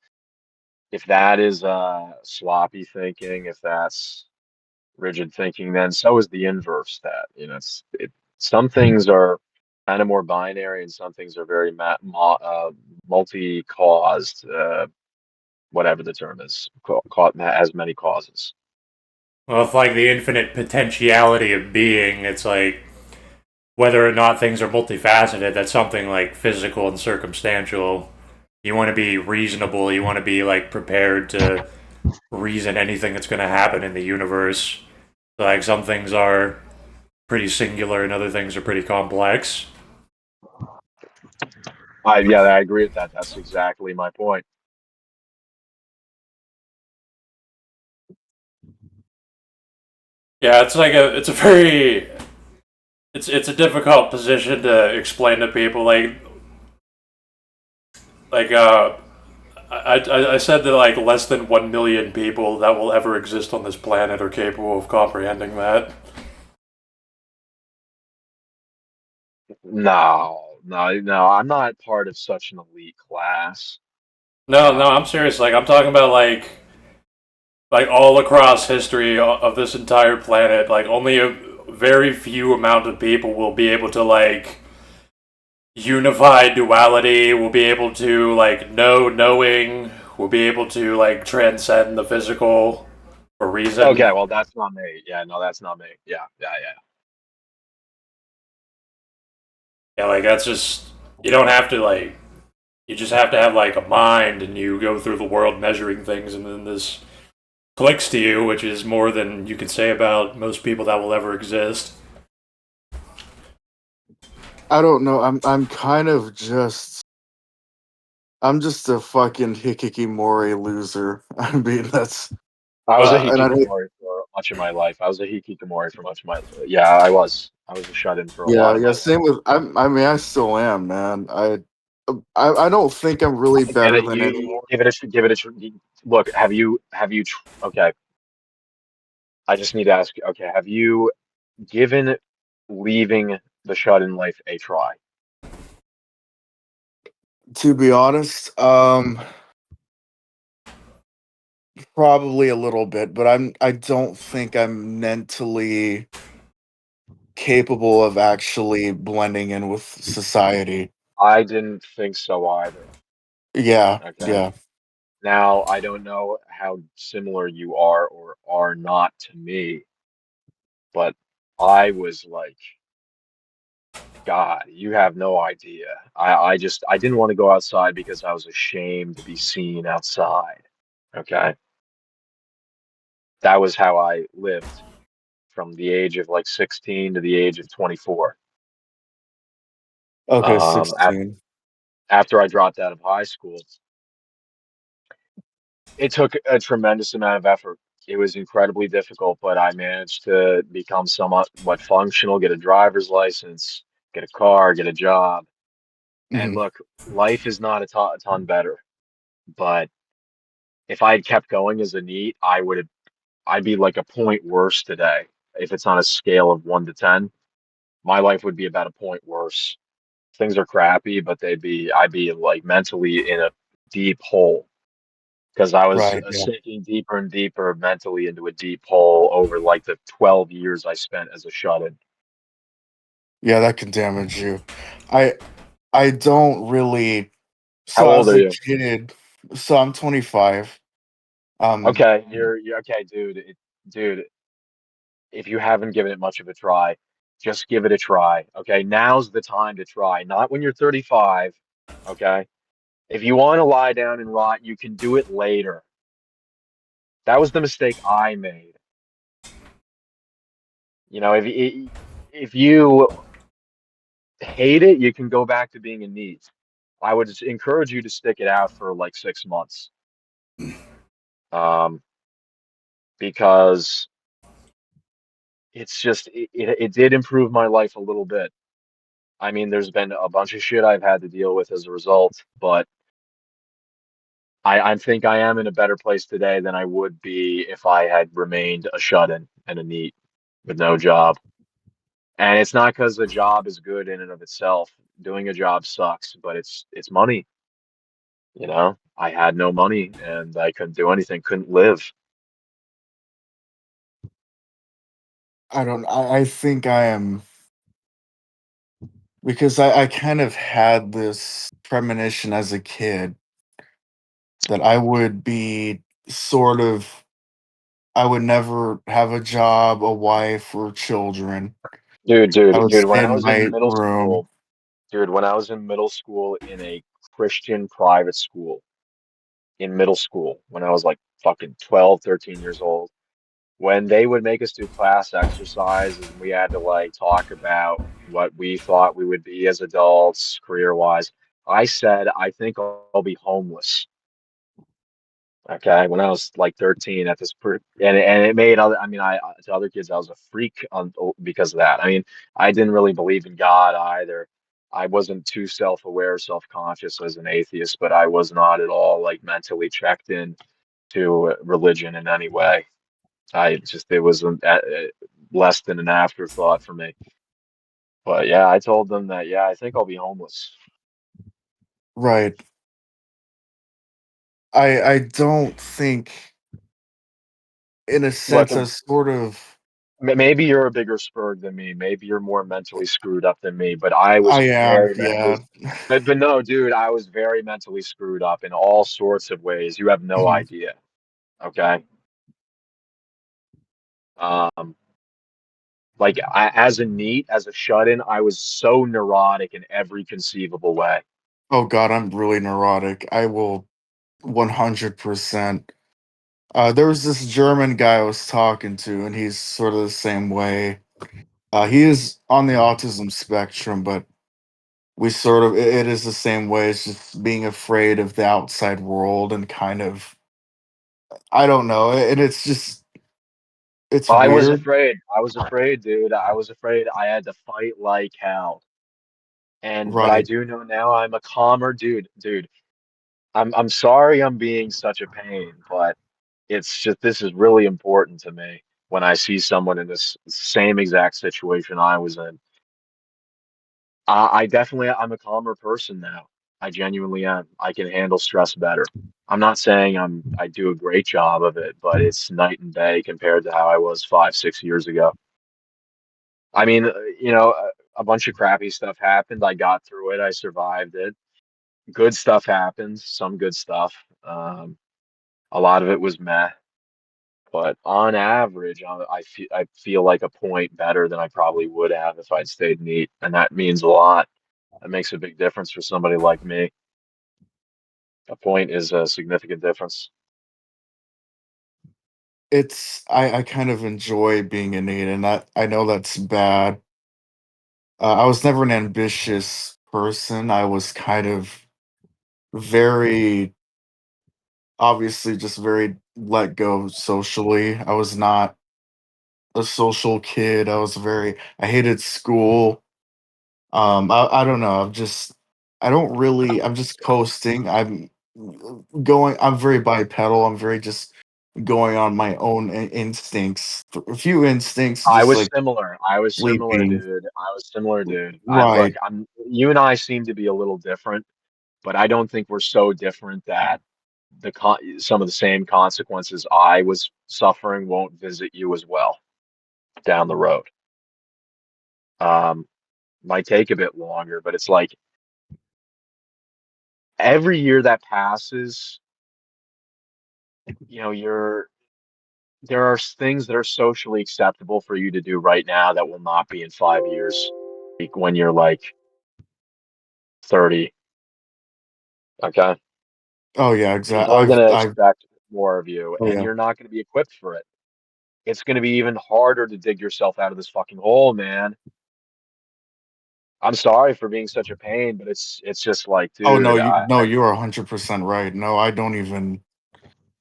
if that is sloppy thinking, if that's rigid thinking, then so is the inverse. That some things are kind of more binary, and some things are very multi-caused. Whatever the term is, has many causes. Well, it's like the infinite potentiality of being. It's like whether or not things are multifaceted. That's something like physical and circumstantial. You want to be reasonable. You want to be like prepared to reason anything that's going to happen in the universe. Like some things are pretty singular and other things are pretty complex. Yeah, I agree with that. That's exactly my point. Yeah, it's a very it's a difficult position to explain to people. Like I said that like less than 1 million people that will ever exist on this planet are capable of comprehending that. No, no, no. I'm not part of such an elite class. No, I'm serious. Like I'm talking about like all across history of this entire planet. Like only a very few amount of people will be able to like unify duality. Will be able to like know knowing. Will be able to like transcend the physical for reason. Okay, well that's not me. Yeah, no, that's not me. Yeah. Yeah, like that's just you don't have to like you just have to have like a mind and you go through the world measuring things and then this clicks to you, which is more than you can say about most people that will ever exist. I don't know. I'm kind of just I'm just a fucking hikikomori loser. I mean that's I was a Well, and I hikikomori for much of my life. I was a hikikomori for much of my yeah, I was. I was a shut-in for a lot yeah, of yeah, my life. same with I mean I still am, man. I don't think I'm really I get better it. than You anyone. give it a give it a look. Okay? I just need to ask you. Okay, have you given leaving the shut-in life a try? To be honest, probably a little bit, but I don't think I'm mentally capable of actually blending in with society. I didn't think so either. Yeah, Okay. yeah. Now, I don't know how similar you are or are not to me, but I was like, God, you have no idea. I didn't want to go outside because I was ashamed to be seen outside. Okay. That was how I lived from the age of like 16 to the age of 24. Okay, Af 16. After I dropped out of high school, it took a tremendous amount of effort. It was incredibly difficult, but I managed to become somewhat functional, get a driver's license, get a car, get a job. And Mhm. look, life is not a ton better. But if I had kept going as a NEET, I'd be like a point worse today. If it's on a scale of 1 to 10, my life would be about a point worse. Things are crappy, but I'd be like mentally in a deep hole because I was Right, yeah. sinking deeper and deeper mentally into a deep hole over like the 12 years I spent as a shut-in. Yeah, that can damage you. I I don't really How so old as are a you? kid, so I'm 25. Um Okay, you're okay, dude. Dude, if you haven't given it much of a try, just give it a try. Okay, now's the time to try, not when you're 35. Okay, if you want to lie down and rot, you can do it later. That was the mistake I made. You know, if you hate it, you can go back to being a NEET. I would just encourage you to stick it out for like 6 months, um, because it did improve my life a little bit. I mean, there's been a bunch of shit I've had to deal with as a result, but I think I am in a better place today than I would be if I had remained a shut-in and a NEET with no job. And it's not because the job is good in and of itself. Doing a job sucks, but it's money. You know, I had no money and I couldn't do anything, couldn't live. I don't I think I am because I kind of had this premonition as a kid that I would be sort of I would never have a job, a wife, or children. I would Dude, when stay I in was in my middle room. school, dude, when I was in middle school in a Christian private school, in middle school, when I was like fucking 12, 13 years old, when they would make us do class exercises and we had to like talk about what we thought we would be as adults, career wise, I said, I think I'll be homeless. Okay, when I was like 13 at this and it made other I mean I to other kids I was a freak on because of that. I mean, I didn't really believe in God either. I wasn't too self-aware, self-conscious as an atheist, but I was not at all like mentally checked in to religion in any way. I just it was less than an afterthought for me. But yeah, I told them that yeah, I think I'll be homeless. Right. I don't think in a Look, sense I sort of maybe you're a bigger spurg than me. Maybe you're more mentally screwed up than me, but I was I am, very yeah. mentally. But no, dude, I was very mentally screwed up in all sorts of ways. You have no Mhm. idea. Okay. Like as a NEET, as a shut-in, I was so neurotic in every conceivable way. Oh God, I'm really neurotic. I will 100%. There was this German guy I was talking to, and he's sort of the same way. He is on the autism spectrum, but we sort of it is the same way. It's just being afraid of the outside world and kind of I don't know. And it's just it's I was weird, afraid. I was afraid, dude. I was afraid. I had to fight like hell. But I right? do know now I'm a calmer dude. Dude, I'm sorry I'm being such a pain, but it's just this is really important to me when I see someone in this same exact situation I was in. I definitely I'm a calmer person now. I genuinely am. I can handle stress better. I'm not saying I do a great job of it, but it's night and day compared to how I was 5, 6 years ago. I mean, a bunch of crappy stuff happened. I got through it. I survived it. Good stuff happens. Some good stuff. A lot of it was meh. But on average, I feel like a point better than I probably would have if I'd stayed neat, and that means a lot. That makes a big difference for somebody like me. A point is a significant difference. It's I kind of enjoy being innate, and I know that's bad. I was never an ambitious person. I was kind of very obviously just very let go socially. I was not a social kid. I hated school. I don't know. I don't really I'm just coasting. I'm very bipedal. I'm very just going on my own instincts. A few instincts I just was like similar. I was similar, sleeping. dude. I was similar, dude. I look, Right. I'm you and I seem to be a little different, but I don't think we're so different that some of the same consequences I was suffering won't visit you as well down the road. Um, might take a bit longer, but it's like every year that passes, you're there are things that are socially acceptable for you to do right now that will not be in 5 years, like when you're like 30. Okay. Oh yeah, People exactly. are going to I've expect more of you, oh and yeah. you're not going to be equipped for it. It's going to be even harder to dig yourself out of this fucking hole, man. I'm sorry for being such a pain, but it's just like, Oh no, dude, you are 100% right. No, I don't even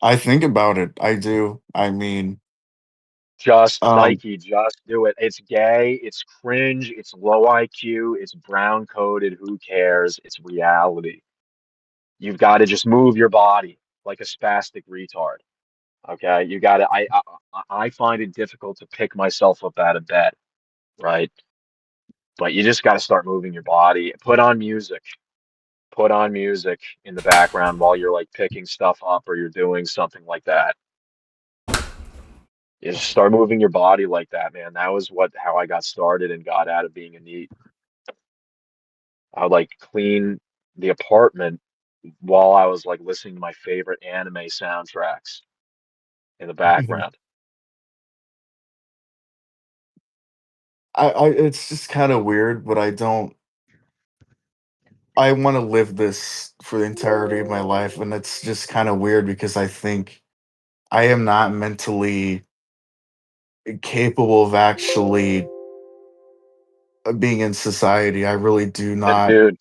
I think about it. I do. I mean, just um Nike, just do it. It's gay, it's cringe, it's low IQ, it's brown coded. Who cares? It's reality. You've got to just move your body like a spastic retard. Okay, you got to. I find it difficult to pick myself up out of bed, right? But you just got to start moving your body. Put on music. Put on music in the background while you're like picking stuff up or you're doing something like that. You just start moving your body like that, man. That was how I got started and got out of being a neat. I would like clean the apartment while I was like listening to my favorite anime soundtracks in the mhm. background. I it's just kind of weird, but I want to live this for the entirety of my life, and it's just kind of weird because I think I am not mentally capable of actually being in society. I really do not. Dude,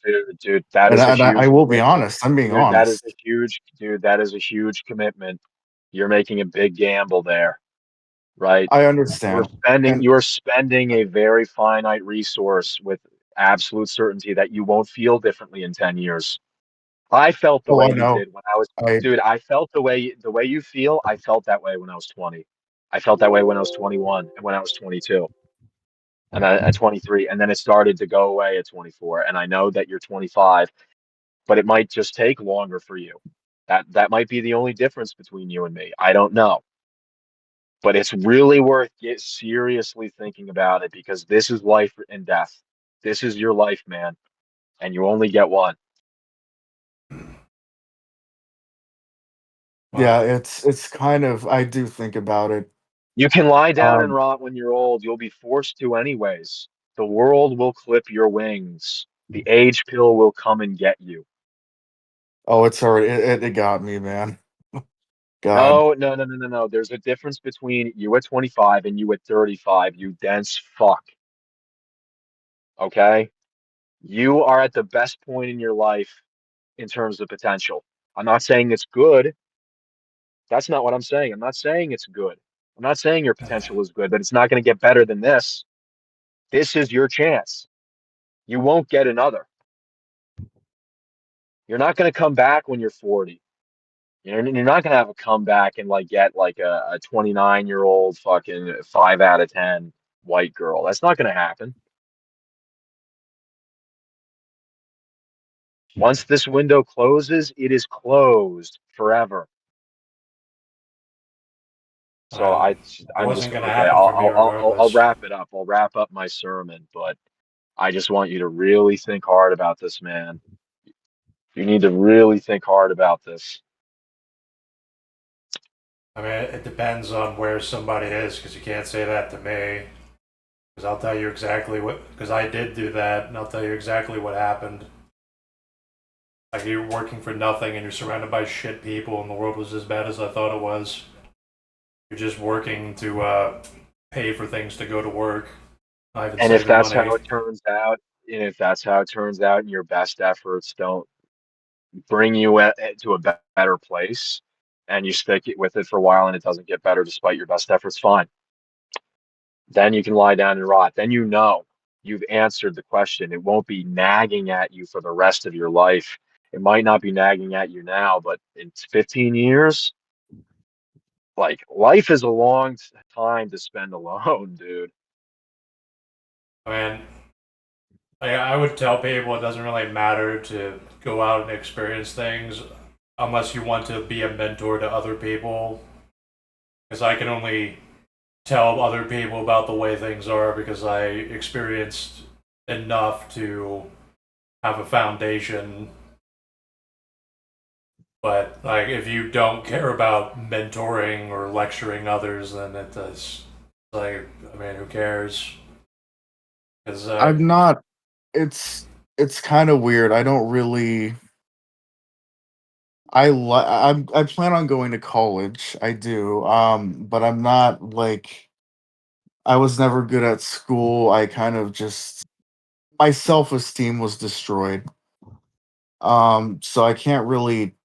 that And is a I huge will be commitment. honest. I'm being Dude, honest. that is a huge commitment. You're making a big gamble there, right? I You're understand. spending And you're spending a very finite resource with absolute certainty that you won't feel differently in 10 years. I felt the oh, way I you know. did when I was, I dude, I felt the way you feel, I felt that way when I was 20. I felt that way when I was 21 and when I was 22 and at 23, and then it started to go away at 24. And I know that you're 25, but it might just take longer for you. That might be the only difference between you and me. I don't know, but it's really worth seriously thinking about it because this is life and death. This is your life, man, and you only get one. yeah, Wow. it's kind of I do think about it. You can lie down and Um, rot when you're old. You'll be forced to anyways. The world will clip your wings. The age pill will come and get you. oh, it's already it got me, man. God. No, no, no, no, no, no. There's a difference between you at 25 and you at 35, you dense fuck. Okay? You are at the best point in your life in terms of potential. I'm not saying it's good. That's not what I'm saying. I'm not saying it's good. I'm not saying your potential is good, but it's not going to get better than this. This is your chance. You won't get another. You're not going to come back when you're 40. You're not going to have a comeback and like get like a 29-year-old fucking 5 out of 10 white girl. That's not going to happen. Once this window closes, it is closed forever. So It I'm just wasn't gonna okay. happen for me I'll regardless. wrap it up. I'll wrap up my sermon, but I just want you to really think hard about this, man. You need to really think hard about this. I mean, it depends on where somebody is, because you can't say that to me. Because I'll tell you exactly what. Because I did do that, and I'll tell you exactly what happened. Like you're working for nothing, and you're surrounded by shit people, and the world was as bad as I thought it was. You're just working to pay for things to go to work, not even And if saving that's how money. it turns out, and if that's how it turns out, and your best efforts don't bring you to a better place, and you stick it with it for a while, and it doesn't get better despite your best efforts, fine. Then you can lie down and rot. Then you know you've answered the question. It won't be nagging at you for the rest of your life. It might not be nagging at you now, but in 15 years, like life is a long time to spend alone, dude. I mean, I would tell people it doesn't really matter to go out and experience things unless you want to be a mentor to other people. Because I can only tell other people about the way things are because I experienced enough to have a foundation. But like, if you don't care about mentoring or lecturing others, then it does. Like, I mean, who cares? Because I'm not it's kind of weird. I don't really I plan on going to college. I do. But I'm not like I was never good at school. I kind of just my self-esteem was destroyed. So I can't really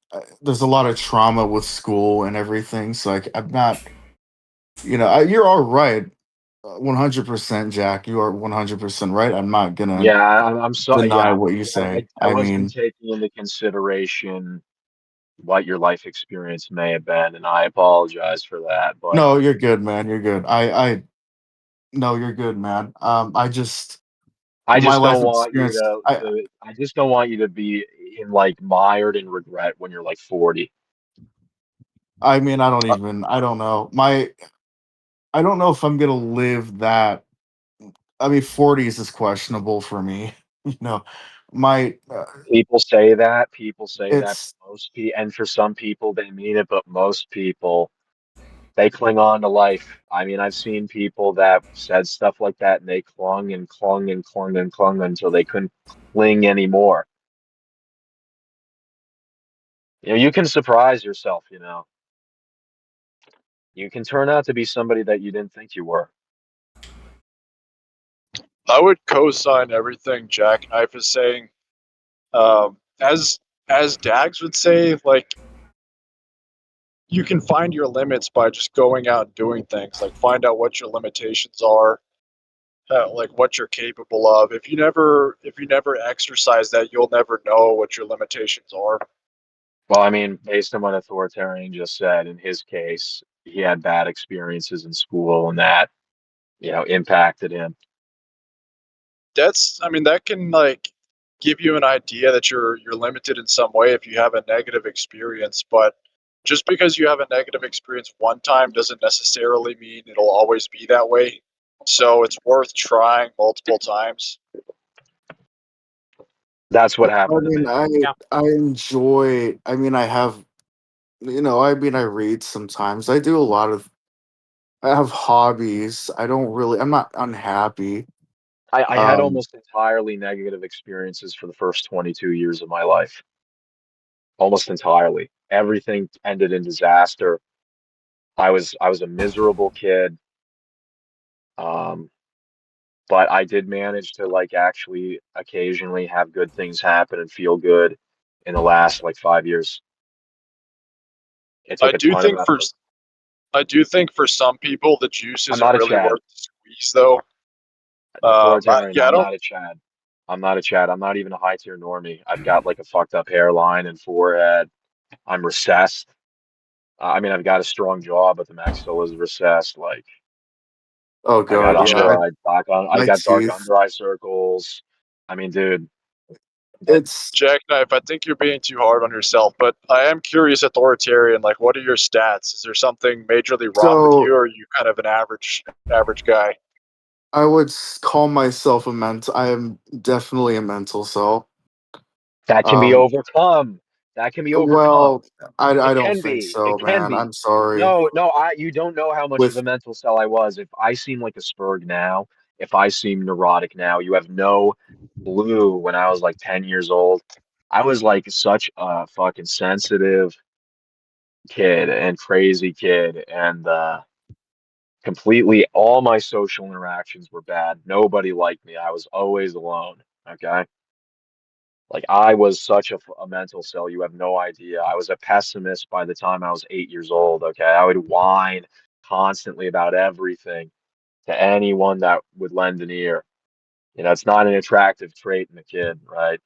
there's a lot of trauma with school and everything, so I'm not, you're all right. 100% Jack. You are 100% right. I'm not going to Yeah, I'm sorry. deny Yeah, what you say. I I wasn't mean, taking into consideration what your life experience may have been, and I apologize for that. But no, you're good, man. You're good. I no, you're good, man. I just I well, my just life don't want you experience. I just don't want you to be in like mired in regret when you're like 40. I mean, I don't know. I don't know if I'm gonna live that. I mean, 40s is questionable for me. You know, my People say that, it's but most people, and for some people they mean it, but most people they cling on to life. I mean, I've seen people that said stuff like that and they clung and clung and clung and clung until they couldn't cling anymore. You can surprise yourself, You can turn out to be somebody that you didn't think you were. I would co-sign everything Jack Knife is saying. As Dags would say, like you can find your limits by just going out and doing things. Like find out what your limitations are, like what you're capable of. If you never exercise that, you'll never know what your limitations are. Well, I mean, based on what Authoritarian just said, in his case, he had bad experiences in school and that, impacted him. I mean, that can like give you an idea that you're limited in some way if you have a negative experience, but just because you have a negative experience one time doesn't necessarily mean it'll always be that way. So it's worth trying multiple times. That's what I happened to mean, me. I enjoy. I mean, I have. I mean, I read sometimes. I have hobbies. I'm not unhappy. I had Um, almost entirely negative experiences for the first 22 years of my life. Almost entirely. Everything ended in disaster. I was a miserable kid. Um, but I did manage to like actually occasionally have good things happen and feel good in the last like 5 years. It I took a do ton of think for effort. I do think for some people the juice I'm isn't not a really Chad. worth the squeeze, though. Authoritarian. Yeah, I I'm don't. not a Chad. I'm not a Chad. I'm not even a high tier normie. I've got like a fucked up hairline and forehead. I'm recessed. I mean, I've got a strong jaw, but the maxilla is recessed. Like, oh I got god, Jack, yeah, I my got dark teeth. under eye circles. I mean, dude, that It's Jackknife, I think you're being too hard on yourself, but I am curious, authoritarian. Like, what are your stats? Is there something majorly wrong with you, so or are you kind of an average guy? I would call myself a mental. I am definitely a mental cell. that can be Um, overcome. That can be overcome. well, I It don't can think be. so, It can man. be. I'm sorry. No, no, you don't know how much of a With mental cell I was. If I seem like a spurg now, if I seem neurotic now, you have no clue when I was like 10 years old. I was like such a fucking sensitive kid and crazy kid and completely all my social interactions were bad. Nobody liked me. I was always alone. Okay. Like I was such a mental cell, you have no idea. I was a pessimist by the time I was 8 years old. Okay, I would whine constantly about everything to anyone that would lend an ear. You know, it's not an attractive trait in a kid, right?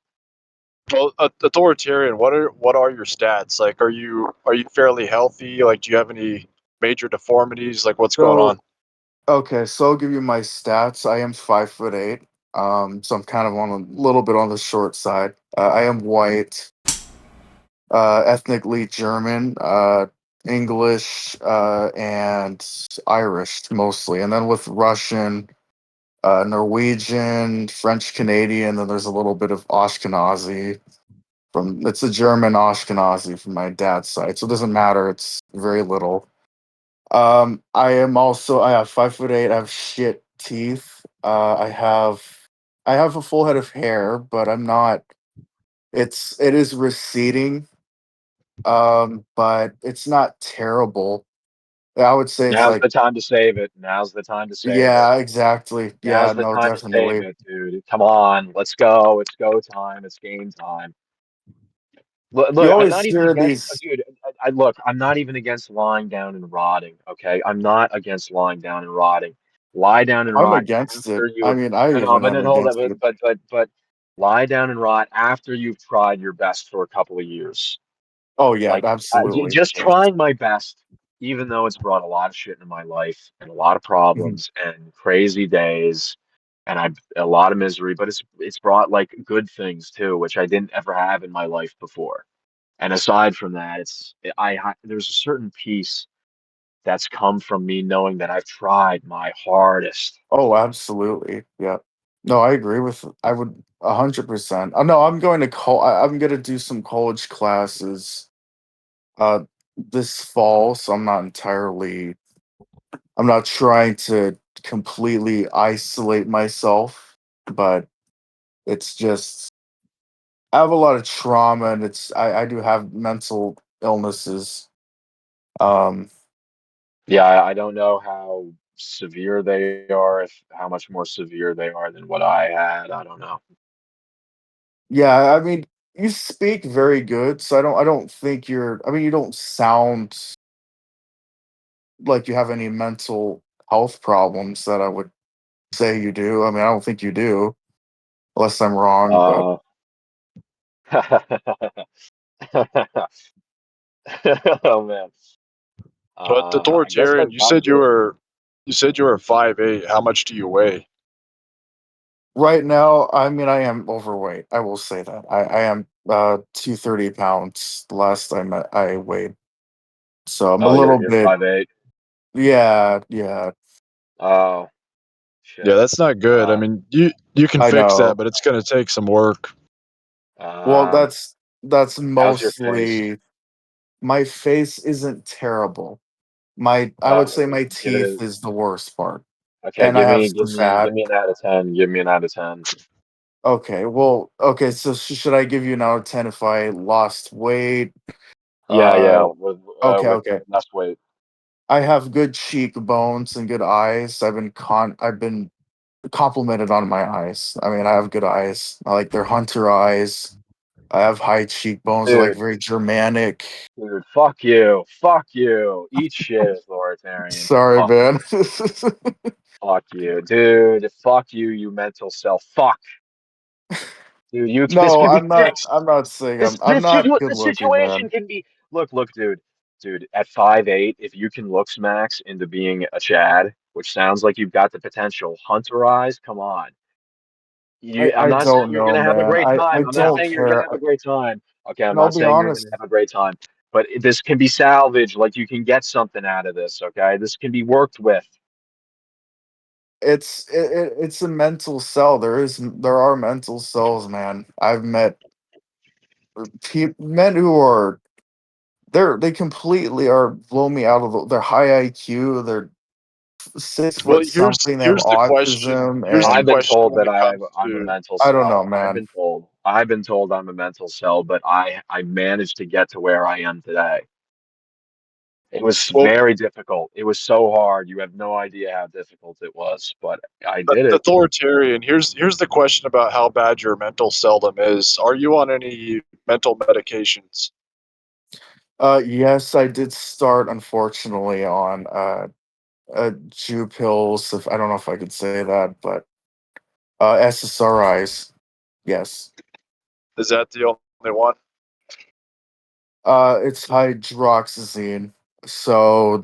Well, authoritarian. What are your stats? Like, are you fairly healthy? Like, do you have any major deformities? Like, what's going on? so okay, so I'll give you my stats. I am 5'8". So I'm kind of on a little bit on the short side. I am white, ethnically German, English, and Irish mostly, and then with Russian, Norwegian, French Canadian. Then there's a little bit of Ashkenazi from it's a German Ashkenazi from my dad's side, so it doesn't matter. It's very little. I have 5'8". I have shit teeth. I have a full head of hair, but I'm not. It is receding. But it's not terrible. I would say it's Now's like the time to save it. Now's the time to save it. yeah, exactly. Yeah, Now's the no, time to save definitely. it, dude. Come on, let's go. It's go time. It's game time. You Look, I'm always not even hear against, these. dude. Look, I'm not even against lying down and rotting. Okay, I'm not against lying down and rotting. Lie down and I'm rot against it. after you I have. mean, I No, no, even but am then hold against on, it. but lie down and rot after you've tried your best for a couple of years. Oh yeah, Like absolutely. just Yes. trying my best, even though it's brought a lot of shit into my life and a lot of Mhm. problems and crazy days and I a lot of misery. But it's brought like good things too, which I didn't ever have in my life before. And aside from that, there's a certain peace that's come from me knowing that I've tried my hardest. Oh, absolutely. Yeah. No, I agree with. I would 100%. No, I'm going to I'm going to do some college classes uh this fall, so I'm not entirely. I'm not trying to completely isolate myself, but it's just I have a lot of trauma, and I do have mental illnesses. Um, Yeah, I don't know how severe they are, if how much more severe they are than what I had. I don't know. yeah, I mean, you speak very good, so I don't think you're. I mean, you don't sound like you have any mental health problems that I would say you do. I mean, I don't think you do, unless I'm wrong. But Uh, oh man. But I guess authoritarian, like you I'm said you good. were you said you were 5'8". How much do you weigh? right now, I mean, I am overweight. I will say that I am 230 pounds. The last time I weighed, so I'm a Oh, little you're bit. 5'8". Yeah, yeah. Oh Yeah, shit. that's not good. I Uh, mean, you can I fix that, know. but it's gonna take some work. Well, um, that's how's your face? mostly my face isn't terrible. I would say my Give it teeth is the worst part, okay. and I have some Give fat. me an out of 10. Give me an out of 10. Okay, well, okay. So should I give you an out of 10 if I lost weight? Yeah, Uh, okay, with okay. less weight. I have good cheekbones and good eyes. I've been complimented on my eyes. I mean, I have good eyes. I like they're hunter eyes. I have high cheekbones. They're like Dude, very Germanic. dude, fuck you. Fuck you. Eat shit, authoritarian. Sorry, Fuck man. you. Fuck you. Dude, fuck you, you mental self. Fuck. Dude, this No, could be I'm not. fixed. I'm not saying I'm not good This looking, situation man. can be look, dude. Dude, at 5'8", if you can looks max into being a Chad, which sounds like you've got the potential, hunter eyes, come on. I'm I not saying don't you're know, gonna have a man. great I time. I'm not don't saying you're gonna care. have a great time. Okay, I'm And I'll not be saying you're gonna honest. have a great time, but this can be salvaged. Like you can get something out of this. Okay, this can be worked with. It's a mental cell. There are mental cells, man. I've met men who are they completely are blow me out of they're high IQ. They're six Well, foot something. They have here's the question. autism, Here's the I've and been question told when that it comes I'm a to mental I don't cell. know, man. I've been told I'm a mental cell, but I managed to get to where I am today. It was well, very difficult. It was so hard. You have no idea how difficult it was, but I did it. authoritarian. Here's the question about how bad your mental seldom is. Are you on any mental medications? Yes, I did start unfortunately on Jew pills. If I don't know if I could say that, but SSRIs. Yes. Is that the only one? It's hydroxyzine. So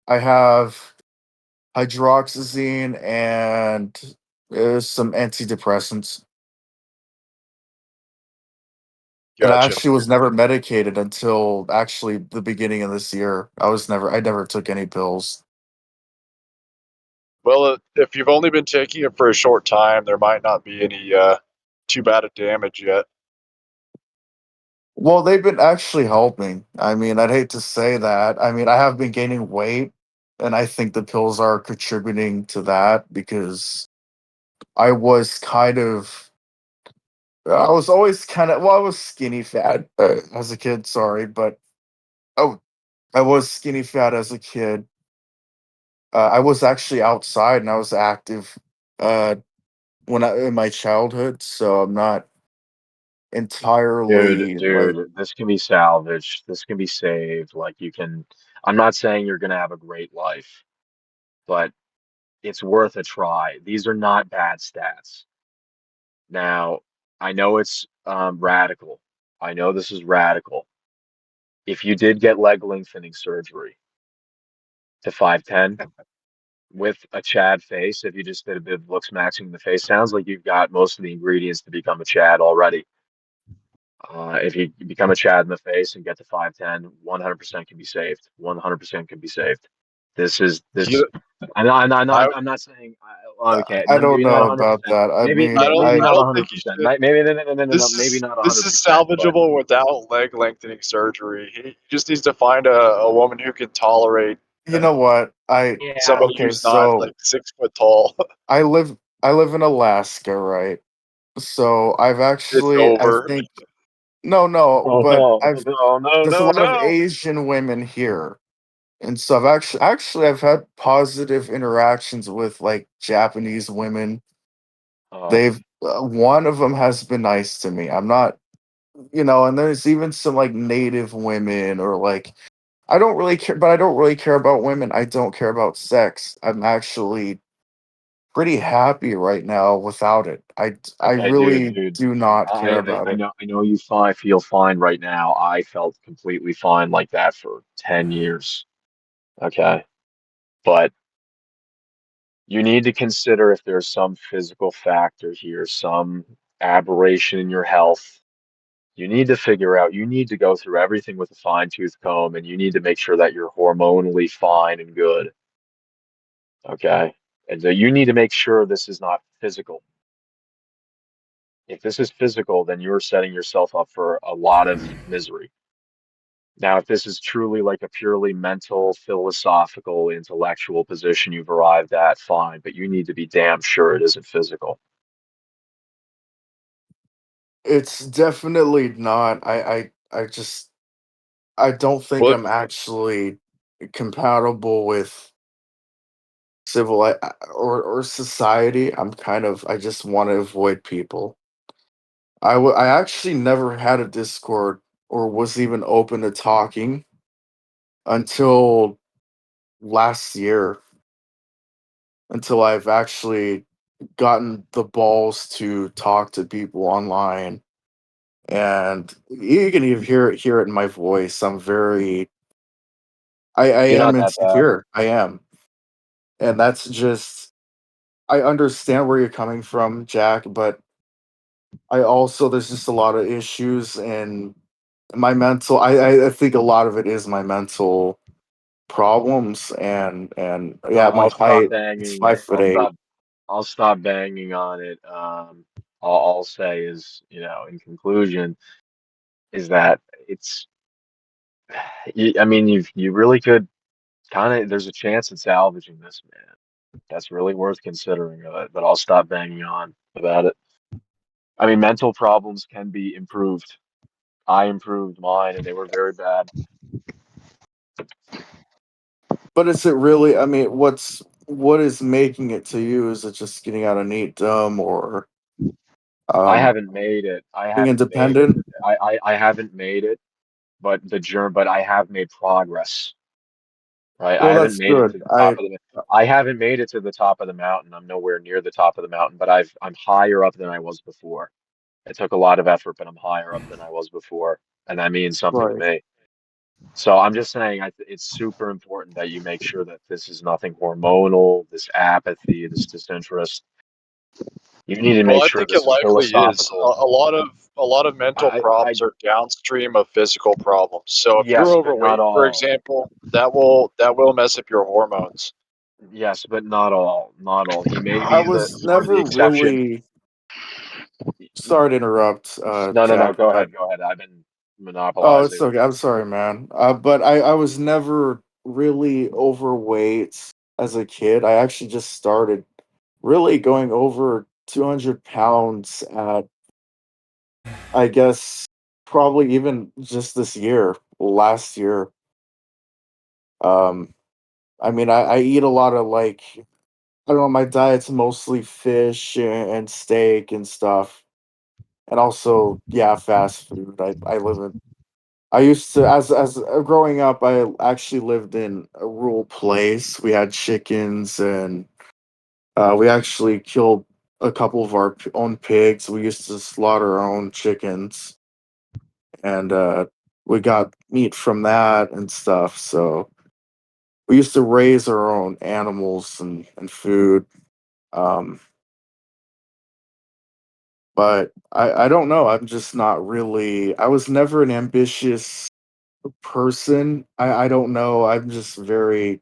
I have hydroxyzine and some antidepressants. And I Gotcha. actually was never medicated until actually the beginning of this year. I never took any pills. Well, if you've only been taking it for a short time, there might not be any too bad of damage yet. Well, they've been actually helping. I mean, I'd hate to say that. I mean, I have been gaining weight, and I think the pills are contributing to that because I was kind of, I was always kind of, well, I was skinny fat as a kid, sorry, but oh, I was skinny fat as a kid. I was actually outside and I was active uh, in my childhood, so I'm not entirely like, This can be salvaged. This can be saved. I'm not saying you're gonna have a great life, but it's worth a try. These are not bad stats. Now, I know it's radical. I know this is radical. If you did get leg lengthening surgery to 5'10" with a Chad face, if you just did a bit of looks maxing the face, sounds like you've got most of the ingredients to become a Chad already. If you become a Chad in the face and get to 5'10", 100% can be saved. 100% can be saved. This is this. You, I I'm not saying okay. I don't Maybe not know 100%. about that. I mean, Maybe I not don't think you 100%. should. Maybe no. This Maybe is not this is 100%. But salvageable without leg lengthening surgery. He just needs to find a woman who can tolerate you know what? yeah, somebody Okay, who's not so like 6 foot tall. I live I live in Alaska, right? So It's I over. think no, oh but no, there's a lot of no. Asian women here. And so I've had positive interactions with like Japanese women. Oh, They've one of them has been nice to me. I'm not, and there's even some like native women or like I don't really care, but I don't really care about women. I don't care about sex. I'm actually pretty happy right now without it. I okay, really do not care about I it. know you feel fine right now. I felt completely fine like that for 10 years. Okay, but you need to consider if there's some physical factor here, some aberration in your health. You need to figure out, you need to go through everything with a fine-tooth comb and you need to make sure that you're hormonally fine and good. Okay. And so you need to make sure this is not physical. If this is physical, then you're setting yourself up for a lot of misery. Now, if this is truly like a purely mental, philosophical, intellectual position you've arrived at, fine, but you need to be damn sure it isn't physical. It's definitely not. I just I don't think What I'm actually compatible with or society. I just want to avoid people. I actually never had a Discord or was even open to talking until last year, until I've actually gotten the balls to talk to people online. And you can even hear it in my voice. I You're am not that bad. insecure. I am. And that's just I understand where you're coming from, Jack, but I also there's just a lot of issues and my mental I think a lot of it is my mental problems and yeah, my I'll stop height, it's banging. 5'8". I'll stop banging on it. All I'll say is, in conclusion, is that it's. I mean, you really could kind of. There's a chance at salvaging this, man. That's really worth considering. But I'll stop banging on about it. I mean, mental problems can be improved. I improved mine, and they were very bad. But is it really, I mean, what is making it to you? Is it just getting out of neatdom or I um haven't made it. I being haven't made it. independent? I haven't made it, but I have made progress. Right? I Well, haven't that's made it good. to the top of the. I haven't made it to the top of the mountain. I'm nowhere near the top of the mountain, but I'm higher up than I was before. It took a lot of effort, but I'm higher up than I was before, and that means something to Right. me. So I'm just saying, it's super important that you make sure that this is nothing hormonal, this apathy, this disinterest. You need to make Well, I sure think it this is likely is. philosophical. A lot of mental I problems are downstream of physical problems. So if you're Yes, but not overweight, for all. example, that will mess up your hormones. Yes, but not all. Not all. He may I be the was sort of the never exception. really sorry to interrupt, No, no, no. Jack, Go but ahead. Go ahead. I've been oh, it's monopolizing. okay. I'm sorry, man. But I was never really overweight as a kid. I actually just started really going over 200 pounds at, I guess, probably even just this year, last year. Um, I mean, I eat a lot of like, I don't know, my diet's mostly fish and steak and stuff. And also, yeah, fast food. I live in I used to as growing up, I actually lived in a rural place. We had chickens and we actually killed a couple of our own pigs. We used to slaughter our own chickens and we got meat from that and stuff. So we used to raise our own animals and food. Um, but I don't know. I'm just not really, I was never an ambitious person. I don't know. I'm just very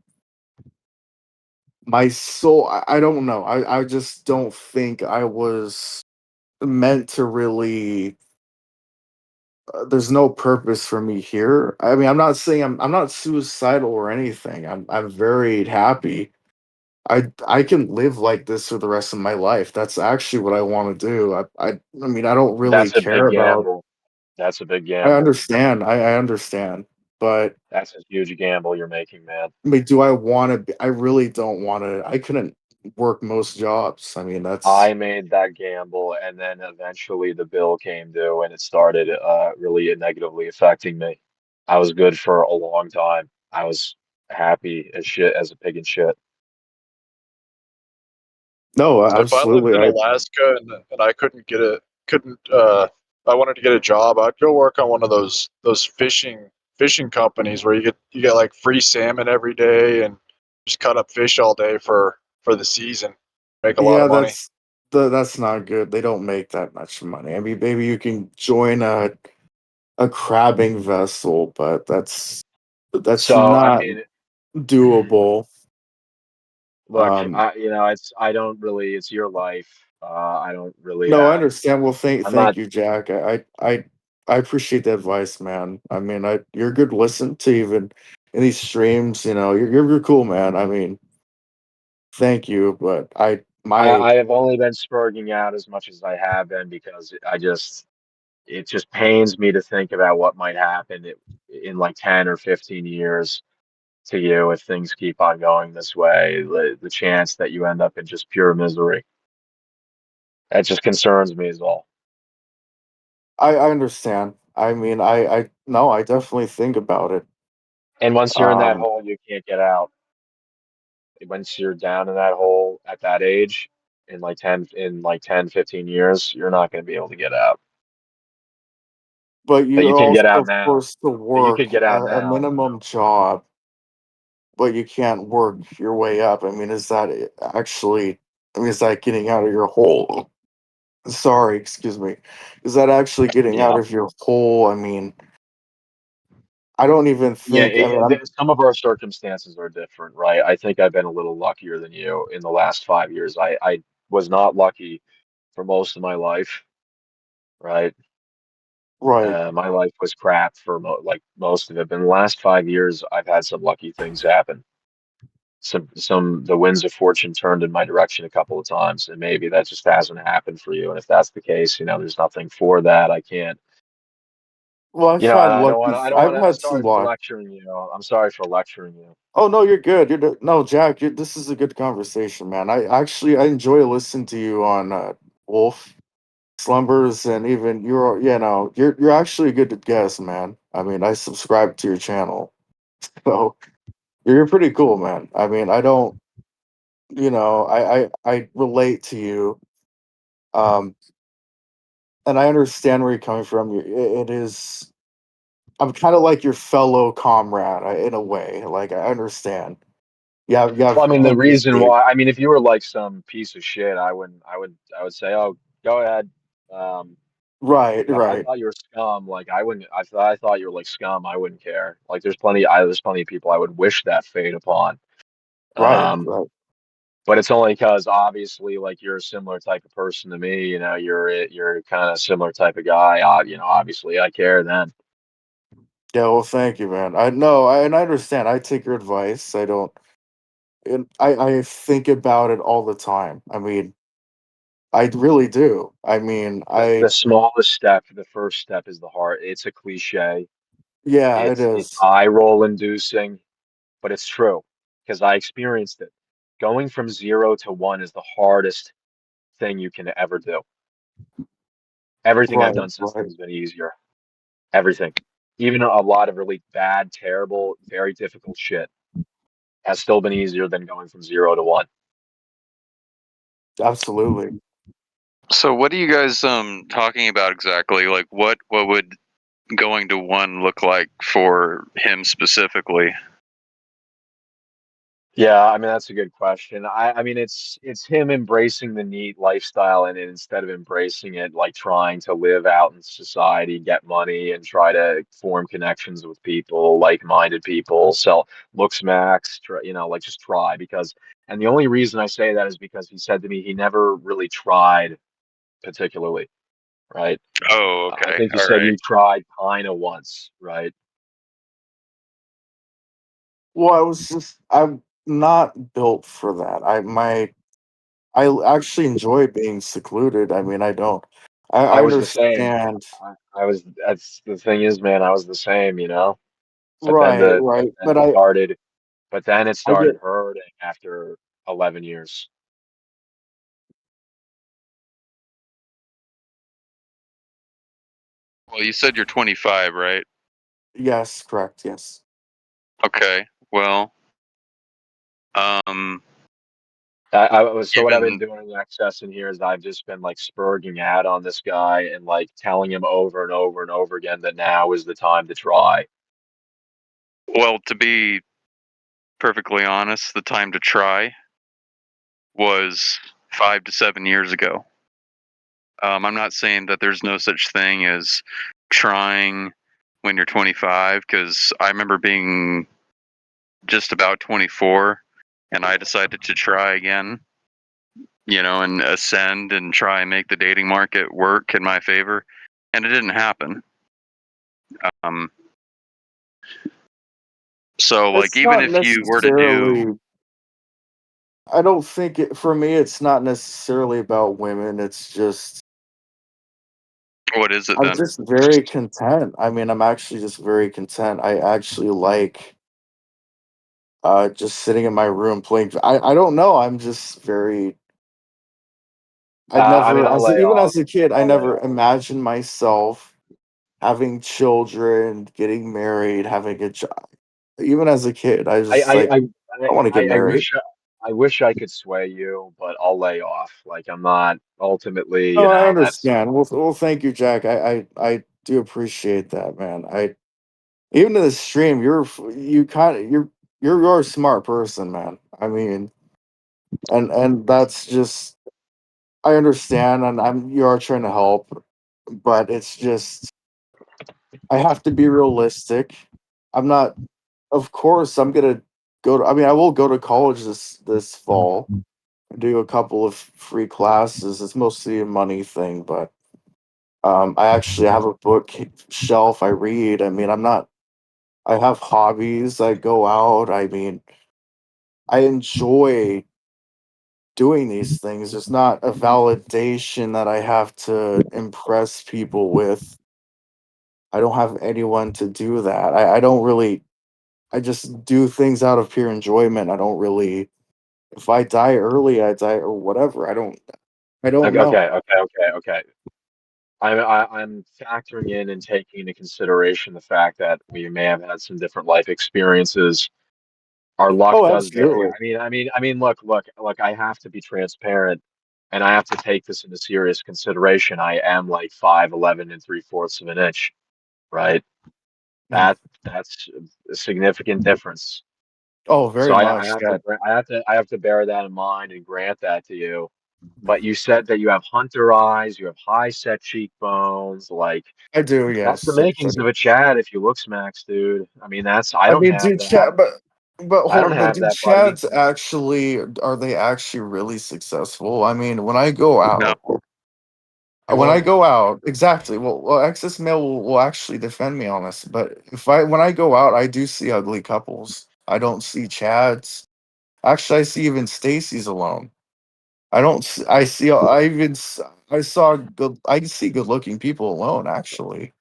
my soul I don't know. I just don't think I was meant to really there's no purpose for me here. I mean, I'm not saying I'm not suicidal or anything. I'm very happy. I can live like this for the rest of my life. That's actually what I want to do. I mean, I don't really That's a care big about gamble. That's a big I gamble. understand. I understand. But That's a huge gamble you're making, man. I mean, do I want to I really don't want to I couldn't work most jobs. I mean, that's I made that gamble, and then eventually the bill came due, and it started really negatively affecting me. I was good for a long time. I was happy as shit as a pig in shit. no, So if I lived absolutely. in I Alaska and I couldn't I wanted to get a job, I'd go work on one of those fishing companies where you get like free salmon every day and just cut up fish all day for the season. Make a lot yeah, of money. that's not good. They don't make that much money. I mean, maybe you can join a crabbing vessel, but that's So, I not mean, doable. look, Um, I don't really, it's your life. I don't really, no, I understand. Well, I'm thank not, you, Jack. I appreciate the advice, man. I mean, you're a good listen to even in these streams. You know, you're cool, man. I mean, thank you, but I have only been spurging out as much as I have been because it just pains me to think about what might happen in like 10 or 15 years to you if things keep on going this way. The chance that you end up in just pure misery. That just concerns me as well. I understand. I mean, I no, I definitely think about it. And once you're in that Um, hole, you can't get out. Once you're down in that hole at that age, in like 10, 15 years, you're not going to be able to get out. but But you you're can get also out now. forced to But you work could get out a now, you minimum know. job, but you can't work your way up. I mean, is that actually? I mean, is that getting out of your hole? Sorry, excuse me. Is that actually getting out Yeah. of your hole? I mean, I don't even Yeah, think. I mean, I'm some of our circumstances are different, right? I think I've been a little luckier than you in the last 5 years. I was not lucky for most of my life, right? right. My life was crap for like most of it. But in the last 5 years, I've had some lucky things happen. The winds of fortune turned in my direction a couple of times, and maybe that just hasn't happened for you. And if that's the case, there's nothing for that. I can't. Well, I've had I don't lucky. want to. I don't I've want to. had some Sorry for luck. lecturing you. I'm sorry for lecturing you. Oh no, you're good. No, Jack. This is a good conversation, man. I enjoy listening to you on Wolf Slumbers, and even you're actually a good guest, man. I mean, I subscribe to your channel, so you're pretty cool, man. I mean, I don't, I relate to you, um, and I understand where you're coming from. It is. I'm kind of like your fellow comrade in a way. Like I understand. You Well, have I mean, the reason empathy. why, I mean, if you were like some piece of shit, I would say, oh, go ahead. Um, Right, but I right, thought you were scum. Like, I wouldn't, I thought you were like scum. I wouldn't care. Like, there's plenty of people I would wish that fate upon. right, Um, right. but it's only because obviously, like, you're a similar type of person to me. You're kind of similar type of guy. Obviously, I care then. Yeah, well, thank you, man. I know, and I understand. I take your advice. I don't, and I think about it all the time. I mean, I really do. I mean, The smallest step, the first step is the hard. It's a cliche. yeah, it It's is. eye roll inducing, but it's true because I experienced it. Going from 0 to 1 is the hardest thing you can ever do. Everything I've Right, done since then right. has been easier. Everything. Even a lot of really bad, terrible, very difficult shit has still been easier than going from 0 to 1. Absolutely. So what are you guys talking about exactly? Like what would going to one look like for him specifically? Yeah, I mean that's a good question. I mean it's him embracing the neat lifestyle and instead of embracing it like trying to live out in society, get money and try to form connections with people, like-minded people, sell looks max, like just try because and the only reason I say that is because he said to me he never really tried particularly, right? Oh, I okay. think you All said right. you tried kind of once, right? Well, I'm not built for that. I actually enjoy being secluded. I mean, I don't. I I was the same. understand. That's the thing is, man, I was the same, But then Right, right. But it I started get. hurting after 11 years. Well, you said you're 25, right? Yes, correct. Yes. Okay. Well, um, So what I've been given doing in excess in here is I've just been like spurging out on this guy and like telling him over and over and over again that now is the time to try. well, to be perfectly honest, the time to try was 5 to 7 years ago. I'm not saying that there's no such thing as trying when you're 25, because I remember being just about 24 and I decided to try again, and ascend and try and make the dating market work in my favor. And it didn't happen. Um, so like It's even not if you were to do necessarily. I don't think for me, it's not necessarily about women. It's just what is it I'm then? just very content. I mean, I'm actually just very content. I actually like just sitting in my room playing. I don't know. I'm just very. I I mean, never, I'll as lay even off. as a kid, I I'll lay never off. imagined myself having children, getting married, having a job. Even as a kid, I I just I like I I want to get I married. wish I could sway you, but I'll lay off. Like I'm not ultimately, No, I that's understand. Well, thank you, Jack. I do appreciate that, man. Even to the stream, you kind of you're a smart person, man. I mean, and that's just I understand, and you are trying to help, but it's just I have to be realistic. I'm not. Of course, I'm gonna go to. I mean, I will go to college this fall. Do a couple of free classes. It's mostly a money thing, but I actually have a bookshelf. I read. I mean, I'm not. I have hobbies. I go out. I mean, I enjoy doing these things. It's not a validation that I have to impress people with. I don't have anyone to do that. I don't really. I just do things out of pure enjoyment. I don't really. If I die early, I die or whatever. I don't. I don't okay, know. okay. I'm factoring in and taking into consideration the fact that we may have had some different life experiences. Our luck Oh, does vary. absolutely. Look. I have to be transparent, and I have to take this into serious consideration. I am like 5'11" and 3/4 of an inch, right? Mm. That's a significant difference. Oh, So very I much. have to Yeah, I have to bear that in mind and grant that to you. But you said that you have hunter eyes, you have high set cheekbones, like I do. that's the Yes, yes, I makings of do. a Chad if you look smacks, dude. I mean, that's I I don't mean, have do that. chat, but I don't hold, but have do that, buddy. chats actually are they actually really successful? I mean, when I go No. out, Well, exactly. Well, excess male will actually defend me on this. But if I when I go out, I do see ugly couples. I don't see Chads. Actually, I see even Stacy's alone. I don't. I see. I even. I saw good. I see good looking people alone. Actually,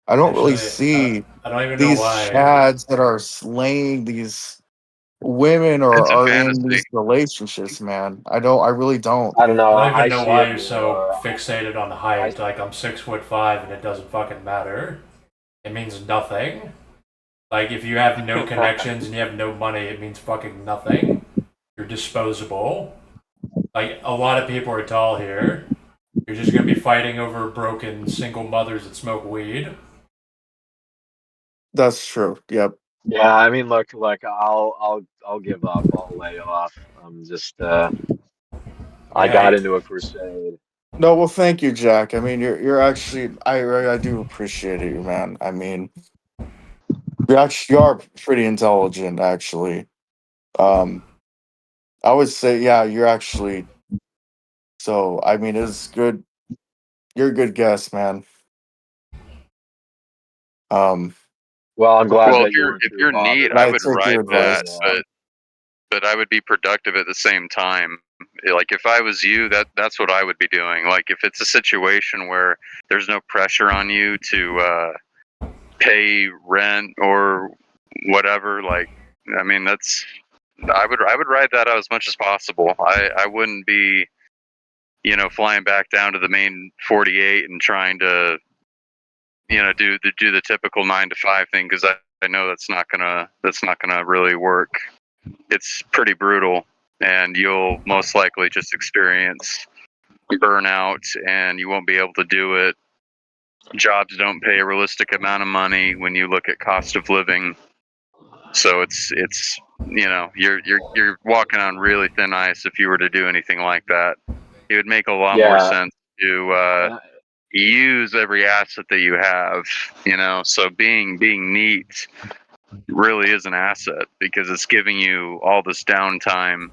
I don't really actually, see I don't even know these why. Chads that are slaying these women or It's a are in fantasy. these relationships, man. I don't. I really don't. I don't know. I don't even I know see why it you're so more. fixated on I height. Like I'm 6'5" and it doesn't fucking matter. It means nothing. Like if you have no connections and you have no money, it means fucking nothing. You're disposable. Like a lot of people are tall here. You're just gonna be fighting over broken single mothers that smoke weed. That's true. Yep. yeah. I mean, look. I'll give up. I'll lay off. I'm just. I I mean, got I into a crusade. No, well, thank you, Jack. I mean, you're actually. I do appreciate it, man. I mean, you are pretty intelligent, actually. Um, I would say, yeah, you're actually. So, I mean, it's good. You're a good guest, man. Um, Well, I'm glad Well, that you weren't if too you're neat, bothered and I I would take your ride by that, advice. but I would be productive at the same time. Like if I was you, that's what I would be doing. Like if it's a situation where there's no pressure on you to pay rent or whatever, like I mean that's I would ride that out as much as possible. I wouldn't be, flying back down to the main 48 and trying to, do the typical 9 to 5 thing because I know that's not gonna really work. It's pretty brutal, and you'll most likely just experience burnout, and you won't be able to do it. Jobs don't pay a realistic amount of money when you look at cost of living, so it's you're walking on really thin ice if you were to do anything like that. It would make a lot more Yeah, sense to and I, use every asset that you have. So being neat really is an asset because it's giving you all this downtime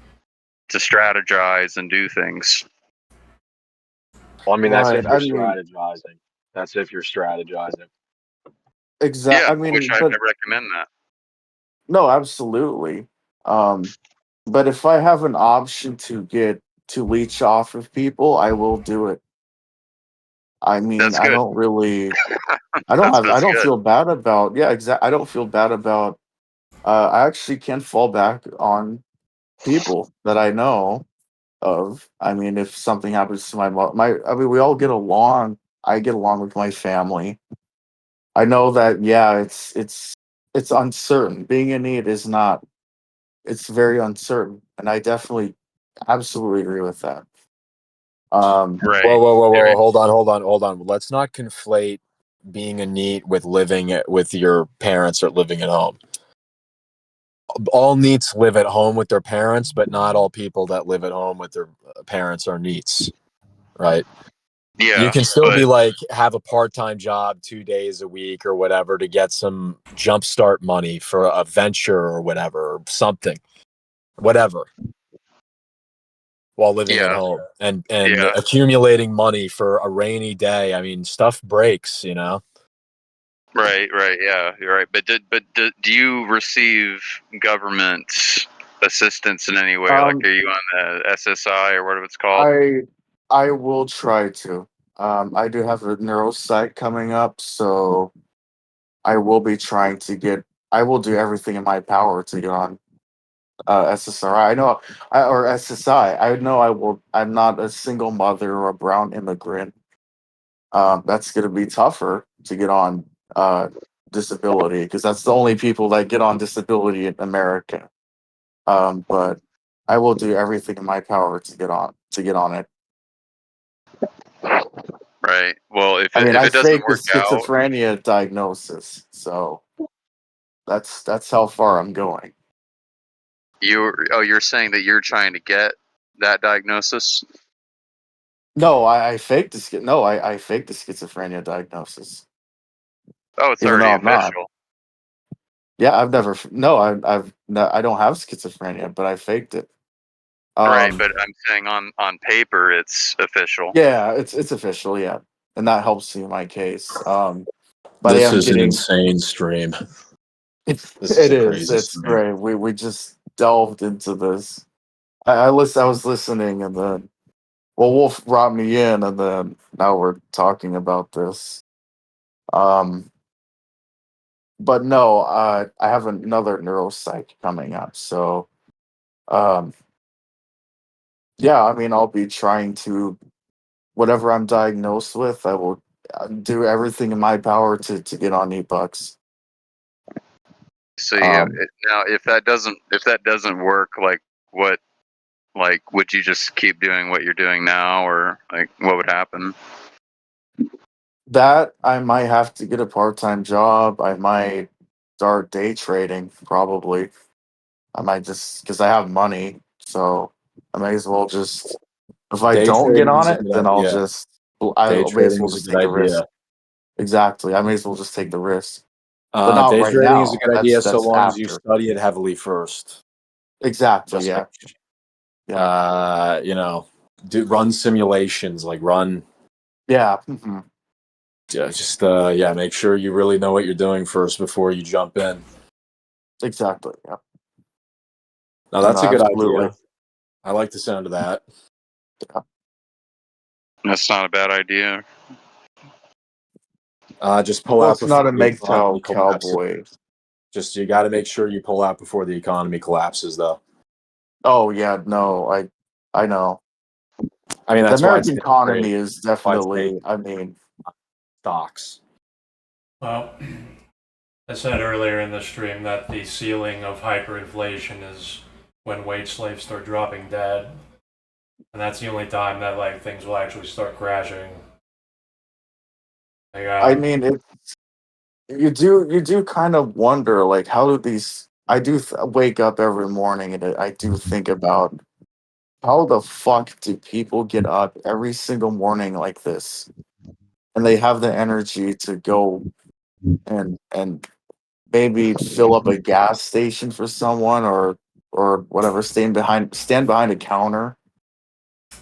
to strategize and do things. well, I mean, that's Right. if you're I mean, strategizing. That's if you're strategizing. exactly. Yeah, I mean, which I but recommend that. no, absolutely. But if I have an option to leech off of people, I will do it. I mean, That's good. I That's don't good. feel bad about, yeah, exactly. I don't feel bad about, I actually can fall back on people that I know of. I mean, if something happens to I mean, we all get along. I get along with my family. I know that, yeah, it's uncertain. Being in need is not, it's very uncertain. And I definitely absolutely agree with that. Right. Whoa! Hold on. Let's not conflate being a NEET with living with your parents or living at home. All NEETs live at home with their parents, but not all people that live at home with their parents are NEETs, right? You Yeah, can still but be like, have a part-time job 2 days a week or whatever to get some jumpstart money for a venture or whatever, or something, whatever, while living at yeah, home and yeah. accumulating money for a rainy day. I mean, stuff breaks, you know. Right, right. Yeah, you're right. Do you receive government assistance in any way? Like, um, are you on the SSI or whatever it's called? I I will try to. I do have a neuropsych coming up, so I will be trying to get. I will do everything in my power to get on SSRI. I know, or SSI. I know I will. I'm not a single mother or a brown immigrant. That's going to be tougher to get on disability because that's the only people that get on disability in America. But I will do everything in my power to get on it. Right. Well, I mean, if I it doesn't faked the work out, schizophrenia diagnosis, so that's how far I'm going. you're saying that you're trying to get that diagnosis. No, I faked the no, I faked the schizophrenia diagnosis, Oh, it's even already though I'm not. official. Yeah, I've never. No, I've no, I don't have schizophrenia, but I faked it. Right, Um, but I'm saying on paper it's official. yeah, it's official, yeah, and that helps in my case. But I This am is an getting. insane stream. This is It a is. crazy It's stream. great. We just delved into this. I was listening, and then Wolf brought me in, and then now we're talking about this. Um, but no, I have another neuropsych coming up, so um, yeah. I mean, I'll be trying to whatever I'm diagnosed with. I will do everything in my power to get on e-bucks. So yeah, Um, now if that doesn't work, like what, like would you just keep doing what you're doing now, or like what would happen? that I might have to get a part-time job. I might start day trading, probably. I might just because I have money, so I may as well just. If I Day don't get trading on is a it, good then I'll idea. just. I Day may as trading well is a just good take the risk. idea. Exactly, I may as well just take the risk, but not Day right trading is a now. good idea so That's long as you after. study it heavily first. Exactly. Just Yeah. like, Yeah. you know, run simulations, like run. Yeah. Hmm. Just yeah, make sure you really know what you're doing first before you jump in. Exactly. Yeah. Now No, that's a good absolutely. idea. I like the sound of that. Yeah. That's not a bad idea. Just pull Well, out it's not before a the MGTOW economy collapses. cowboy. Just you got to make sure you pull out before the economy collapses, though. Oh yeah, no, I know. I mean, The that's why it's American day trading. economy is Why it's day definitely. I mean, stocks. Well, I said earlier in the stream that the ceiling of hyperinflation is when wage slaves start dropping dead, and that's the only time that like things will actually start crashing. Like, I mean, you do kind of wonder like how do these. I do wake up every morning and I do think about how the fuck do people get up every single morning like this, and they have the energy to go and maybe fill up a gas station for someone or whatever, stand behind a counter.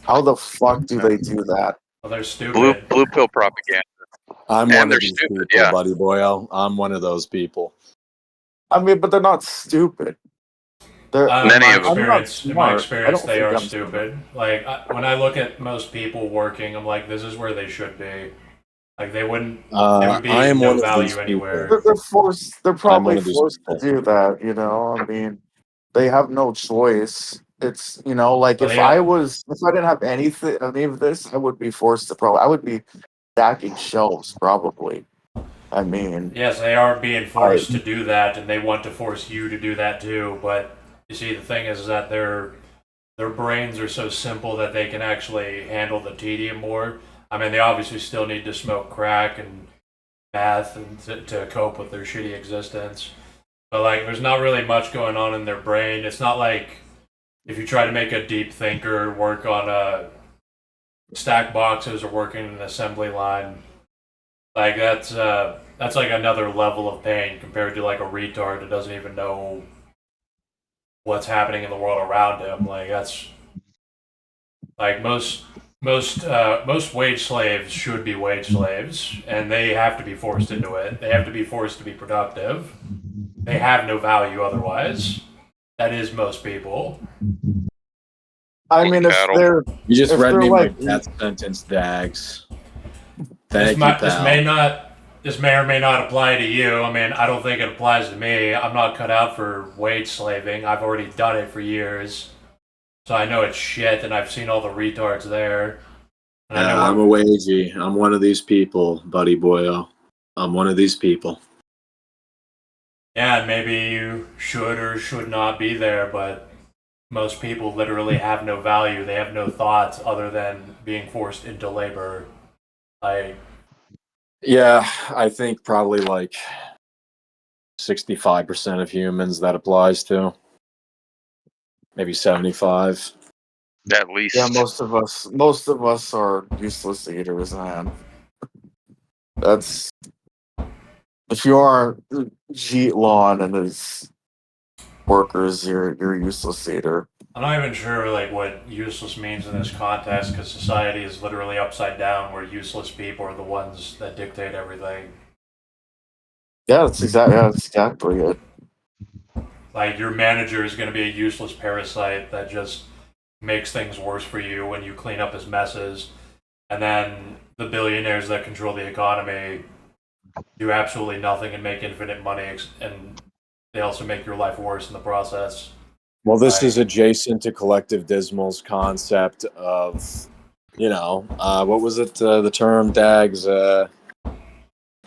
How the fuck do they do that? well, they're Blue stupid. blue pill propaganda. I'm And one they're of these stupid, people, yeah. buddy boy. I'm one of those people. I mean, but they're not stupid. They're. Many of them. I'm not In my smart. I experience, don't they think are I'm smart. stupid. Like when I look at most people working, I'm like, this is where they should be. Like they wouldn't. They would I be am no one of these value people. anywhere. They're forced. They're I'm one probably of these forced to people. do that. You know. I mean, they have no choice. It's like But if they, if I didn't have any of this, I would be forced to I would be stacking shelves probably. I mean, yes, they are being I forced to do that, and they want to force you to do that too. But you see, the thing is that their brains are so simple that they can actually handle the tedium more. I mean, they obviously still need to smoke crack and meth and to cope with their shitty existence. But like, there's not really much going on in their brain. It's not like if you try to make a deep thinker work on a stack boxes or working in an assembly line. Like that's like another level of pain compared to like a retard that doesn't even know what's happening in the world around him. Like that's like most wage slaves should be wage slaves, and they have to be forced into it. They have to be forced to be productive. They have no value otherwise. That is most people. I mean, Cattle. You just if read they're me my like death sentence, Dags. This Thank you, might pal. this may or may not apply to you. I mean, I don't think it applies to me. I'm not cut out for wage slaving. I've already done it for years, so I know it's shit, and I've seen all the retards there, and I know I'm what. a wagey. I'm one of these people, buddy boyo. I'm one of these people. Yeah, and maybe you should or should not be there, but most people literally have no value. They have no thoughts other than being forced into labor. Like, Yeah, I think probably like 65% of humans that applies to. Maybe 75. At yeah, least. most of us are useless eaters, man. That's if you aren't Jeet Lawn and his workers, you're a useless eater. I'm not even sure like what useless means in this context because society is literally upside down, where useless people are the ones that dictate everything. Yeah, that's exactly it. Like your manager is going to be a useless parasite that just makes things worse for you when you clean up his messes, and then the billionaires that control the economy do absolutely nothing and make infinite money, and they also make your life worse in the process. Well, this is Like, adjacent to Collective Dismal's concept of, what was it? The term, Dags?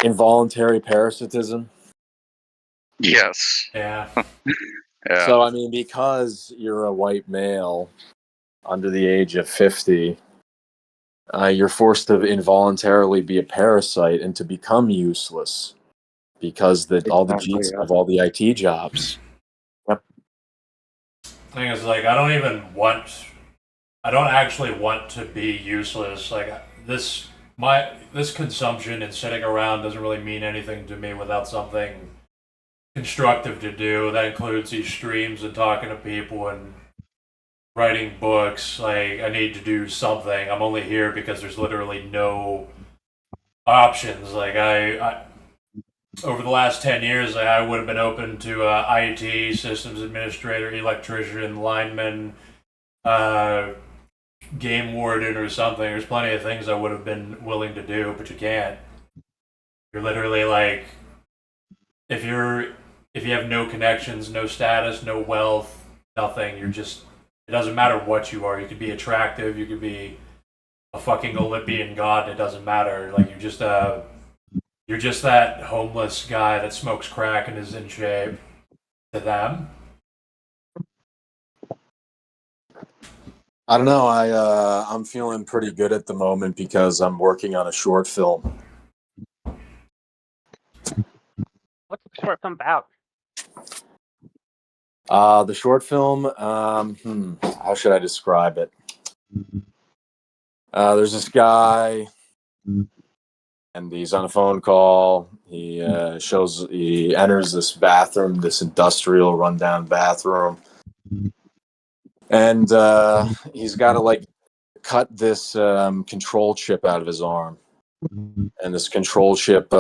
Involuntary parasitism. Yes. yeah, Yeah. So, I mean, because you're a white male under the age of 50, you're forced to involuntarily be a parasite and to become useless because all the Exactly. Jeets Yeah. have all the IT jobs. Yep. thing is, like, I don't actually want to be useless. Like this consumption and sitting around doesn't really mean anything to me without something constructive to do. That includes these streams and talking to people and writing books. Like I need to do something. I'm only here because there's literally no options. Like I over the last 10 years, I would have been open to IT, systems administrator, electrician, lineman, uh, game warden, or something. There's plenty of things I would have been willing to do, but you can't. You're literally like, if you're if you have no connections, no status, no wealth, nothing, you're just. It doesn't matter what you are. You could be attractive. You could be a fucking Olympian god. It doesn't matter. Like you're just that homeless guy that smokes crack and is in shape to them. I don't know. I'm feeling pretty good at the moment because I'm working on a short film. What's the short film about? The short film, how should I describe it? There's this guy, and he's on a phone call. He enters this bathroom, this industrial rundown bathroom, and he's got to like cut this control chip out of his arm. and this control chip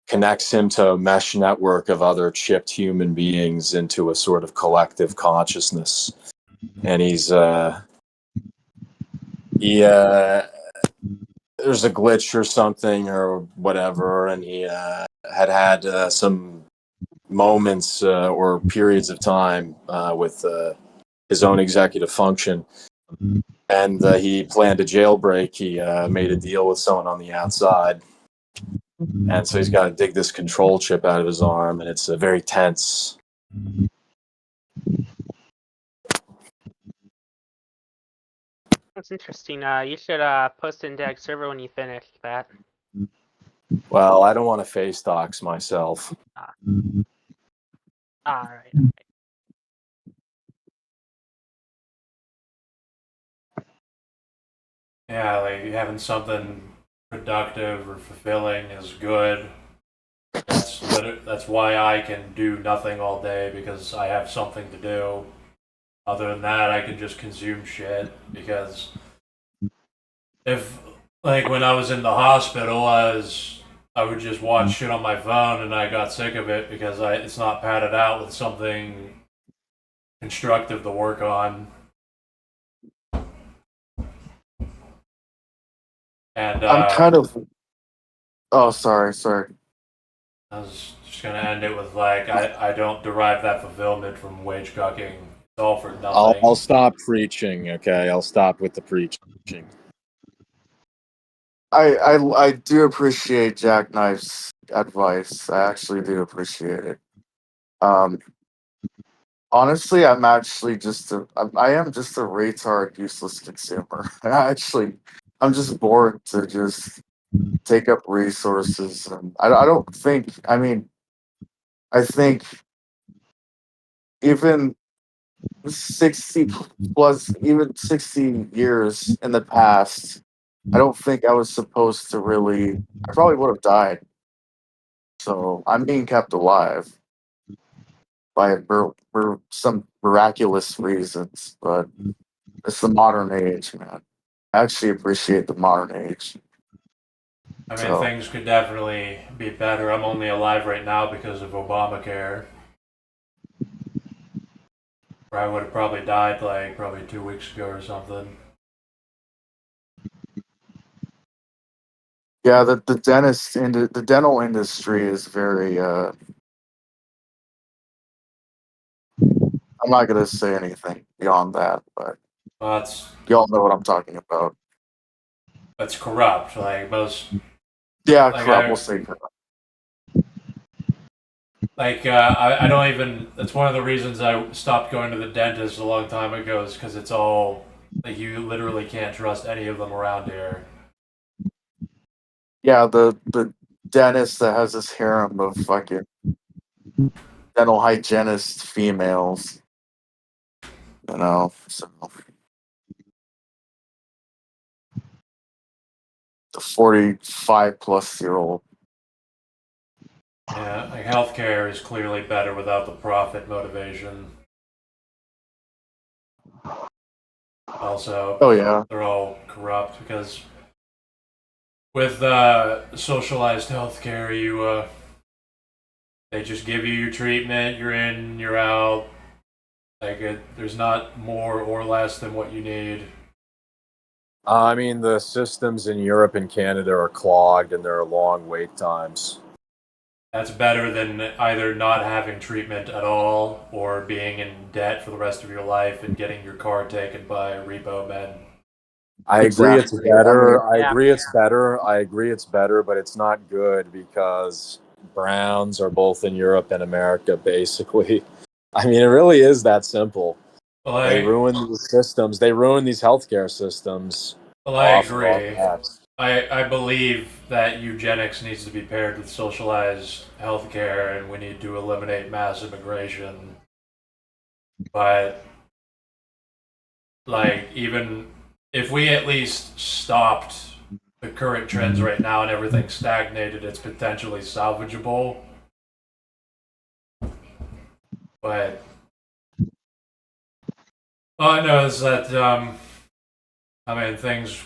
connects him to a mesh network of other chipped human beings into a sort of collective consciousness. And there's a glitch or something or whatever, and he had some moments or periods of time with his own executive function, and he planned a jailbreak. He made a deal with someone on the outside, and so he's got to dig this control chip out of his arm, and it's very tense. That's interesting. You should post index server when you finish that. Well, I don't want to face dox myself. All right. Yeah, like having something productive or fulfilling is good. That's why I can do nothing all day, because I have something to do. Other than that, I can just consume shit, because if, like, when I was in the hospital, I would just watch shit on my phone, and I got sick of it because it's not padded out with something constructive to work on. And I'm kind of. Oh, sorry. I was just gonna end it with, like, I don't derive that fulfillment from wage cucking. It's all for nothing. I'll stop preaching. Okay, I'll stop with the preaching. I do appreciate Jackknife's advice. I actually do appreciate it. Um, honestly, I'm actually I am just a retard, useless consumer. I'm just bored to just take up resources, and I don't think. I mean, I think even 60 plus, even 60 years in the past, I don't think I was supposed to really. I probably would have died. So I'm being kept alive by some miraculous reasons, but it's the modern age, man. I actually appreciate the modern age. I mean, So things could definitely be better. I'm only alive right now because of Obamacare. Or I would have probably died, like, probably 2 weeks ago or something. yeah, the dental industry is very. I'm not gonna say anything beyond that, but Well, y'all know what I'm talking about. that's corrupt. Like most, Yeah, like corrupt. We'll say corrupt. I don't even. That's one of the reasons I stopped going to the dentist a long time ago, is because it's all, like, you literally can't trust any of them around here. Yeah, the dentist that has this harem of fucking dental hygienist females. So the 45-plus-year-old. Yeah, like healthcare is clearly better without the profit motivation. Also, Oh yeah, they're all corrupt because with socialized healthcare, they just give you your treatment. You're in, you're out. There's not more or less than what you need. I mean, the systems in Europe and Canada are clogged, and there are long wait times. That's better than either not having treatment at all or being in debt for the rest of your life and getting your car taken by repo men. I agree it's exactly. I mean, better. I Yeah. agree it's better. I agree it's better, but it's not good because Browns are both in Europe and America, basically. I mean, it really is that simple. Well, They ruin these systems. They ruin these healthcare systems I off of our agree. backs. I believe that eugenics needs to be paired with socialized healthcare, and we need to eliminate mass immigration. But, like, even if we at least stopped the current trends right now and everything stagnated, it's potentially salvageable. But all I know is that I mean, things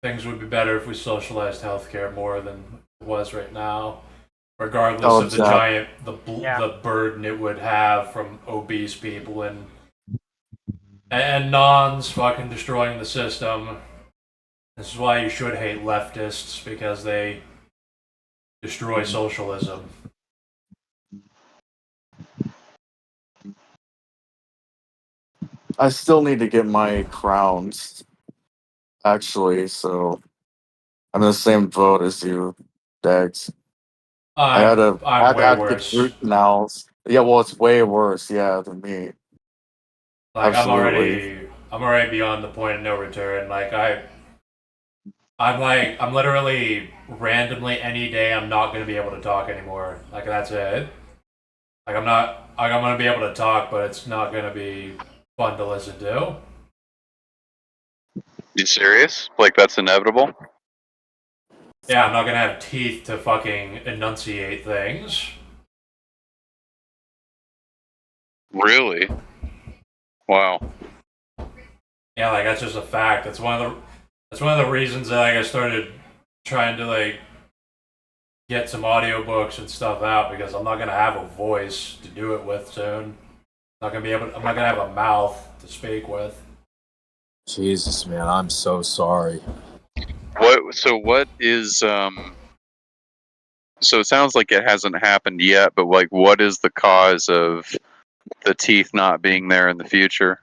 things would be better if we socialized healthcare more than it was right now, regardless of the giant the burden it would have from obese people and nons fucking destroying the system. This is why you should hate leftists, because they destroy socialism. I still need to get my crowns, actually, so I'm in the same boat as you, Dex. I had to I'm way had to get worse. root canals. Yeah, well, it's way worse, yeah, than me. Like Absolutely. I'm already beyond the point of no return. Like I'm literally randomly any day I'm not gonna be able to talk anymore. Like that's it. Like I'm gonna be able to talk, but it's not gonna be fun to listen to. You serious? Like that's inevitable? Yeah, I'm not gonna have teeth to fucking enunciate things. Really? Wow. Yeah, like that's just a fact. That's one of the reasons that like I started trying to like get some audiobooks and stuff out, because I'm not gonna have a voice to do it with soon. I'm not gonna have a mouth to speak with. Jesus, man, I'm so sorry. What is so it sounds like it hasn't happened yet, but like what is the cause of the teeth not being there in the future?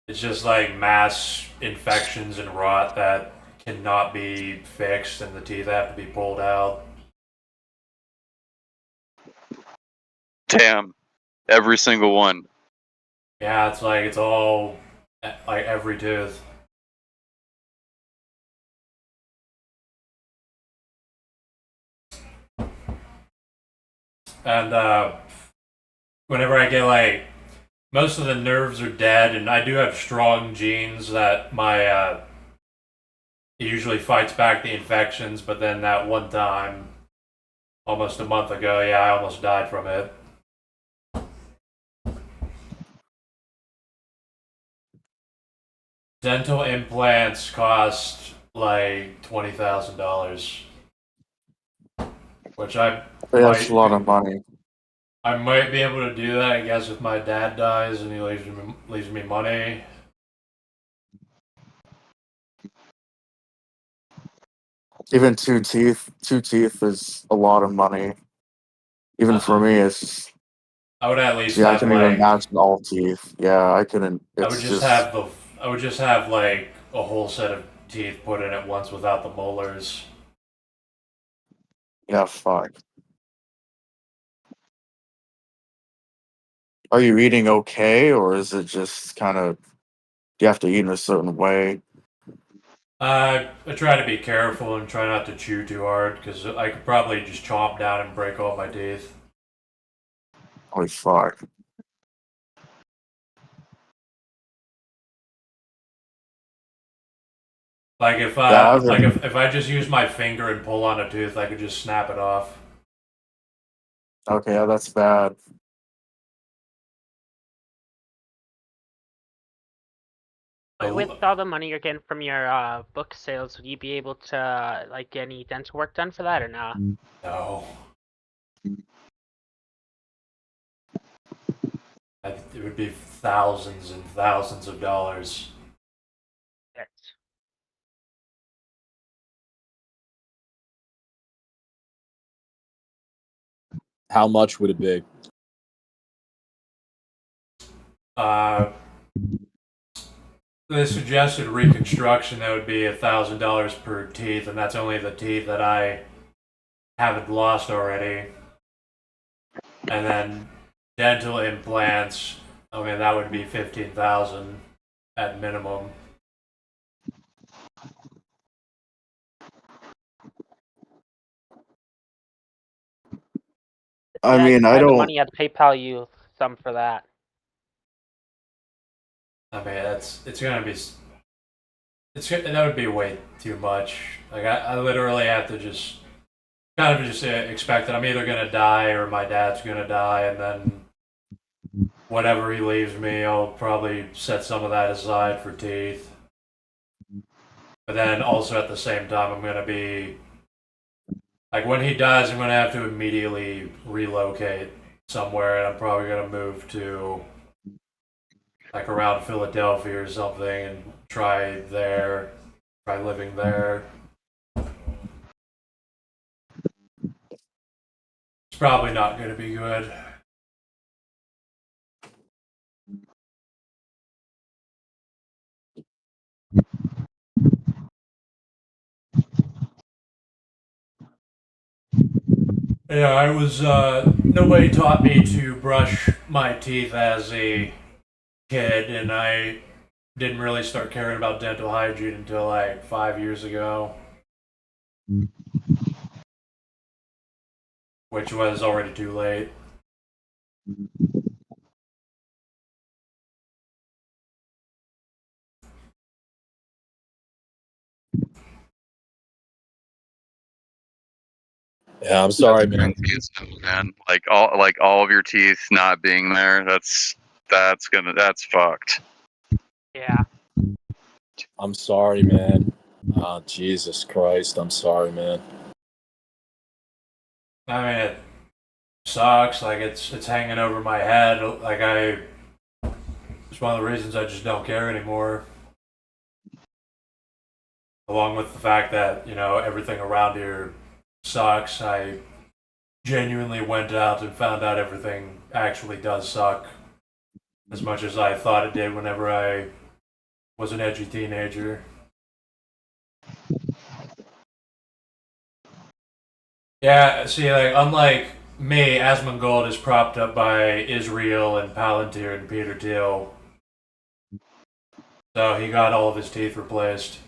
It's just like mass infections and rot that cannot be fixed, and the teeth have to be pulled out. Damn. Every single one. Yeah, it's like it's all like every tooth. And whenever I get like most of the nerves are dead, and I do have strong genes that my it usually fights back the infections. But then that one time, almost a month ago, yeah, I almost died from it. Dental implants cost like $20,000, which That's a lot of money. I might be able to do that, I guess, if my dad dies and he leaves me money. Even two teeth is a lot of money. Even for me, it's just, I would at least see, I have couldn't even like imagine all teeth. Yeah, I couldn't. I would It's just just, have the I would just have like a whole set of teeth put in at once without the molars. yeah, fuck. Are you eating okay, or is it just kind of, you have to eat in a certain way? I try to be careful and try not to chew too hard, because I could probably just chomp down and break all my teeth. Holy fuck. Like if Yeah, I if I just use my finger and pull on a tooth, I could just snap it off. okay, yeah, that's bad. With all the money you're getting from your book sales, would you be able to like get any dental work done for that or not? No. It would be thousands and thousands of dollars. Yes. How much would it be? They suggested reconstruction that would be $1,000 per teeth, and that's only the teeth that I haven't lost already. And then dental implants, I mean, that would be 15,000 at minimum. I Yeah, I mean, can I find the don't. money. I'd PayPal you some for that. I mean, it's gonna be that would be way too much. Like I literally have to just kind of just expect that I'm either gonna die or my dad's gonna die, and then whatever he leaves me, I'll probably set some of that aside for teeth. But then also at the same time, I'm gonna be like, when he dies, I'm gonna have to immediately relocate somewhere, and I'm probably gonna move to like around Philadelphia or something and try living there. It's probably not gonna be good. Yeah, I was, nobody taught me to brush my teeth as a kid, and I didn't really start caring about dental hygiene until like 5 years ago, which was already too late. Yeah, I'm sorry, man. Man. Like all of your teeth not being there. That's fucked. Yeah. I'm sorry, man. Jesus Christ, I'm sorry, man. I mean, it sucks. Like, it's hanging over my head. Like, it's one of the reasons I just don't care anymore. Along with the fact that, everything around here sucks. I genuinely went out and found out everything actually does suck as much as I thought it did whenever I was an edgy teenager. Yeah, see, like, unlike me, Asmongold is propped up by Israel and Palantir and Peter Thiel, so he got all of his teeth replaced.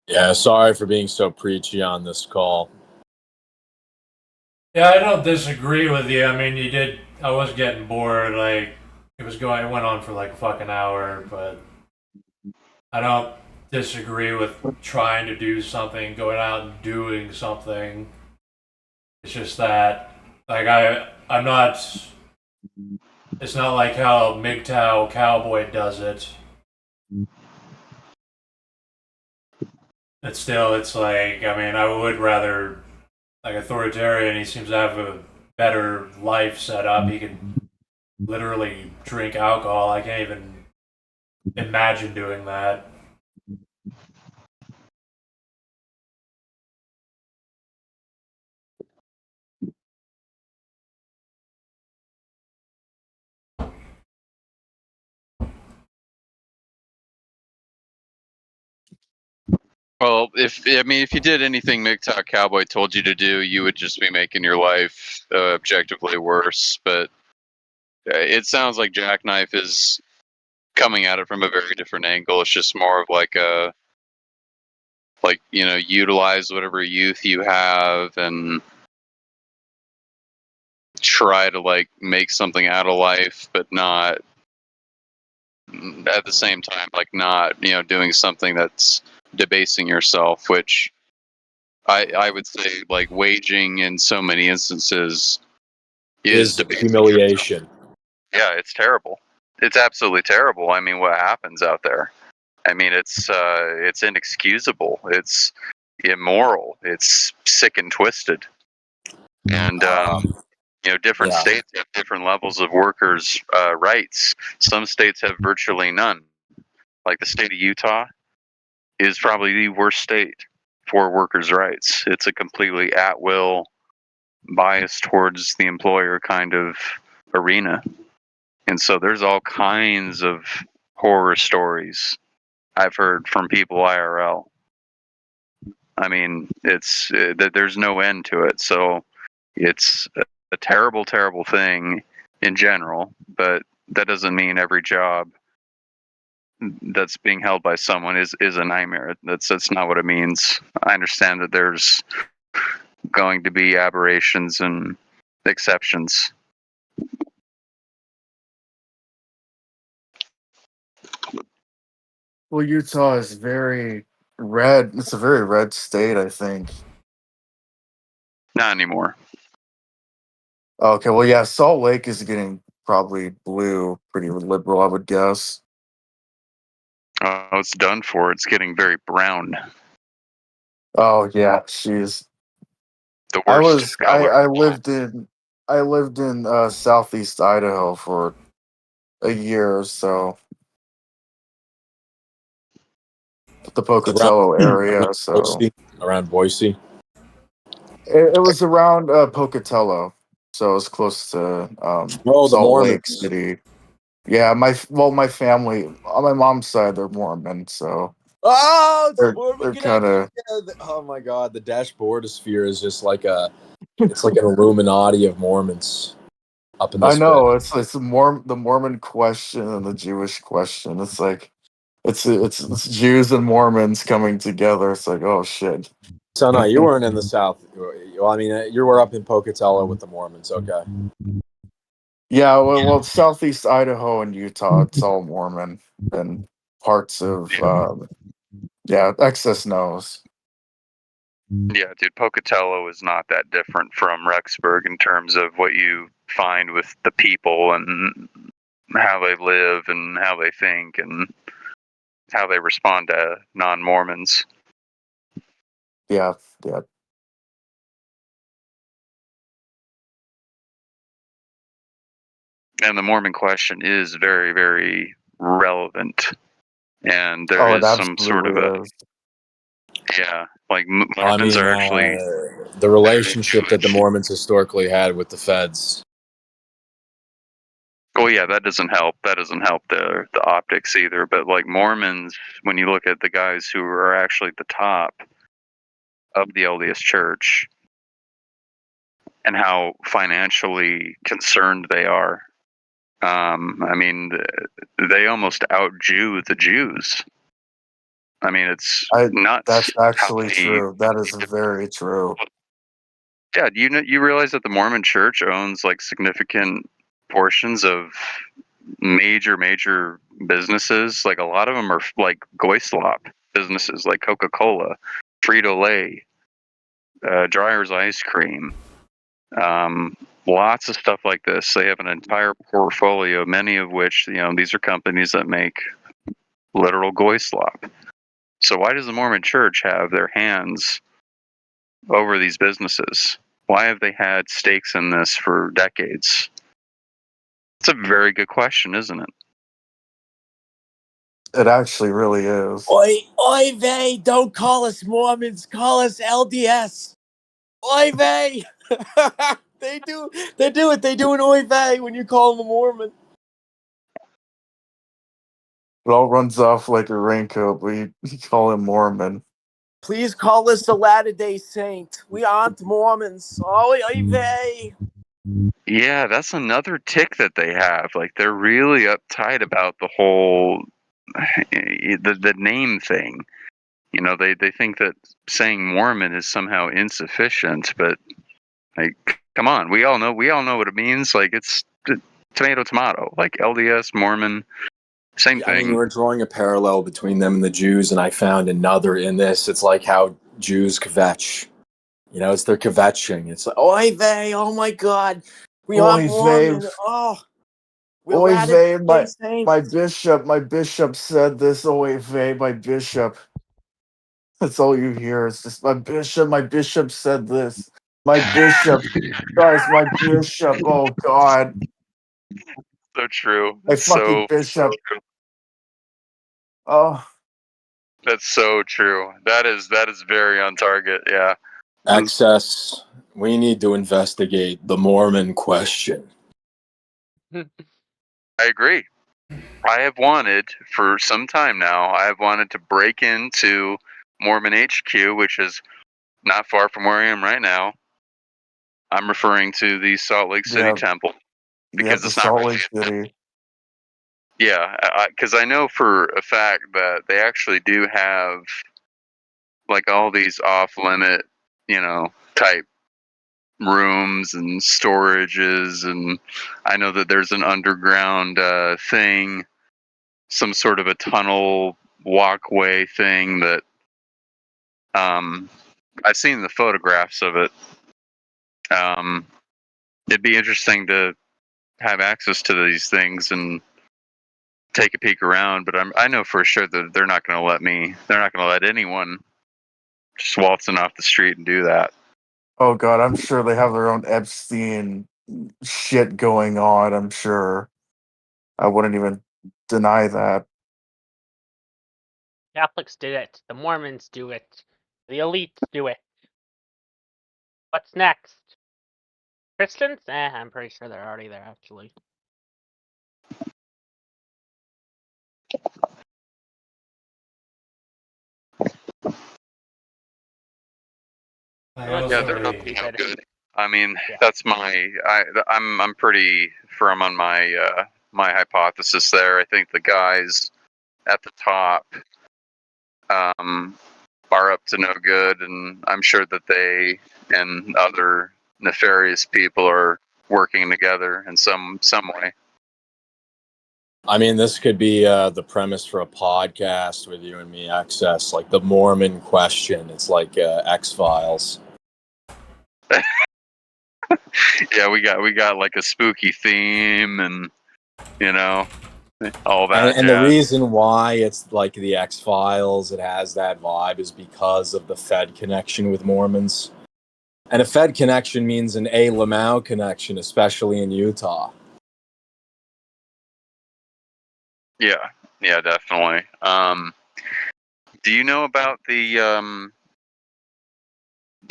Yeah, sorry for being so preachy on this call. Yeah, I don't disagree with you. I mean, I was getting bored. Like, it went on for like a fucking hour, but I don't disagree with trying to do something, going out and doing something. It's just that, like, I'm not. It's not like how MGTOW Cowboy does it. It's like, I mean, I would rather, like, authoritarian. He seems to have a better life set up. He can literally drink alcohol. I can't even imagine doing that. Well, if you did anything MGTOW Cowboy told you to do, you would just be making your life objectively worse. But it sounds like Jackknife is coming at it from a very different angle. It's just more of like utilize whatever youth you have and try to like make something out of life, but not at the same time like not doing something that's debasing yourself, which I would say like waging in so many instances is debasing yourself. Humiliation. Yeah, it's terrible. It's absolutely terrible. I mean, what happens out there? I mean, it's inexcusable. It's immoral. It's sick and twisted. And different Yeah. states have different levels of workers' rights. Some states have virtually none. Like the state of Utah is probably the worst state for workers' rights. It's a completely at-will, bias towards the employer kind of arena. And so there's all kinds of horror stories I've heard from people IRL. I mean, it's there's no end to it. So it's a terrible, terrible thing in general, but that doesn't mean every job that's being held by someone is a nightmare. That's not what it means. I understand that there's going to be aberrations and exceptions. Well, Utah is very red. It's a very red state, I think. Not anymore. Okay, well, yeah, Salt Lake is getting probably blue, pretty liberal, I would guess. Oh, it's done for. It's getting very brown. Oh yeah, she's. The worst color. I lived in southeast Idaho for a year or so, the Pocatello area. So Around Boise. it was around Pocatello, so it was close to Oh, the Salt Lake Mormons. City. Yeah, my family on my mom's side, they're Mormon, so Oh, it's a they're Mormon they're kind connection. of. Yeah, oh my God, the dashboard sphere is just like it's like an Illuminati of Mormons up in I this bit. know it's the Mormon question and the Jewish question. It's like it's Jews and Mormons coming together. It's like, oh shit. So no, you weren't in the South. Well, I mean, you were up in Pocatello with the Mormons. Okay. Yeah, well, southeast Idaho and Utah, it's all Mormon, and parts of excess knows. Yeah, dude, Pocatello is not that different from Rexburg in terms of what you find with the people and how they live and how they think and how they respond to non-Mormons. Yeah, yeah. And the Mormon question is very, very relevant. And there Oh, it is some sort of absolutely is. like Well, I Mormons mean, are actually. the relationship that the Mormons historically had with the feds. Oh yeah, that doesn't help. That doesn't help the optics either. But like Mormons, when you look at the guys who are actually at the top of the LDS Church and how financially concerned they are, I mean, they almost out-Jew the Jews. I mean, it's I nuts That's how actually they. true. That is very true. Yeah, you realize that the Mormon Church owns like significant portions of major businesses. Like a lot of them are like Goislop businesses, like Coca-Cola, Frito-Lay, Dreyer's Ice Cream, lots of stuff like this. They have an entire portfolio, many of which, these are companies that make literal Goislop. So why does the Mormon Church have their hands over these businesses? Why have they had stakes in this for decades? It's a very good question, isn't it? It actually really is. Oy vey! Don't call us Mormons. Call us LDS. Oy vey! They do it. They do an oy vey when you call them a Mormon. It all runs off like a raincoat. We call him Mormon. Please call us a Latter-day Saint. We aren't Mormons. Oy vey! Yeah, that's another tick that they have. Like they're really uptight about the whole the name thing. They think that saying Mormon is somehow insufficient, but like come on, we all know what it means. Like it's tomato, like LDS Mormon, same I mean, you thing. were drawing a parallel between them and the Jews, and I found another in this. It's like how Jews kvetch. It's their kvetching. It's like, oy vey, oh my God, we aren't Oy vey, Mormon. Oh, we're oy vey, Latter-day Saints. my bishop said this. Oy vey, my bishop. That's all you hear. It's just my bishop said this. My bishop, guys, my bishop. Oh God, So true. my fucking bishop. Oh, That's so true. That is very on target. Yeah. Excess. We need to investigate the Mormon question. I agree. I have wanted for some time now. I have wanted to break into Mormon HQ, which is not far from where I am right now. I'm referring to the Salt Lake City yeah, Temple yeah, because the it's not. Salt Lake City. Yeah, because I know for a fact that they actually do have like all these off-limit, type rooms and storages, and I know that there's an underground thing, some sort of a tunnel walkway thing that I've seen the photographs of it. Um, it'd be interesting to have access to these things and take a peek around. But I know for sure that they're not going to let me. They're not going to let anyone just waltzing off the street and do that. Oh god, I'm sure they have their own Epstein shit going on. I'm sure. I wouldn't even deny that. Catholics do it. The Mormons do it. The elites do it. What's next? Christians? I'm pretty sure they're already there, actually. I Yeah, they're not honestly, no good. I mean, Yeah. that's I'm pretty firm on my my hypothesis there. I think the guys at the top um, are up to no good, and I'm sure that they and other nefarious people are working together in some way. I mean, this could be the premise for a podcast with you and me, Access, like the Mormon question. It's like X-Files. Yeah, we got like a spooky theme, and all that And the jazz. reason why it's like the X-Files, it has that vibe, is because of the Fed connection with Mormons. And a Fed connection means an A. Lamau connection, especially in Utah. Yeah, yeah, definitely. Do you know about do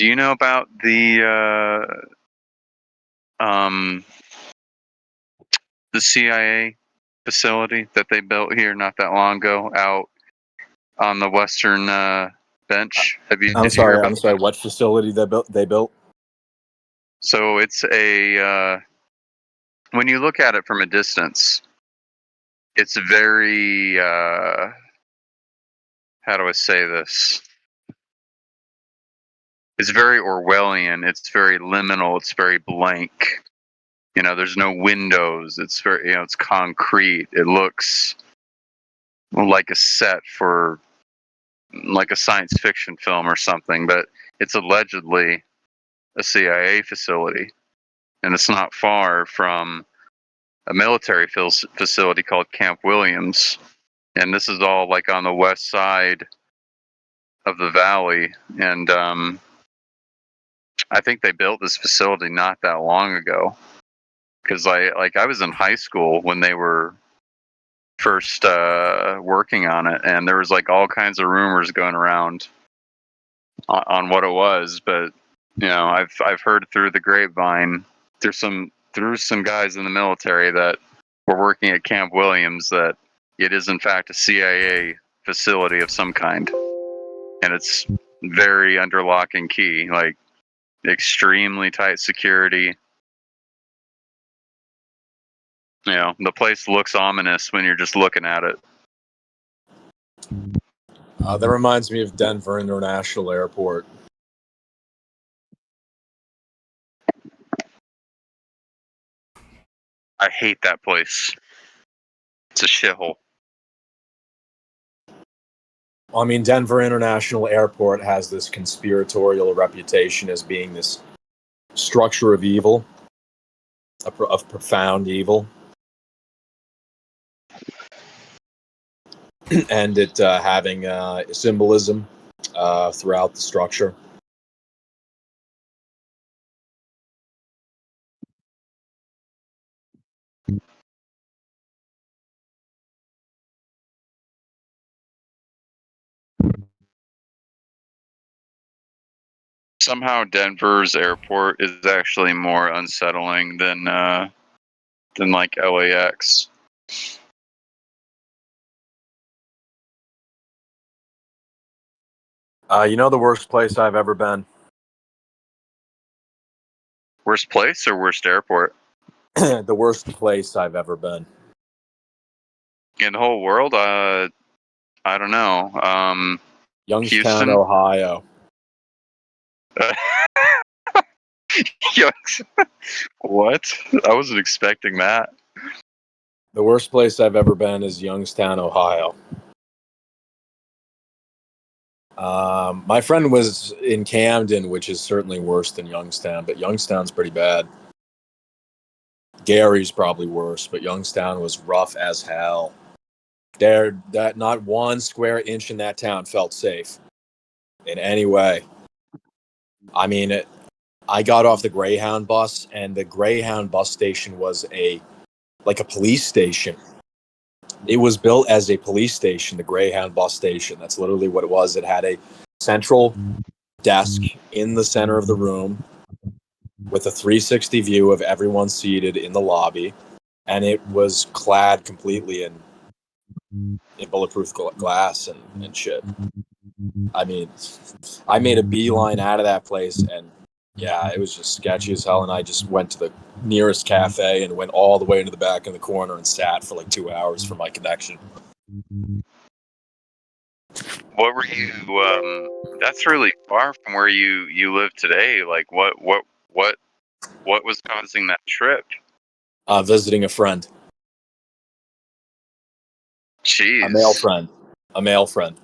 you know about the CIA facility that they built here not that long ago out on the western bench? Did you hear about I'm sorry. What facility they built? So it's a when you look at it from a distance, it's very how do I say this? It's very Orwellian. It's very liminal. It's very blank. There's no windows. It's very, it's concrete. It looks like a set for like a science fiction film or something, but it's allegedly a CIA facility, and it's not far from a military facility called Camp Williams, and this is all like on the west side of the valley, and I think they built this facility not that long ago, because I was in high school when they were first working on it, and there was like all kinds of rumors going around on what it was, but I've heard through the grapevine through some guys in the military that were working at Camp Williams that it is in fact a CIA facility of some kind, and it's very under lock and key, like extremely tight security. The place looks ominous when you're just looking at it. That reminds me of Denver International Airport. I hate that place. It's a shithole. I mean, Denver International Airport has this conspiratorial reputation as being this structure of evil, of profound evil, and it having symbolism throughout the structure. Somehow Denver's airport is actually more unsettling than like LAX. You know the worst place I've ever been? Worst place or worst airport The worst place I've ever been. in the whole world? I don't know. Youngstown, Houston. Ohio. Yikes. What? I wasn't expecting that. The worst place I've ever been is Youngstown, Ohio. My friend was in Camden, which is certainly worse than Youngstown, but Youngstown's pretty bad. Gary's probably worse, but Youngstown was rough as hell. That not one square inch in that town felt safe in any way. I mean, I got off the Greyhound bus, and the Greyhound bus station was like a police station. It was built as a police station, the Greyhound bus station. That's literally what it was. It had a central desk in the center of the room with a 360 view of everyone seated in the lobby, and it was clad completely in bulletproof glass and shit. I mean, I made a beeline out of that place, and yeah, it was just sketchy as hell. And I just went to the nearest cafe and went all the way into the back in the corner and sat for like 2 hours for my connection. What were you? That's really far from where you live today. Like, what was causing that trip? Visiting a friend, Jeez. a male friend,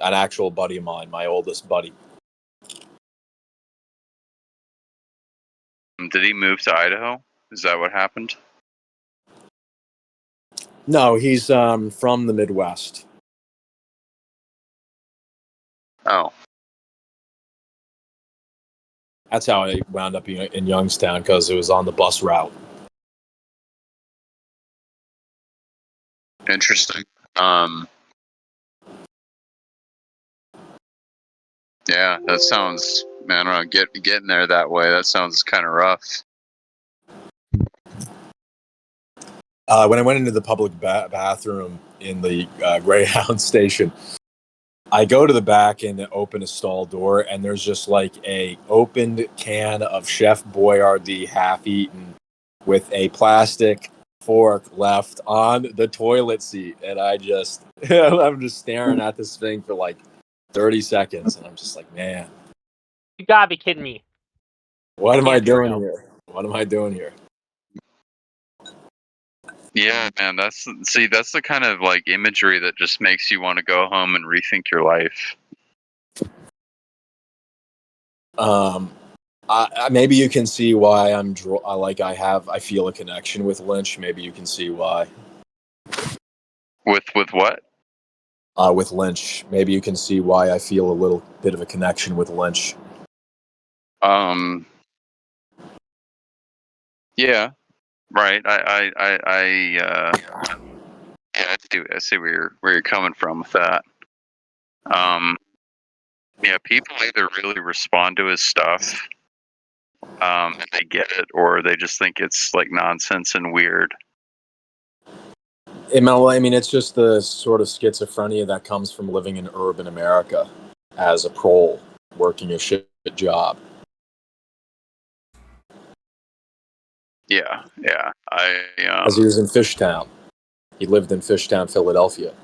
an actual buddy of mine, my oldest buddy. Did he move to Idaho? Is that what happened? No, he's from the Midwest. Oh, That's how I wound up in Youngstown, because it was on the bus route. interesting. Yeah, that sounds. Man, I don't know. Getting there that way. That sounds kind of rough. When I went into the public bathroom in the Greyhound station, I go to the back and open a stall door, and there's just like a opened can of Chef Boyardee half-eaten with a plastic fork left on the toilet seat, and I'm just staring at this thing for like 30 seconds, and I'm just like, man, You gotta be kidding me. what am I Can't be doing real. here? What am I doing here? Yeah, man. That's the kind of like imagery that just makes you want to go home and rethink your life. Maybe you can see why I feel a connection with Lynch. Maybe you can see why. With what? With Lynch, maybe you can see why I feel a little bit of a connection with Lynch. Yeah. Right. Yeah, I see where you're coming from with that. Yeah, people either really respond to his stuff, and they get it, or they just think it's like nonsense and weird. I mean, it's just the sort of schizophrenia that comes from living in urban America as a prole, working a shit job. Yeah, yeah. As he was in Fishtown. He lived in Fishtown, Philadelphia.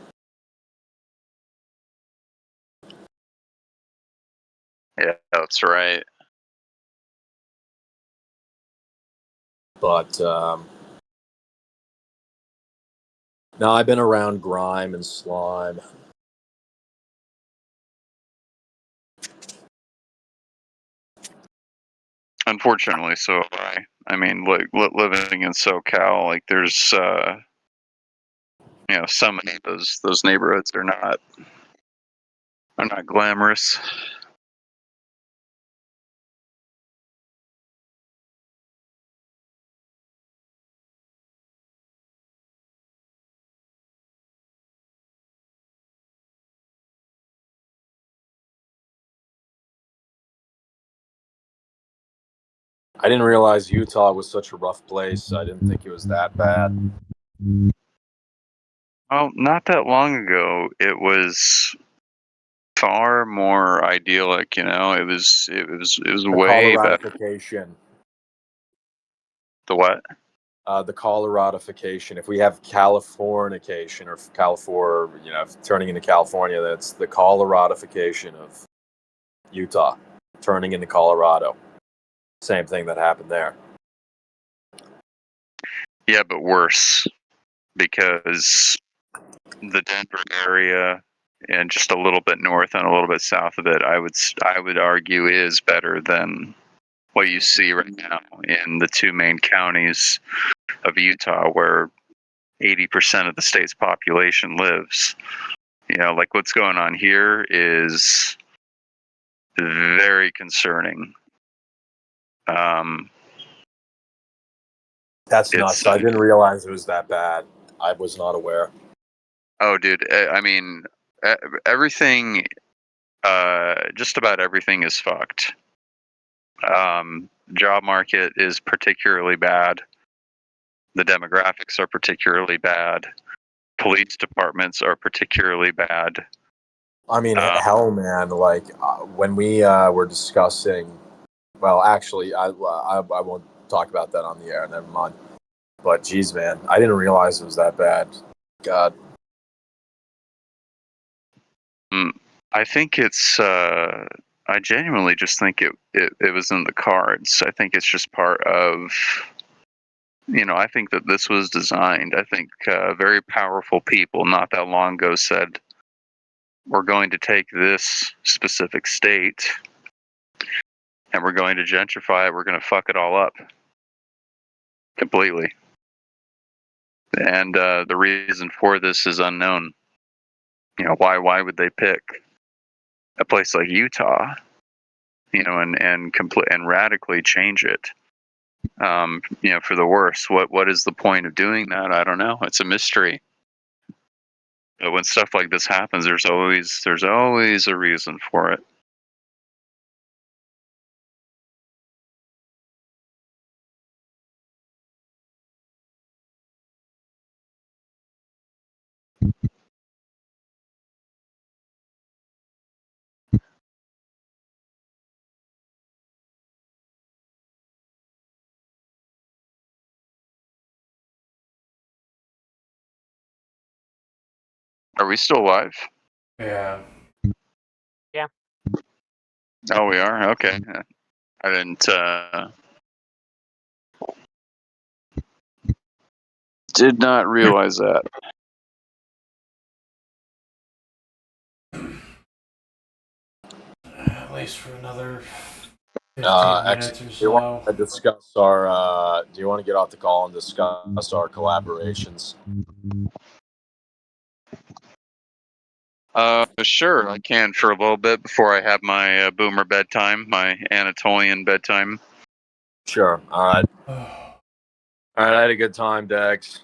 Yeah, that's right. But no, I've been around grime and slime. Unfortunately, so have I. I mean, like living in SoCal, like there's so many of those neighborhoods are not glamorous. I didn't realize Utah was such a rough place. I didn't think it was that bad. Well, not that long ago, it was far more idyllic. It was The way better. Coloradification. The what? The Coloradification. If we have Californication or California, turning into California, that's the Coloradification of Utah, turning into Colorado. Same thing that happened there. Yeah, but worse, because the Denver area and just a little bit north and a little bit south of it, I would argue is better than what you see right now in the two main counties of Utah, where 80% of the state's population lives. Like what's going on here is very concerning. That's It's nuts. I didn't realize it was that bad. I was not aware. oh, dude. I mean, everything. Just about everything is fucked. Job market is particularly bad. The demographics are particularly bad. Police departments are particularly bad. I mean, hell, man. Like when we were discussing, well, actually, I won't talk about that on the air. Never mind. But geez, man, I didn't realize it was that bad. God. I think it's. I genuinely just think it was in the cards. I think it's just part of. I think that this was designed. I think very powerful people not that long ago said, we're going to take this specific state and we're going to gentrify it. We're going to fuck it all up completely. And the reason for this is unknown. Why would they pick a place like Utah, and radically change it, for the worse? What is the point of doing that? I don't know. It's a mystery. But when stuff like this happens, there's always a reason for it. Are we still live? Yeah. Yeah. Oh, we are? Okay. I did not realize that. At least for another 15 minutes or Do you want so. to discuss our? Do you want to get off the call and discuss our collaborations? Sure, I can for a little bit before I have my boomer bedtime, my Anatolian bedtime. Sure. All right. It All right. I had a good time, Dex.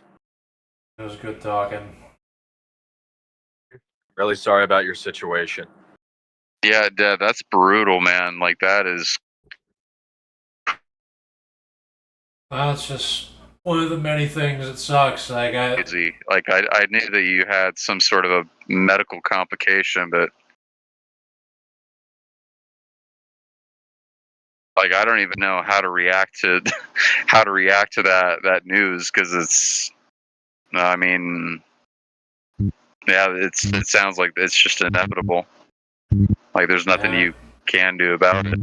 was good talking. Really sorry about your situation. Yeah, that's brutal, man. Like that is Well, it's just one of the many things that sucks. crazy. Like I knew that you had some sort of a medical complication, but like I don't even know how to react to that news, because it's. I mean, yeah, it sounds like it's just inevitable. Like there's nothing Yeah. you can do about it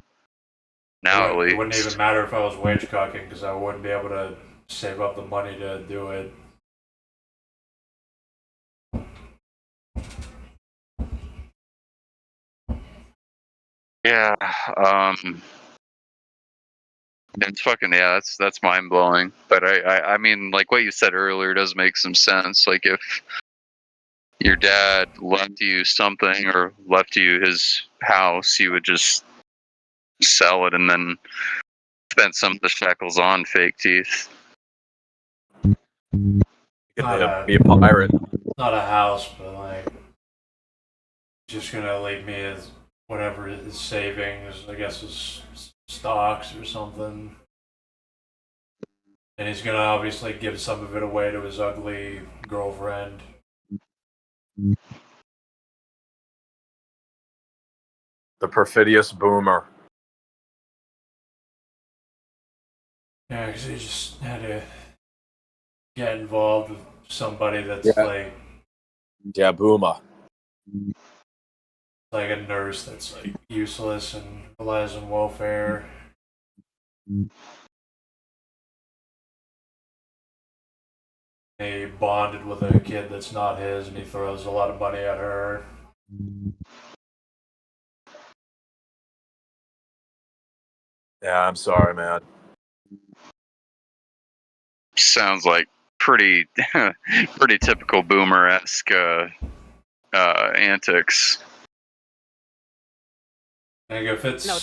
now, at It wouldn't even least. matter if I was wage cocking because I wouldn't be able to save up the money to do it. Yeah, it's fucking, yeah. That's mind blowing. But I mean, like what you said earlier does make some sense. Like if your dad left you something or left you his house, you would just sell it and then spend some of the shekels on fake teeth. You Not could be a pirate. not a house, but like just gonna leave me as whatever his savings, I guess his stocks or something. And he's gonna obviously give some of it away to his ugly girlfriend. The perfidious boomer. Yeah, because he just had to get involved with somebody that's Yeah. Yeah, boomer. like a nurse that's like useless and relies on welfare. He bonded with a kid that's not his, and he throws a lot of money at her. Yeah, I'm sorry, man. sounds like pretty pretty typical boomer-esque antics. Like No,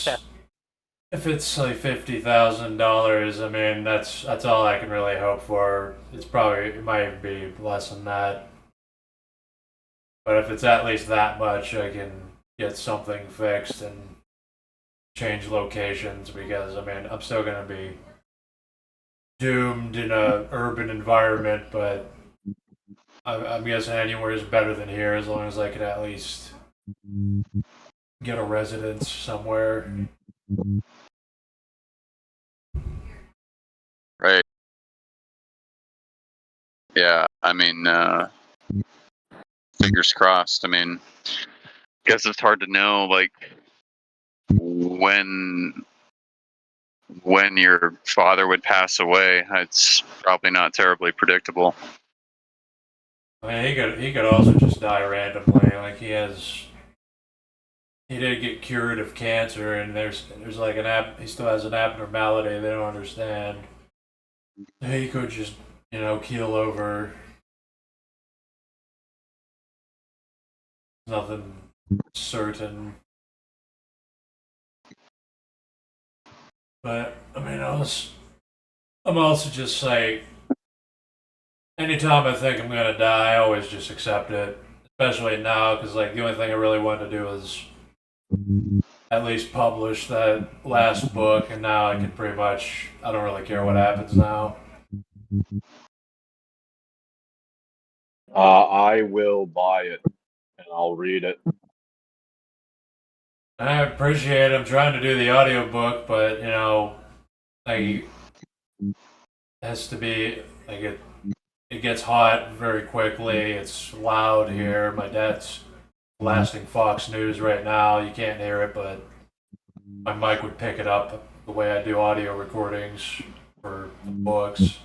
if it's like $50,000, I mean that's all I can really hope for. It might even be less than that. But if it's at least that much, I can get something fixed and change locations because I mean I'm still gonna be doomed in a urban environment, but I'm guessing anywhere is better than here as long as I can at least get a residence somewhere. Right. Yeah, I mean, fingers crossed. I mean, guess it's hard to know, like, when your father would pass away. It's probably not terribly predictable. I mean, he could also just die randomly. Like he did get cured of cancer, and there's like he still has an abnormality they don't understand. He could just keel over. Nothing certain. But I mean, I'm also just like, anytime I think I'm gonna die, I always just accept it. Especially now, because like the only thing I really wanted to do is at least publish that last book, and now I can pretty much I don't really care what happens now. I will buy it and I'll read it. I appreciate I'm trying to do the audiobook, but like it has to be like it gets hot very quickly. It's loud here. My dad's blasting Fox News right now. You can't hear it, but my mic would pick it up the way I do audio recordings for books.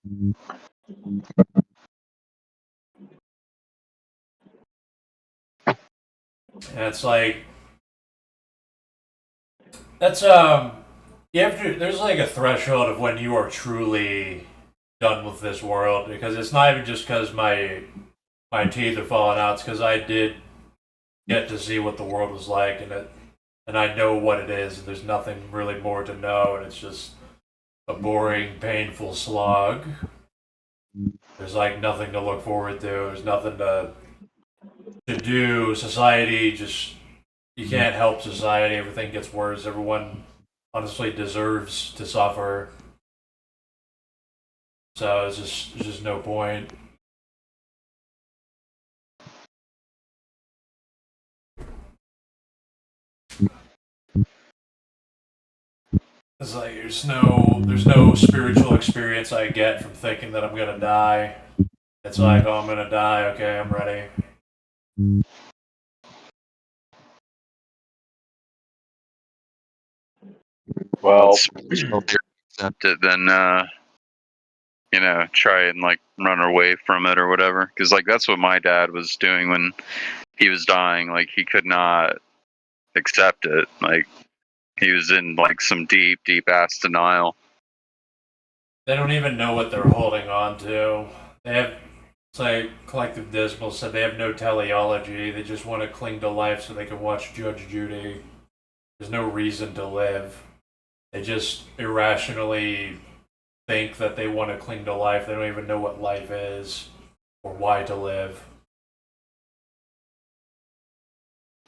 And it's like that's you have to there's like a threshold of when you are truly done with this world because it's not even just because my teeth are falling out. It's because I did get to see what the world was like, and I know what it is. And there's nothing really more to know, and it's just a boring, painful slog. There's like nothing to look forward to. There's nothing to do. Society just you can't help society. Everything gets worse. Everyone honestly deserves to suffer. So there's just no point. It's like there's no spiritual experience I get from thinking that I'm gonna die. It's like, oh, I'm gonna die. Okay, I'm ready. Well, It's accept it, then try and like run away from it or whatever. Because like that's what my dad was doing when he was dying. Like he could not accept it. Like he was in like some deep, deep ass denial. They don't even know what they're holding on to. It's like Collective Dismal said, they have no teleology. They just want to cling to life so they can watch Judge Judy. There's no reason to live. They just irrationally think that they want to cling to life. They don't even know what life is or why to live.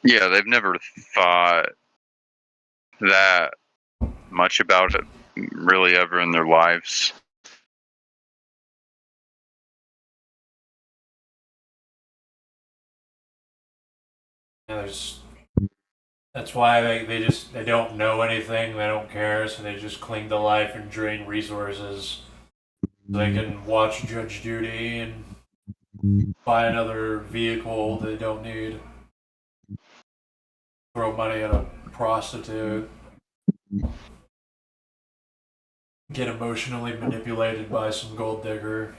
Yeah, they've never thought that much about it really ever in their lives. And that's why they don't know anything. They don't care, so they just cling to life and drain resources. So they can watch Judge Judy and buy another vehicle they don't need. Throw money at a prostitute. Get emotionally manipulated by some gold digger.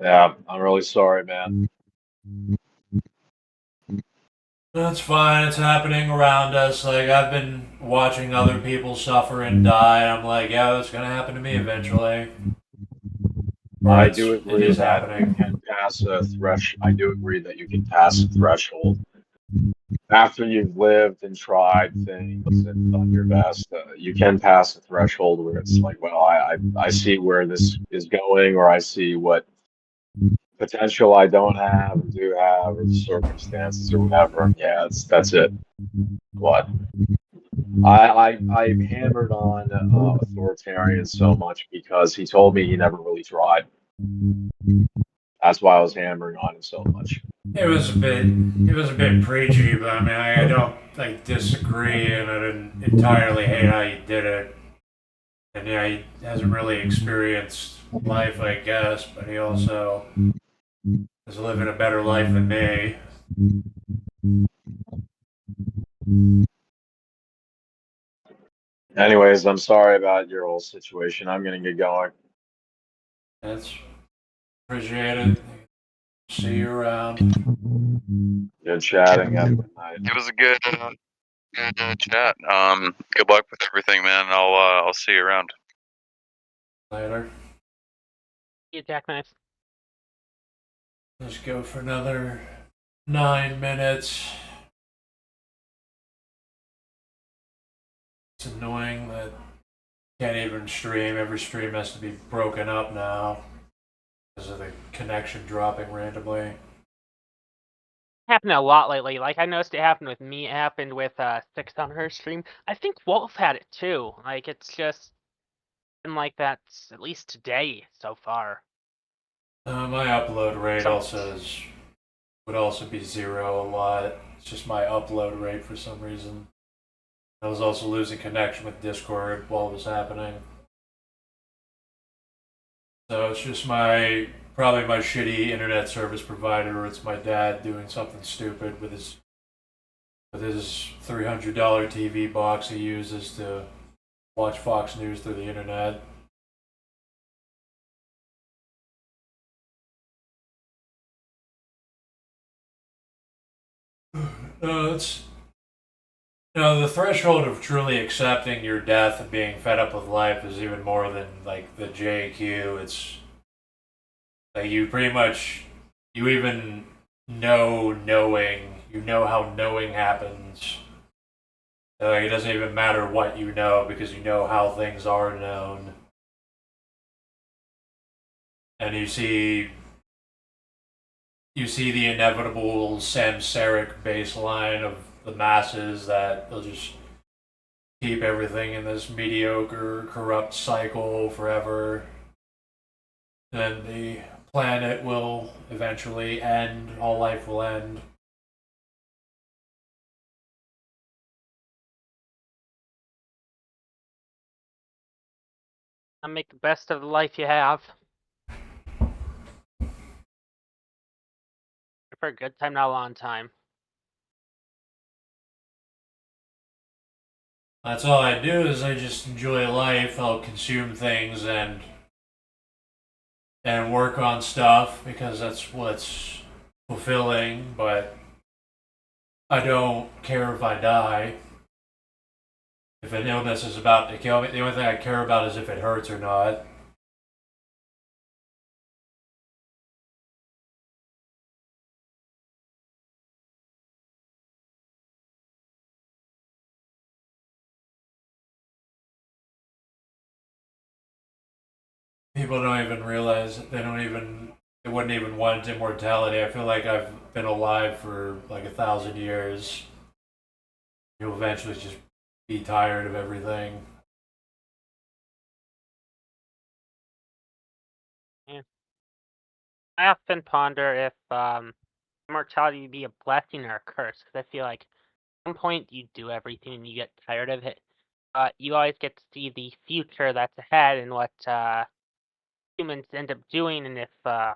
yeah, I'm really sorry, man. That's fine. It's happening around us. Like, I've been watching other people suffer and die. I'm like, yeah, that's gonna happen to me eventually. Or I it do agree is that you happening. can pass a thresh. I do agree that you can pass a threshold after you've lived and tried things and done your best. You can pass a threshold where it's like, well, I see where this is going, or I see what potential I don't have or do have, or the circumstances or whatever. And yeah, that's it. But I hammered on authoritarian so much because he told me he never really tried. That's why I was hammering on him so much. It was a bit preachy, but I mean, I don't like disagree, and I didn't entirely hate how you did it. And yeah, he hasn't really experienced life, I guess, but he also is living a better life than me. Anyways, I'm sorry about your whole situation. I'm gonna get going. That's appreciated. See you around Good chatting. Have a good night. It was a good chat. Good luck with everything, man. I'll see you around. later. You jackknife. Let's go for another 9 minutes. It's annoying that can't even stream. Every stream has to be broken up now because of the connection dropping randomly. Happened a lot lately. Like I noticed it happened with me. It happened with Six on her stream. I think Wolf had it too. Like it's just been like that at least today so far. My upload rate Some would also be zero a lot. It's just my upload rate for some reason. I was also losing connection with Discord while it was happening. So it's just probably my shitty internet service provider, or it's my dad doing something stupid with his $300 TV box he uses to watch Fox News through the internet. No, it's the threshold of truly accepting your death and being fed up with life is even more than like the JQ. It's like you pretty much you even you know how knowing happens. It doesn't even matter what you know because you know how things are known. And you see the inevitable samsaric baseline of the masses that they'll just keep everything in this mediocre, corrupt cycle forever. Then the planet will eventually end, all life will end. make the best of the life you have. For a good time, not a long time. That's all I do is I just enjoy life. I'll consume things and work on stuff because that's what's fulfilling, but I don't care if I die. If an illness is about to kill me, the only thing I care about is if it hurts or not. People don't even realize they wouldn't even want immortality. I feel like I've been alive for like 1,000 years. You'll eventually just be tired of everything. Yeah. I often ponder if immortality would be a blessing or a curse, because I feel like at some point you do everything and you get tired of it. You always get to see the future that's ahead and what humans end up doing, and if how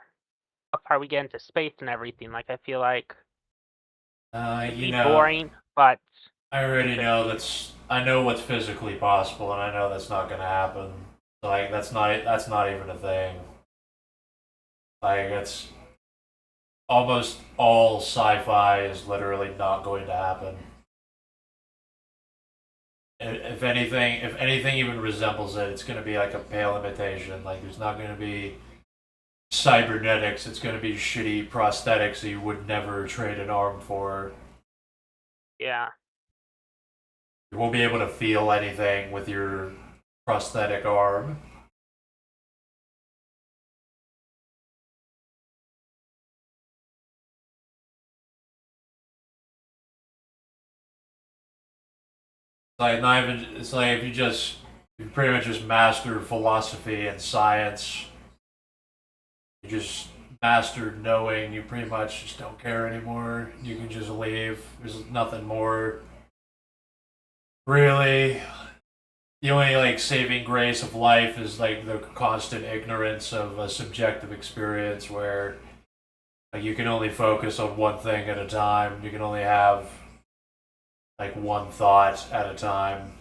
far we get into space and everything. Like I feel like it'd You be know, boring, but I already know interesting. I know what's physically possible, and I know that's not going to happen. Like that's not even a thing. Like almost all sci-fi is literally not going to happen. If anything even resembles it, it's going to be like a pale imitation. Like there's not going to be cybernetics. It's going to be shitty prosthetics that you would never trade an arm for. Yeah. You won't be able to feel anything with your prosthetic arm. Like not even. It's like if you pretty much just master philosophy and science. You just mastered knowing. You pretty much just don't care anymore. You can just leave. There's nothing more. Really, the only like saving grace of life is like the constant ignorance of a subjective experience where like you can only focus on one thing at a time. You can only have like one thought at a time,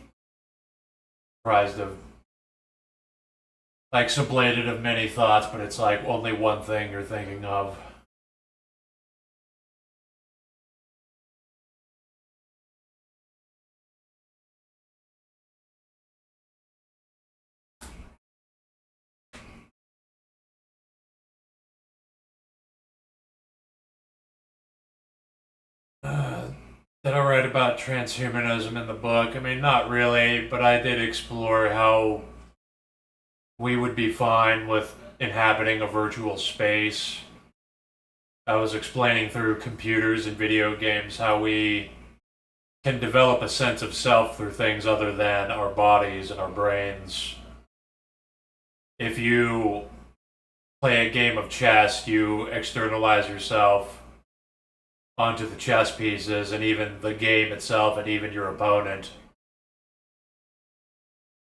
comprised of like sublated of many thoughts, but it's like only one thing you're thinking of. Did I write about transhumanism in the book? I mean, not really, but I did explore how we would be fine with inhabiting a virtual space. I was explaining through computers and video games how we can develop a sense of self through things other than our bodies and our brains. If you play a game of chess, you externalize yourself onto the chess pieces and even the game itself and even your opponent.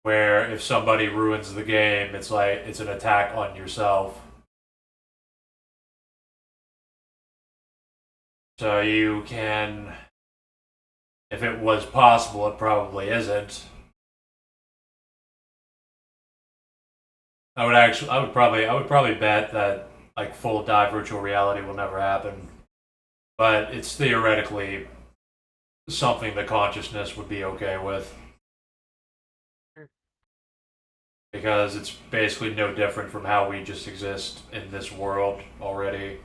Where if somebody ruins the game, it's like it's an attack on yourself. So you can, if it was possible, it probably isn't. I would probably bet that like full dive virtual reality will never happen. But it's theoretically something the consciousness would be okay with. Because it's basically no different from how we just exist in this world already.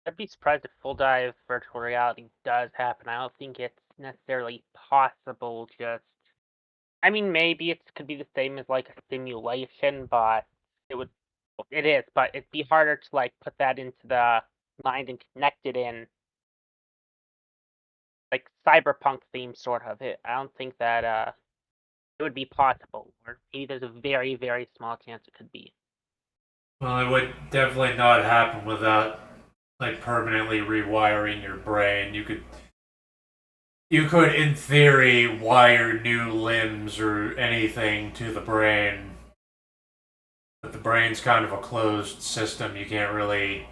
I'd be surprised if full dive virtual reality does happen. I don't think it's necessarily possible. I mean, maybe it could be the same as like a simulation, but it would. It is, but it'd be harder to like put that into the mind and connect it in like cyberpunk theme sort of. I don't think that it would be possible, or maybe there's a very very small chance it could be. Well, it would definitely not happen without like permanently rewiring your brain. You could in theory wire new limbs or anything to the brain. But the brain's kind of a closed system. You can't really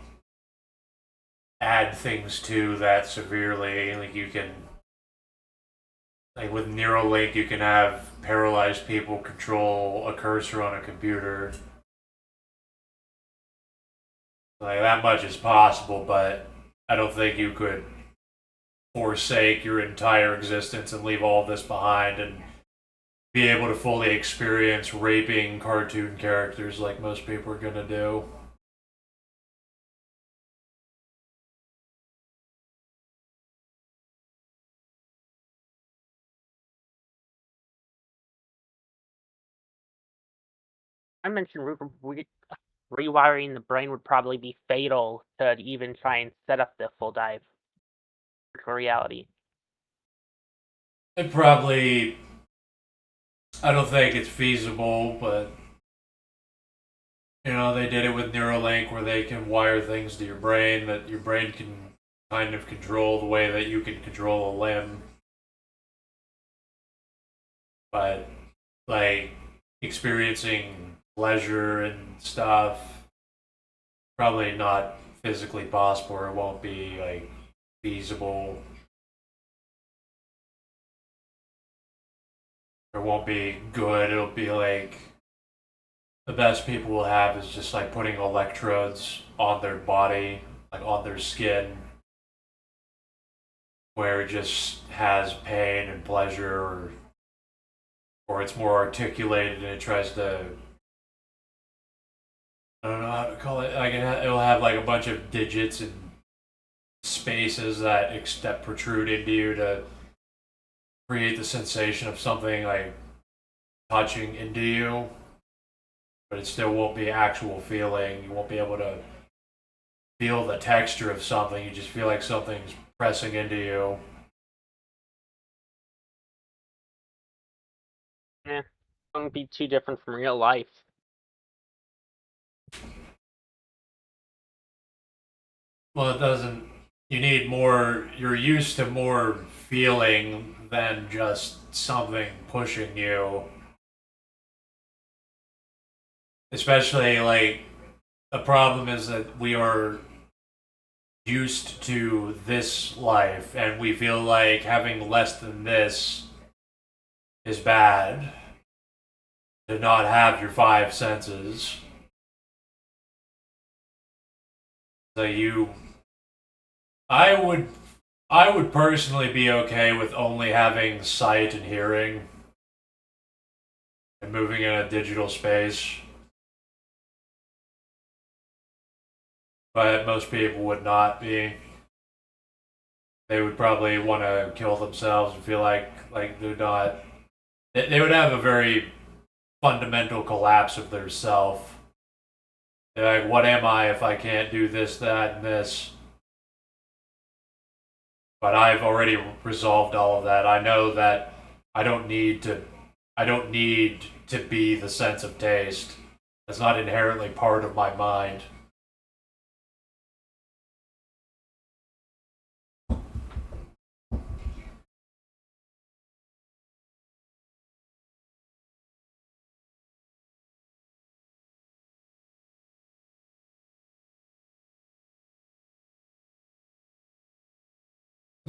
add things to that severely. Like you can like with Neuralink you can have paralyzed people control a cursor on a computer. Like that much is possible, but I don't think you could forsake your entire existence and leave all this behind and be able to fully experience raping cartoon characters like most people are gonna do. I mentioned rewiring the brain would probably be fatal to even try and set up the full dive virtual reality. It probably, I don't think it's feasible, but you know, they did it with Neuralink where they can wire things to your brain that your brain can kind of control the way that you can control a limb. But like experiencing pleasure and stuff, probably not physically possible or it won't be like feasible. It won't be good. It'll be the best people will have is just like putting electrodes on their body, like on their skin, where it just has pain and pleasure, or it's more articulated and it tries to. I don't know how to call it. Like it'll have like a bunch of digits and spaces that protrude into you to create the sensation of something like touching into you, but it still won't be actual feeling. You won't be able to feel the texture of something. You just feel like something's pressing into you. Yeah, it wouldn't be too different from real life. Well, it doesn't. You need more. You're used to more feeling than just something pushing you. Especially like the problem is that we are used to this life and we feel like having less than this is bad. To not have your five senses. So I would personally be okay with only having sight and hearing and moving in a digital space. But most people would not be. They would probably want to kill themselves and feel like they're not. They would have a very fundamental collapse of their self. They're like, what am I if I can't do this, that, and this? But I've already resolved all of that. I know that I don't need to. I don't need to be the sense of taste. That's not inherently part of my mind.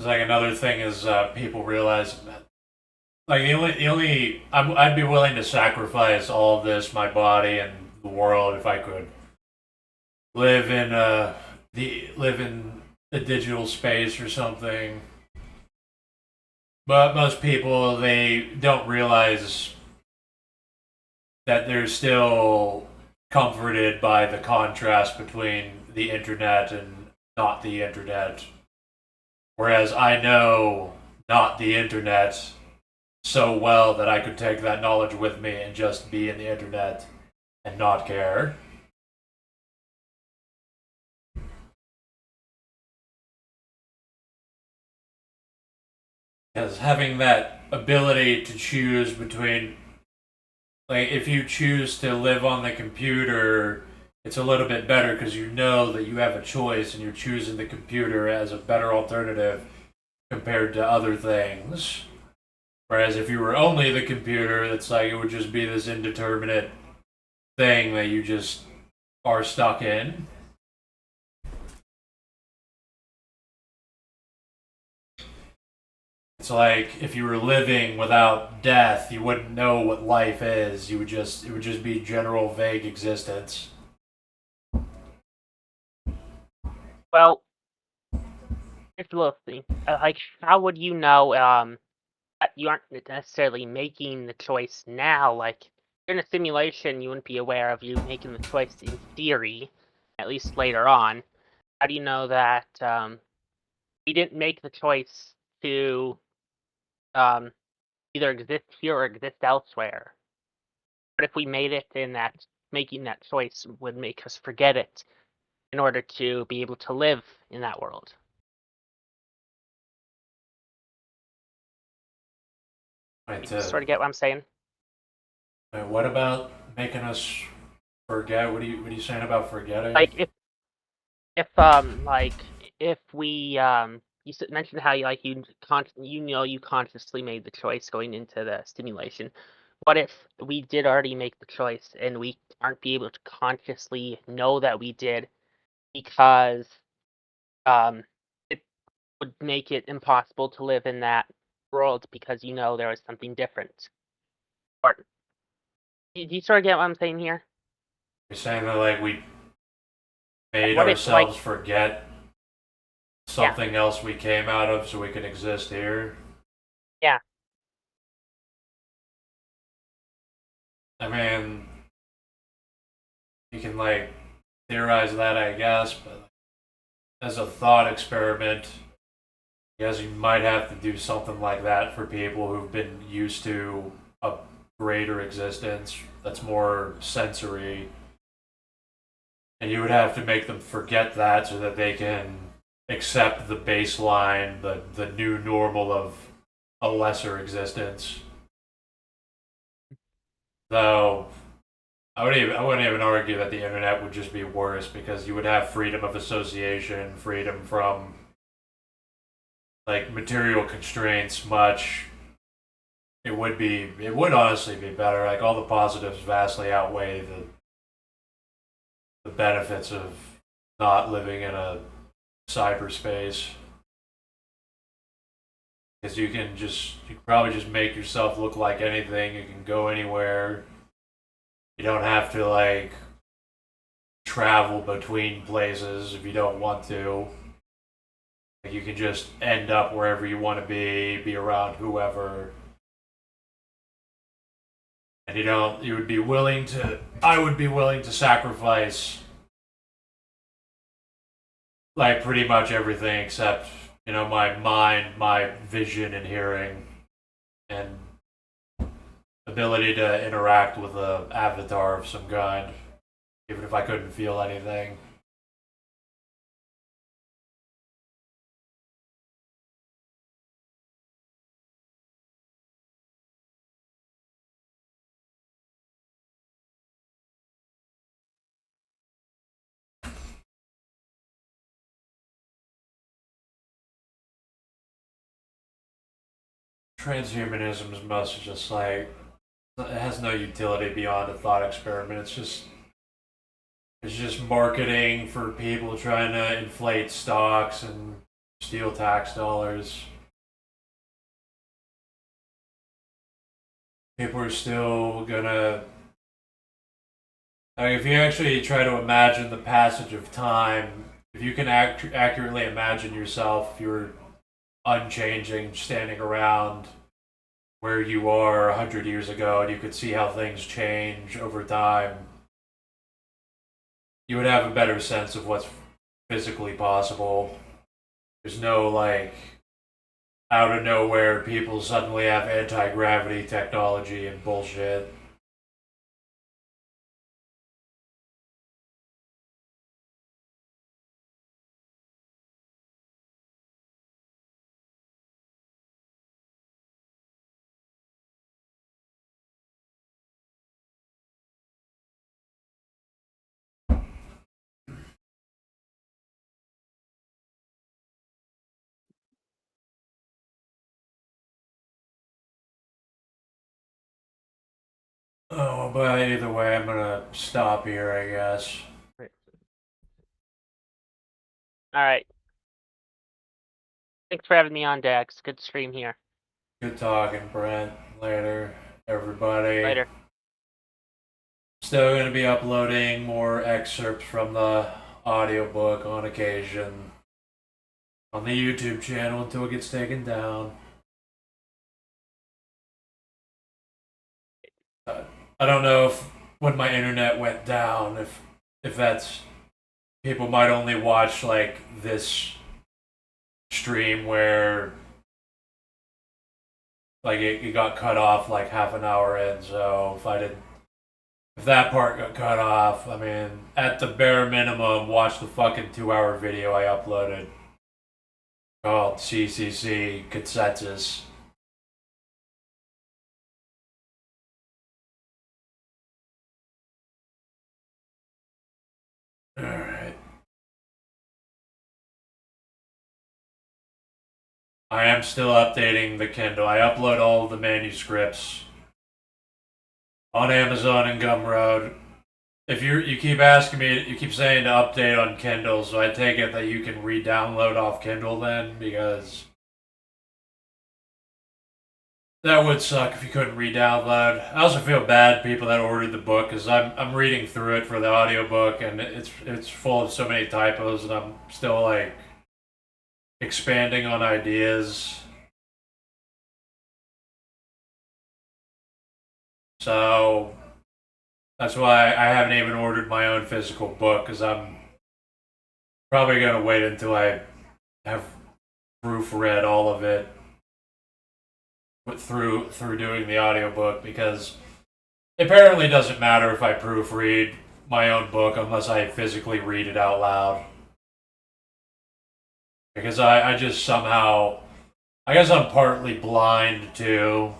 It's like another thing is people realize that like I'd be willing to sacrifice all of this, my body and the world, if I could live in live in a digital space or something. But most people they don't realize that they're still comforted by the contrast between the internet and not the internet. Whereas I know not the internet so well that I could take that knowledge with me and just be in the internet and not care. Because having that ability to choose between, like, if you choose to live on the computer, it's a little bit better because you know that you have a choice and you're choosing the computer as a better alternative compared to other things. Whereas if you were only the computer, it's like it would just be this indeterminate thing that you just are stuck in. It's like if you were living without death, you wouldn't know what life is. It would just be general vague existence. Well, here's a little thing. Like, how would you know that you aren't necessarily making the choice now? Like, in a simulation, you wouldn't be aware of you making the choice in theory, at least later on. How do you know that we didn't make the choice to um, either exist here or exist elsewhere? But if we made it, and that making that choice would make us forget it in order to be able to live in that world. Right, You sort of get what I'm saying? what about making us forget? What are you saying about forgetting? Like like if we you mentioned how you consciously made the choice going into the stimulation. What if we did already make the choice and we aren't be able to consciously know that we did because it would make it impossible to live in that world because there was something different. Or do you sort of get what I'm saying here? You're saying that like we made What if, like- ourselves forget something else we came out of so we can exist here? Yeah. I mean, you can like theorize that, I guess, but as a thought experiment, I guess you might have to do something like that for people who've been used to a greater existence that's more sensory. And you would have to make them forget that so that they can accept the baseline, the new normal of a lesser existence. Though I wouldn't even argue that the internet would just be worse because you would have freedom of association, freedom from like material constraints much. It would honestly be better. Like all the positives vastly outweigh the benefits of not living in a cyberspace. Because you can probably just make yourself look like anything. You can go anywhere. You don't have to like travel between places if you don't want to. Like, you can just end up wherever you want to be around whoever. And I would be willing to sacrifice like pretty much everything except, my mind, my vision and hearing, and ability to interact with a avatar of some kind, even if I couldn't feel anything. Transhumanism is mostly just like, it has no utility beyond a thought experiment. It's just marketing for people trying to inflate stocks and steal tax dollars. People are still gonna. If you actually try to imagine the passage of time, if you can accurately imagine yourself, if you're unchanging, standing around where you are 100 years ago, and you could see how things change over time, you would have a better sense of what's physically possible. There's no like out of nowhere people suddenly have anti-gravity technology and bullshit. Oh, but either way, I'm gonna stop here, I guess. All right. Thanks for having me on, Dax. Good stream here. Good talking, Brent. Later, everybody. Later. Still gonna be uploading more excerpts from the audiobook on occasion on the YouTube channel until it gets taken down. I don't know if when my internet went down, if that's people might only watch like this stream where like it got cut off like half an hour in. So if that part got cut off, I mean, at the bare minimum, watch the fucking 2-hour video I uploaded called CCC Consensus. Alright. I am still updating the Kindle. I upload all of the manuscripts on Amazon and Gumroad. If you keep asking me, you keep saying to update on Kindle, so I take it that you can re-download off Kindle then, because That would suck if you couldn't re-download. I also feel bad people that ordered the book because I'm reading through it for the audiobook and it's full of so many typos and I'm still like expanding on ideas. So that's why I haven't even ordered my own physical book because I'm probably gonna wait until I have proofread all of it through doing the audiobook because it apparently doesn't matter if I proofread my own book unless I physically read it out loud. Because I just somehow, I guess I'm partly blind too.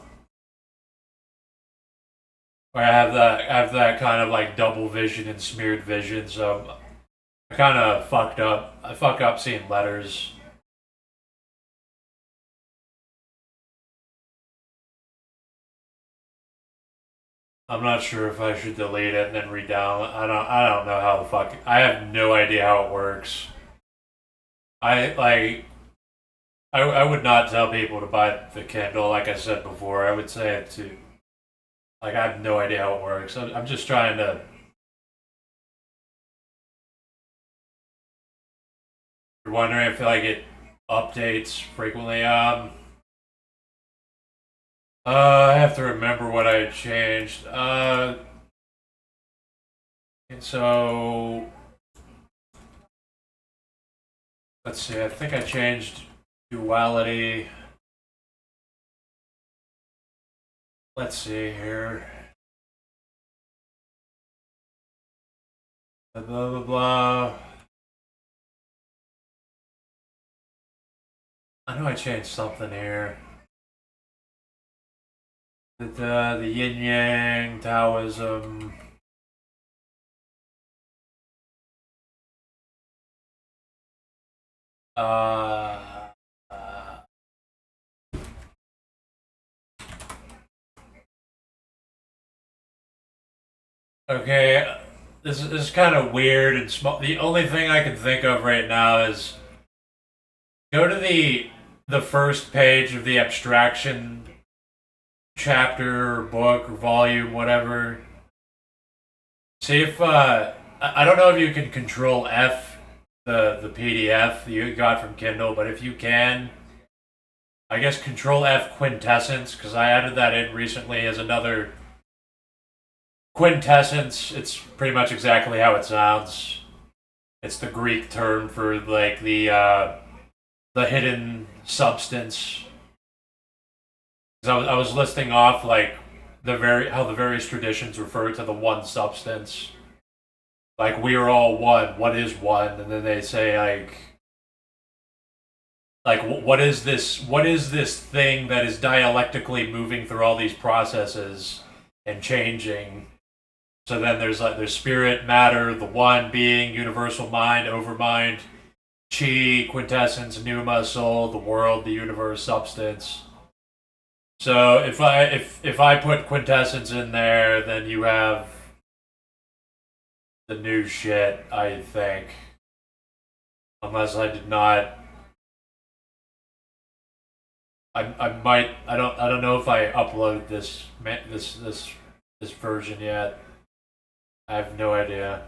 Where I have that kind of like double vision and smeared vision, so I kind of fucked up. I fuck up seeing letters. I'm not sure if I should delete it and then redownload. I don't know how the fuck. I have no idea how it works. I would not tell people to buy the Kindle. Like I said before, I would say it to. Like I have no idea how it works. I'm just trying to. You're wondering if like it updates frequently. I have to remember what I changed. So let's see. I think I changed duality. Let's see here. Blah blah blah. I know I changed something here. The yin yang Taoism. Uh, uh, okay, this is kind of weird and small. The only thing I can think of right now is go to the first page of the abstraction chapter or book or volume, whatever. See if I don't know if you can control F the PDF you got from Kindle, but if you can, I guess control F quintessence because I added that in recently as another quintessence. It's pretty much exactly how it sounds. It's the Greek term for like the hidden substance. I was listing off like how the various traditions refer to the one substance. Like we are all one. What is one? And then they say like what is this? What is this thing that is dialectically moving through all these processes and changing? So then there's spirit, matter, the one being, universal mind, overmind, chi, quintessence, pneuma, soul, the world, the universe, substance. So if I put quintessence in there, then you have the new shit, I think. Unless I did not. I might I don't know if I uploaded this version yet. I have no idea.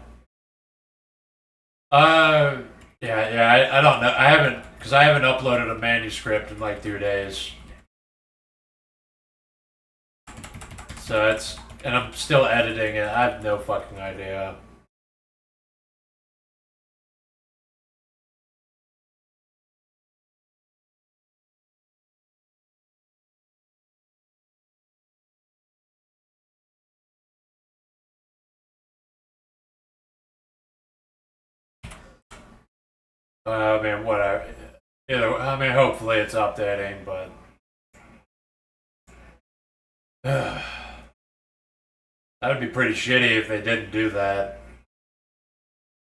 I don't know. I haven't because I haven't uploaded a manuscript in like 2 days. So it's and I'm still editing it. I have no fucking idea. I mean, whatever. I mean, hopefully it's updating, but that would be pretty shitty if they didn't do that.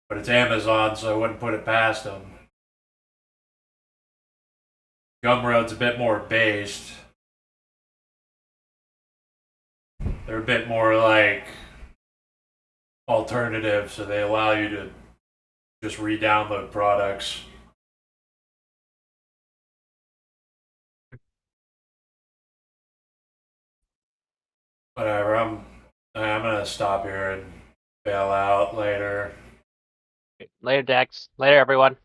But it's Amazon, so I wouldn't put it past them. Gumroad's a bit more based. They're a bit more like alternative, so they allow you to just re-download products. Whatever. I'm gonna stop here and bail out later. Later, Dex. Later, everyone.